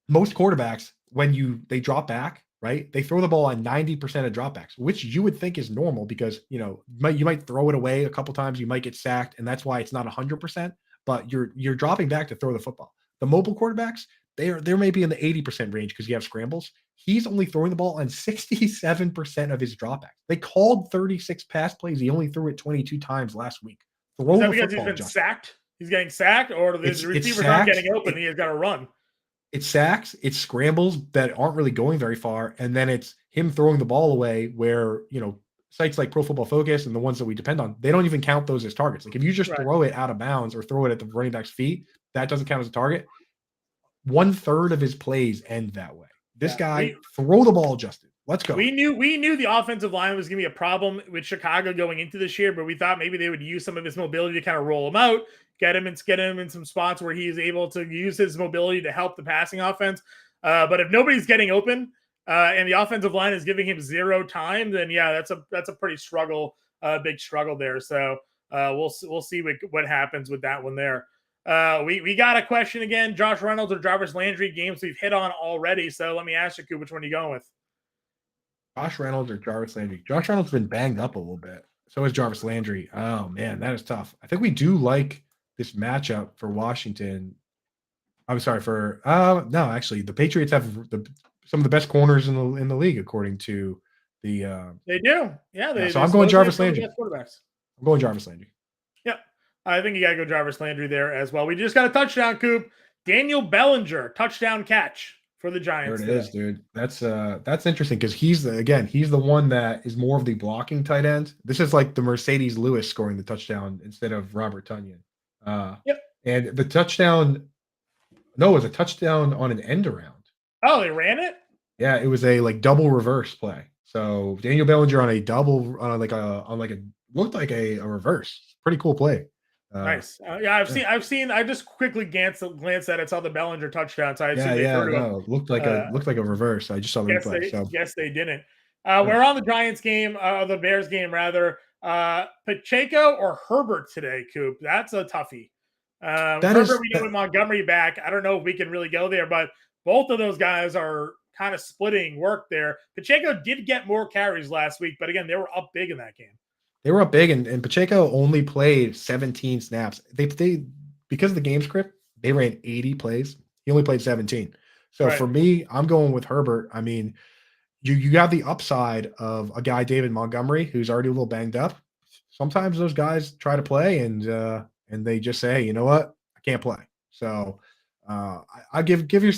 most quarterbacks, when they drop back, right, they throw the ball on 90% of dropbacks, which you would think is normal because, you might throw it away a couple times, you might get sacked, and that's why it's not 100%, but you're dropping back to throw the football. The mobile quarterbacks, they're maybe in the 80% range because you have scrambles. He's only throwing the ball on 67% of his dropbacks. They called 36 pass plays. He only threw it 22 times last week. Is that because he's been sacked? He's getting sacked, or the receivers aren't getting open? He's got to run. It's sacks, it's scrambles that aren't really going very far, and then it's him throwing the ball away where, sites like Pro Football Focus and the ones that we depend on, they don't even count those as targets. Like if you just throw it out of bounds or throw it at the running back's feet, that doesn't count as a target. 1/3 of his plays end that way. This guy, throw the ball, Justin. Let's go. We knew the offensive line was going to be a problem with Chicago going into this year, but we thought maybe they would use some of his mobility to kind of roll him out, get him in some spots where he's able to use his mobility to help the passing offense. But if nobody's getting open and the offensive line is giving him zero time, then that's a pretty big struggle there. So we'll see what happens with that one there. We got a question again: Josh Reynolds or Jarvis Landry, games we've hit on already. So let me ask you, which one are you going with? Josh Reynolds or Jarvis Landry? Josh Reynolds has been banged up a little bit. So is Jarvis Landry. Oh man, that is tough. I think we do like this matchup for Washington. I'm sorry for no, actually, the Patriots have some of the best corners in the league according to the. They do, yeah. So I'm going Jarvis Landry. I'm going Jarvis Landry. Yep, I think you got to go Jarvis Landry there as well. We just got a touchdown, Coop. Daniel Bellinger touchdown catch for the Giants. There it is, dude. That's interesting because he's the one that is more of the blocking tight end. This is like the Mercedes Lewis scoring the touchdown instead of Robert Tonyan. And the touchdown, it was a touchdown on an end around. Oh, they ran it? Yeah, it was a double reverse play. So Daniel Bellinger on a double looked like a reverse. Pretty cool play. Nice. I've seen. I just quickly glanced at it. Saw the Bellinger touchdown. So looked like a reverse. I just saw the replay. Yes, they didn't. We're on the Giants game, the Bears game rather. Pacheco or Herbert today, Coop? That's a toughie. Herbert, we know with Montgomery back. I don't know if we can really go there, but both of those guys are kind of splitting work there. Pacheco did get more carries last week, but again, they were up big in that game. They were up big, and Pacheco only played 17 snaps. They because of the game script, they ran 80 plays. He only played 17. So for me, I'm going with Herbert. I mean, you got the upside of a guy, David Montgomery, who's already a little banged up. Sometimes those guys try to play and they just say, you know what, I can't play. So I give your.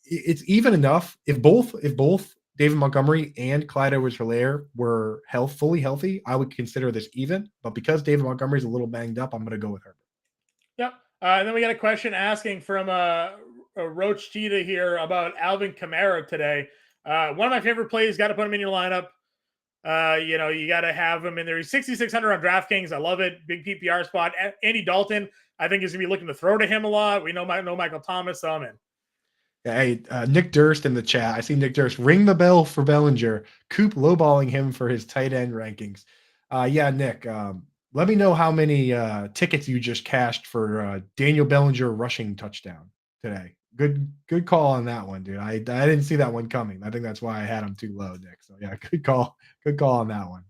It's even enough if both David Montgomery and Clyde Edwards-Helaire were fully healthy, I would consider this even. But because David Montgomery is a little banged up, I'm going to go with Herbert. Yep. And then we got a question asking from Roach Cheetah here about Alvin Kamara today. One of my favorite plays, got to put him in your lineup. You got to have him in there. He's 6,600 on DraftKings. I love it. Big PPR spot. Andy Dalton, I think, is going to be looking to throw to him a lot. We know Michael Thomas, so I'm in. Hey, Nick Durst in the chat. I see Nick Durst. Ring the bell for Bellinger. Coop lowballing him for his tight end rankings. Nick, let me know how many tickets you just cashed for Daniel Bellinger rushing touchdown today. Good call on that one, dude. I didn't see that one coming. I think that's why I had him too low, Nick. So yeah, good call on that one.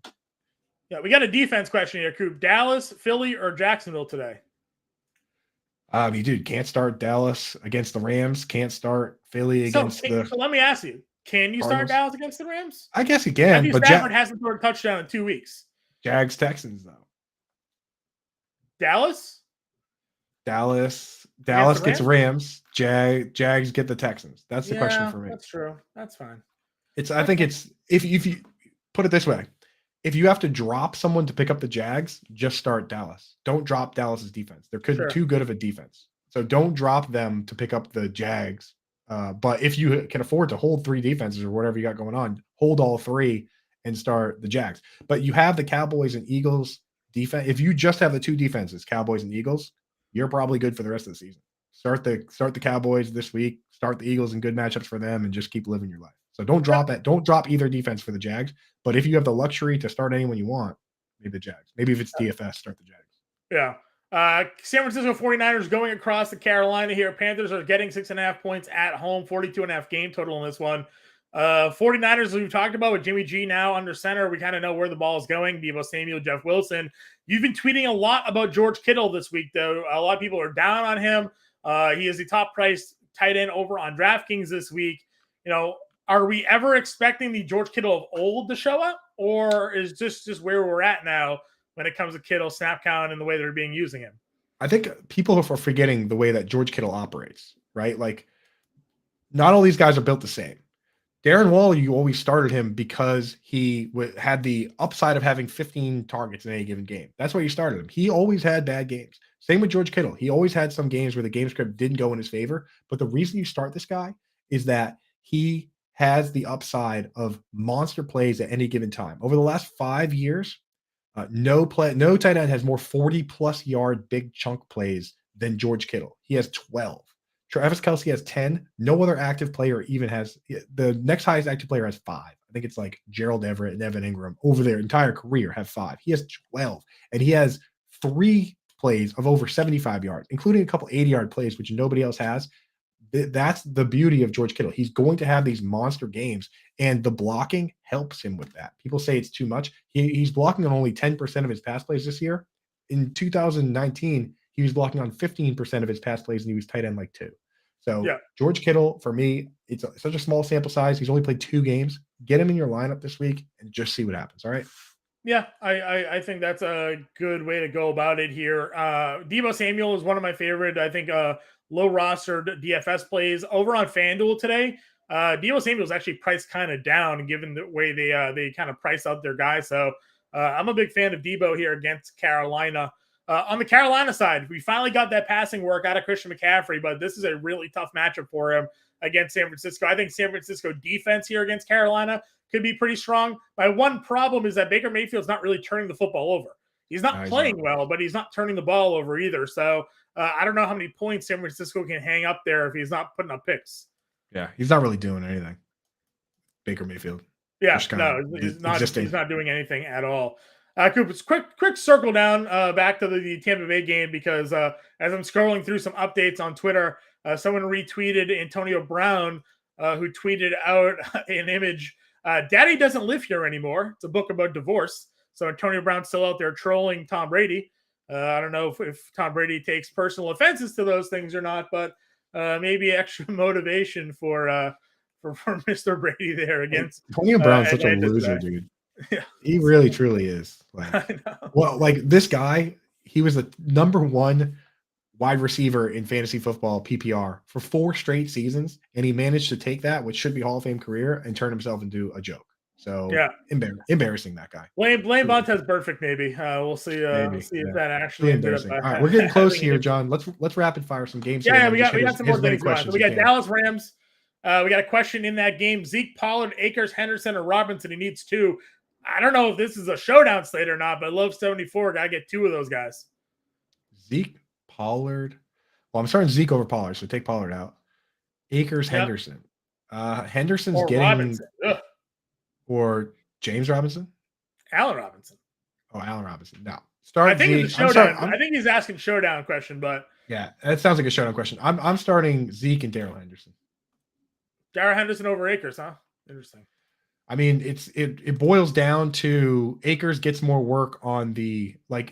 Yeah, we got a defense question here, Coop. Dallas, Philly, or Jacksonville today? Dude, can't start Dallas against the Rams. Can't start Philly against So let me ask you: can you start Dallas against the Rams? I guess you can. Matthew But Stafford hasn't scored a touchdown in 2 weeks. Jags Texans though. Dallas gets Rams. Jags get the Texans. That's the question for me. That's true. That's fine. I think it's if you put it this way. If you have to drop someone to pick up the Jags, just start Dallas. Don't drop Dallas's defense. They're too good of a defense. So don't drop them to pick up the Jags. But if you can afford to hold 3 defenses or whatever you got going on, hold all 3 and start the Jags. But you have the Cowboys and Eagles defense. If you just have the 2 defenses, Cowboys and Eagles, you're probably good for the rest of the season. Start the Cowboys this week, start the Eagles in good matchups for them, and just keep living your life. So don't drop that. Don't drop either defense for the Jags. But if you have the luxury to start anyone you want, maybe the Jags. Maybe if it's DFS, start the Jags. Yeah. San Francisco 49ers going across to Carolina here. Panthers are getting 6.5 points at home, 42.5 game total in this one. 49ers, as we've talked about with Jimmy G now under center, we kind of know where the ball is going. Deebo Samuel, Jeff Wilson. You've been tweeting a lot about George Kittle this week, though. A lot of people are down on him. He is the top priced tight end over on DraftKings this week. Are we ever expecting the George Kittle of old to show up, or is this just where we're at now when it comes to Kittle, snap count, and the way they're being using him? I think people are forgetting the way that George Kittle operates, right? Like, not all these guys are built the same. Darren Waller, you always started him because he had the upside of having 15 targets in any given game. That's why you started him. He always had bad games. Same with George Kittle. He always had some games where the game script didn't go in his favor. But the reason you start this guy is that he has the upside of monster plays at any given time. Over the last 5 years, no tight end has more 40-plus yard big chunk plays than George Kittle. He has 12. Travis Kelce has 10. No other active player even has – the next highest active player has 5. I think it's like Gerald Everett and Evan Ingram over their entire career have 5. He has 12. And he has 3 plays of over 75 yards, including a couple 80-yard plays, which nobody else has. That's the beauty of George Kittle. He's going to have these monster games, and the blocking helps him with that. People say it's too much. He's blocking on only 10% of his pass plays this year. In 2019, he was blocking on 15% of his pass plays, and he was tight end like 2. So George Kittle, for me, it's such a small sample size. He's only played 2 games. Get him in your lineup this week and just see what happens. All right. Yeah, I think that's a good way to go about it here. Deebo Samuel is one of my favorite, I think, low roster DFS plays over on FanDuel today. Deebo Samuel is actually priced kind of down given the way they kind of price out their guys. So I'm a big fan of Deebo here against Carolina. On the Carolina side, we finally got that passing work out of Christian McCaffrey, but this is a really tough matchup for him against San Francisco. I think San Francisco defense here against Carolina could be pretty strong. My one problem is that Baker Mayfield's not really turning the football over. He's not playing well, but he's not turning the ball over either. So I don't know how many points San Francisco can hang up there if he's not putting up picks. Yeah, he's not really doing anything. Baker Mayfield. Yeah, no, he's not doing anything at all. Cooper's quick circle down back to the Tampa Bay game because as I'm scrolling through some updates on Twitter, someone retweeted Antonio Brown, who tweeted out an image. Daddy doesn't live here anymore. It's a book about divorce. So Antonio Brown's still out there trolling Tom Brady. I don't know if Tom Brady takes personal offenses to those things or not, but maybe extra motivation for Mr. Brady there against Antonio Brown's such a loser, dude. Yeah. He really truly is. Like, well, like this guy, he was the number 1 wide receiver in fantasy football PPR for 4 straight seasons, and he managed to take that, which should be Hall of Fame career, and turn himself into a joke. So yeah, embarrassing that guy. Blame Montez Perfect, maybe. We'll see. See if that actually embarrassing. All right, we're getting close here, John. Let's rapid fire some games. Yeah, we got some more things. So we got Dallas Rams. We got a question in that game: Zeke, Pollard, Akers, Henderson, or Robinson. He needs 2. I don't know if this is a showdown slate or not, but Love 74 got to get 2 of those guys. Zeke, Pollard. Well, I'm starting Zeke over Pollard, so take Pollard out. Akers, Henderson. Henderson's or getting Robinson. Or James Robinson? Allen Robinson. Oh, Allen Robinson. No. I think it's a showdown. I think he's asking showdown question, but yeah, that sounds like a showdown question. I'm starting Zeke and Darrell Henderson. Darrell Henderson over Akers, huh? Interesting. I mean, it boils down to Akers gets more work on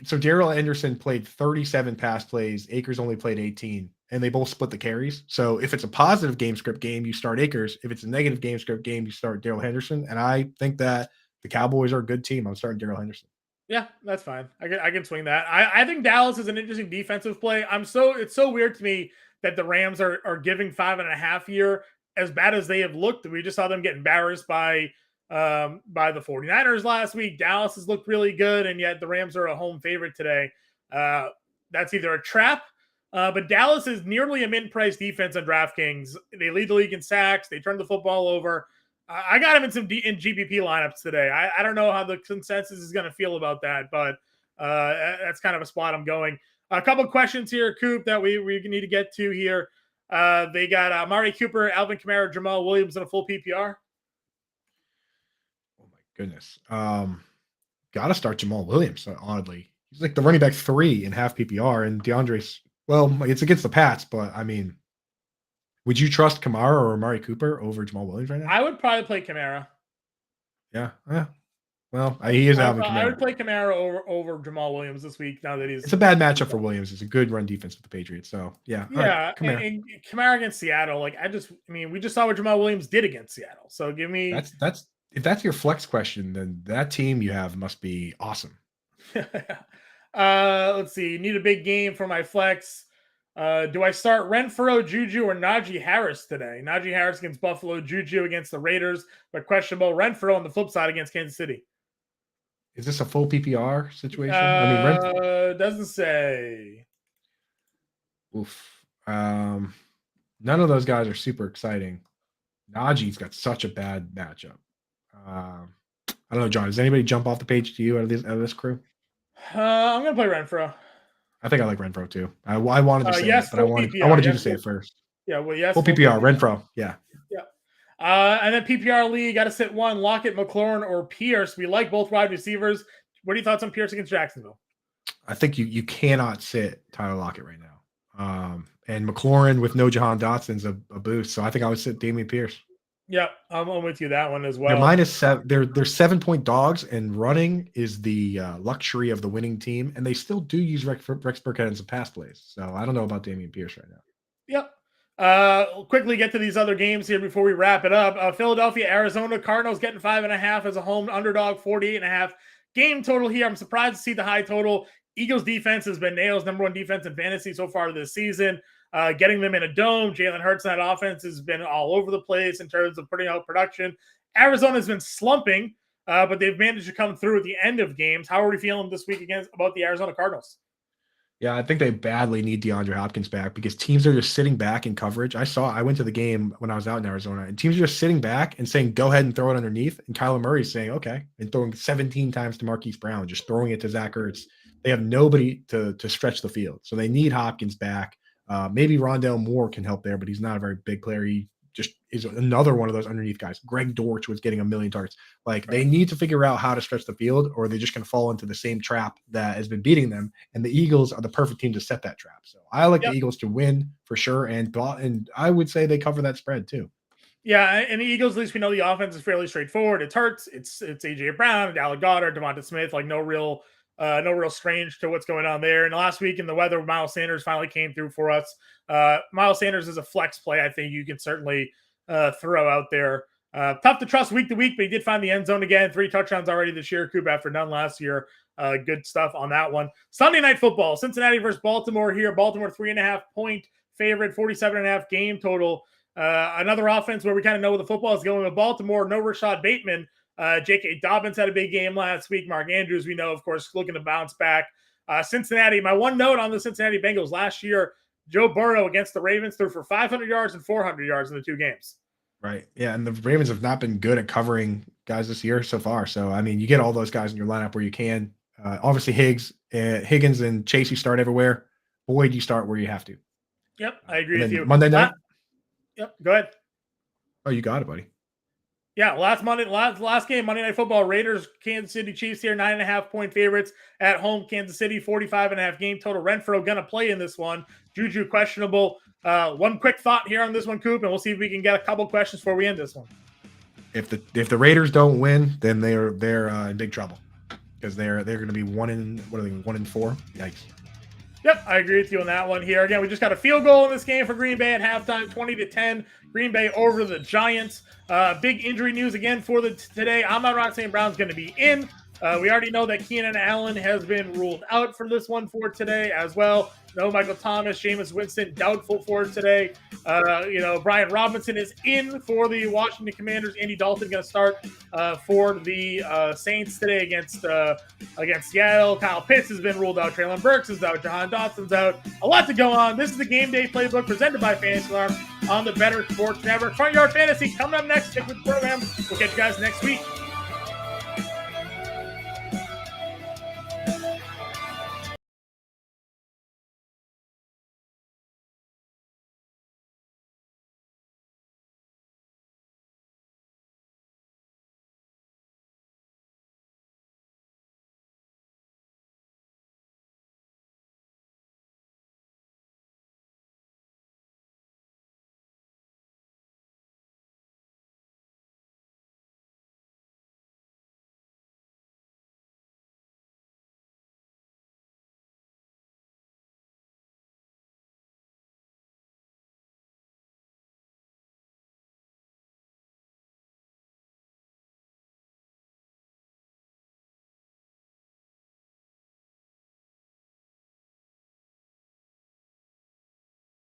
so Darrell Henderson played 37 pass plays, Akers only played 18, and they both split the carries. So if it's a positive game script game, you start Akers. If it's a negative game script game, you start Darrell Henderson. And I think that the Cowboys are a good team. I'm starting Darrell Henderson. Yeah, that's fine. I can swing that. I think Dallas is an interesting defensive play. It's so weird to me that the Rams are giving 5.5 here as bad as they have looked. We just saw them get embarrassed by by the 49ers last week. Dallas has looked really good, and yet the Rams are a home favorite today. That's either a trap, but Dallas is nearly a mid-price defense on DraftKings. They lead the league in sacks. They turn the football over. I got him in some in GPP lineups today. I don't know how the consensus is going to feel about that, but that's kind of a spot I'm going. A couple of questions here, Coop, that we need to get to here. They got Amari Cooper, Alvin Kamara, Jamal Williams in a full PPR. Goodness. Got to start Jamal Williams, oddly. He's like the running back 3 in half PPR, and DeAndre's, well, it's against the Pats, but I mean, would you trust Kamara or Amari Cooper over Jamal Williams right now? I would probably play Kamara. Yeah. Well, he is Alvin Kamara. I would play Kamara over Jamal Williams this week now that he's... It's a bad matchup for Williams. It's a good run defense with the Patriots, so yeah. Yeah, right, Kamara. And Kamara against Seattle, we just saw what Jamal Williams did against Seattle, so give me... That's if that's your flex question, then that team you have must be awesome. Let's see. Need a big game for my flex. Do I start Renfrow, Juju, or Najee Harris today? Najee Harris against Buffalo, Juju against the Raiders, but questionable Renfrow on the flip side against Kansas City. Is this a full PPR situation? Doesn't say. Oof. None of those guys are super exciting. Najee's got such a bad matchup. I don't know, John. Does anybody jump off the page to you out of this crew? I'm gonna play Renfrow. I think I like Renfrow too. I wanted to say it, but I wanted you to say it first. Yeah, well, yes. Full PPR, Renfrow. Yeah. And then PPR league, got to sit one, Lockett, McLaurin, or Pierce. We like both wide receivers. What are your thoughts on Pierce against Jacksonville? I think you cannot sit Tyler Lockett right now. And McLaurin with no Jahan Dotson's a boost. So I think I would sit Dameon Pierce. Yep, I'm with you that one as well. They're -7. They're 7-point dogs, and running is the luxury of the winning team. And they still do use Rex Burkhead in some pass plays. So I don't know about Dameon Pierce right now. Yep. Quickly get to these other games here before we wrap it up. Philadelphia, Arizona, Cardinals getting 5.5 as a home underdog, 48.5 game total here. I'm surprised to see the high total. Eagles defense has been nails, number 1 defense in fantasy so far this season. Getting them in a dome. Jalen Hurts and that offense has been all over the place in terms of putting out production. Arizona has been slumping, but they've managed to come through at the end of games. How are we feeling this week about the Arizona Cardinals? Yeah, I think they badly need DeAndre Hopkins back because teams are just sitting back in coverage. I went to the game when I was out in Arizona, and teams are just sitting back and saying, go ahead and throw it underneath. And Kyler Murray's saying, okay, and throwing 17 times to Marquise Brown, just throwing it to Zach Ertz. They have nobody to stretch the field. So they need Hopkins back. Maybe Rondale Moore can help there, but he's not a very big player. He just is another one of those underneath guys. Greg Dortch was getting 1 million targets. They need to figure out how to stretch the field, or they're just going to fall into the same trap that has been beating them. And the Eagles are the perfect team to set that trap. So I like the Eagles to win for sure. And I would say they cover that spread too. Yeah, and the Eagles, at least we know the offense is fairly straightforward. It's Hurts, it's AJ Brown, Alec Goddard, Devonta Smith, no real strange to what's going on there. And last week in the weather, Miles Sanders finally came through for us. Miles Sanders is a flex play. I think you can certainly throw out there. Tough to trust week to week, but he did find the end zone again. 3 touchdowns already this year, Coop, after none last year. Good stuff on that one. Sunday Night Football, Cincinnati versus Baltimore here. Baltimore 3.5-point favorite, 47.5 game total. Another offense where we kind of know where the football is going with Baltimore. No Rashad Bateman. J.K. Dobbins had a big game last week. Mark Andrews, we know, of course, looking to bounce back. Cincinnati, my one note on the Cincinnati Bengals last year, Joe Burrow against the Ravens threw for 500 yards and 400 yards in the 2 games. Right. Yeah, and the Ravens have not been good at covering guys this year so far. So, I mean, you get all those guys in your lineup where you can. Obviously, Higgins and Chase, you start everywhere. Boyd, you start where you have to. Yep, I agree with you. Monday night? Yep, go ahead. Oh, you got it, buddy. Yeah, last game, Monday Night Football, Raiders, Kansas City Chiefs here, 9.5-point favorites at home. Kansas City, 45.5 game total. Renfrow going to play in this one. Juju questionable. One quick thought here on this one, Coop, and we'll see if we can get a couple questions before we end this one. If the Raiders don't win, then they're in big trouble because they're going to be 1-4. Yikes. Yep, I agree with you on that one here. Again, we just got a field goal in this game for Green Bay at halftime, 20-10. Green Bay over the Giants. Big injury news again for today. Amon-Ra St. Brown's going to be in We already know that Keenan Allen has been ruled out for this one for today as well. No Michael Thomas, Jameis Winston, doubtful for today. Brian Robinson is in for the Washington Commanders. Andy Dalton going to start for the Saints today against Seattle. Kyle Pitts has been ruled out. Traylon Burks is out. Jahan Dotson's out. A lot to go on. This is the Game Day Playbook presented by Fantasy Alarm on the Bettor Sports Network. Front Yard Fantasy coming up next. Stick with the program. We'll catch you guys next week.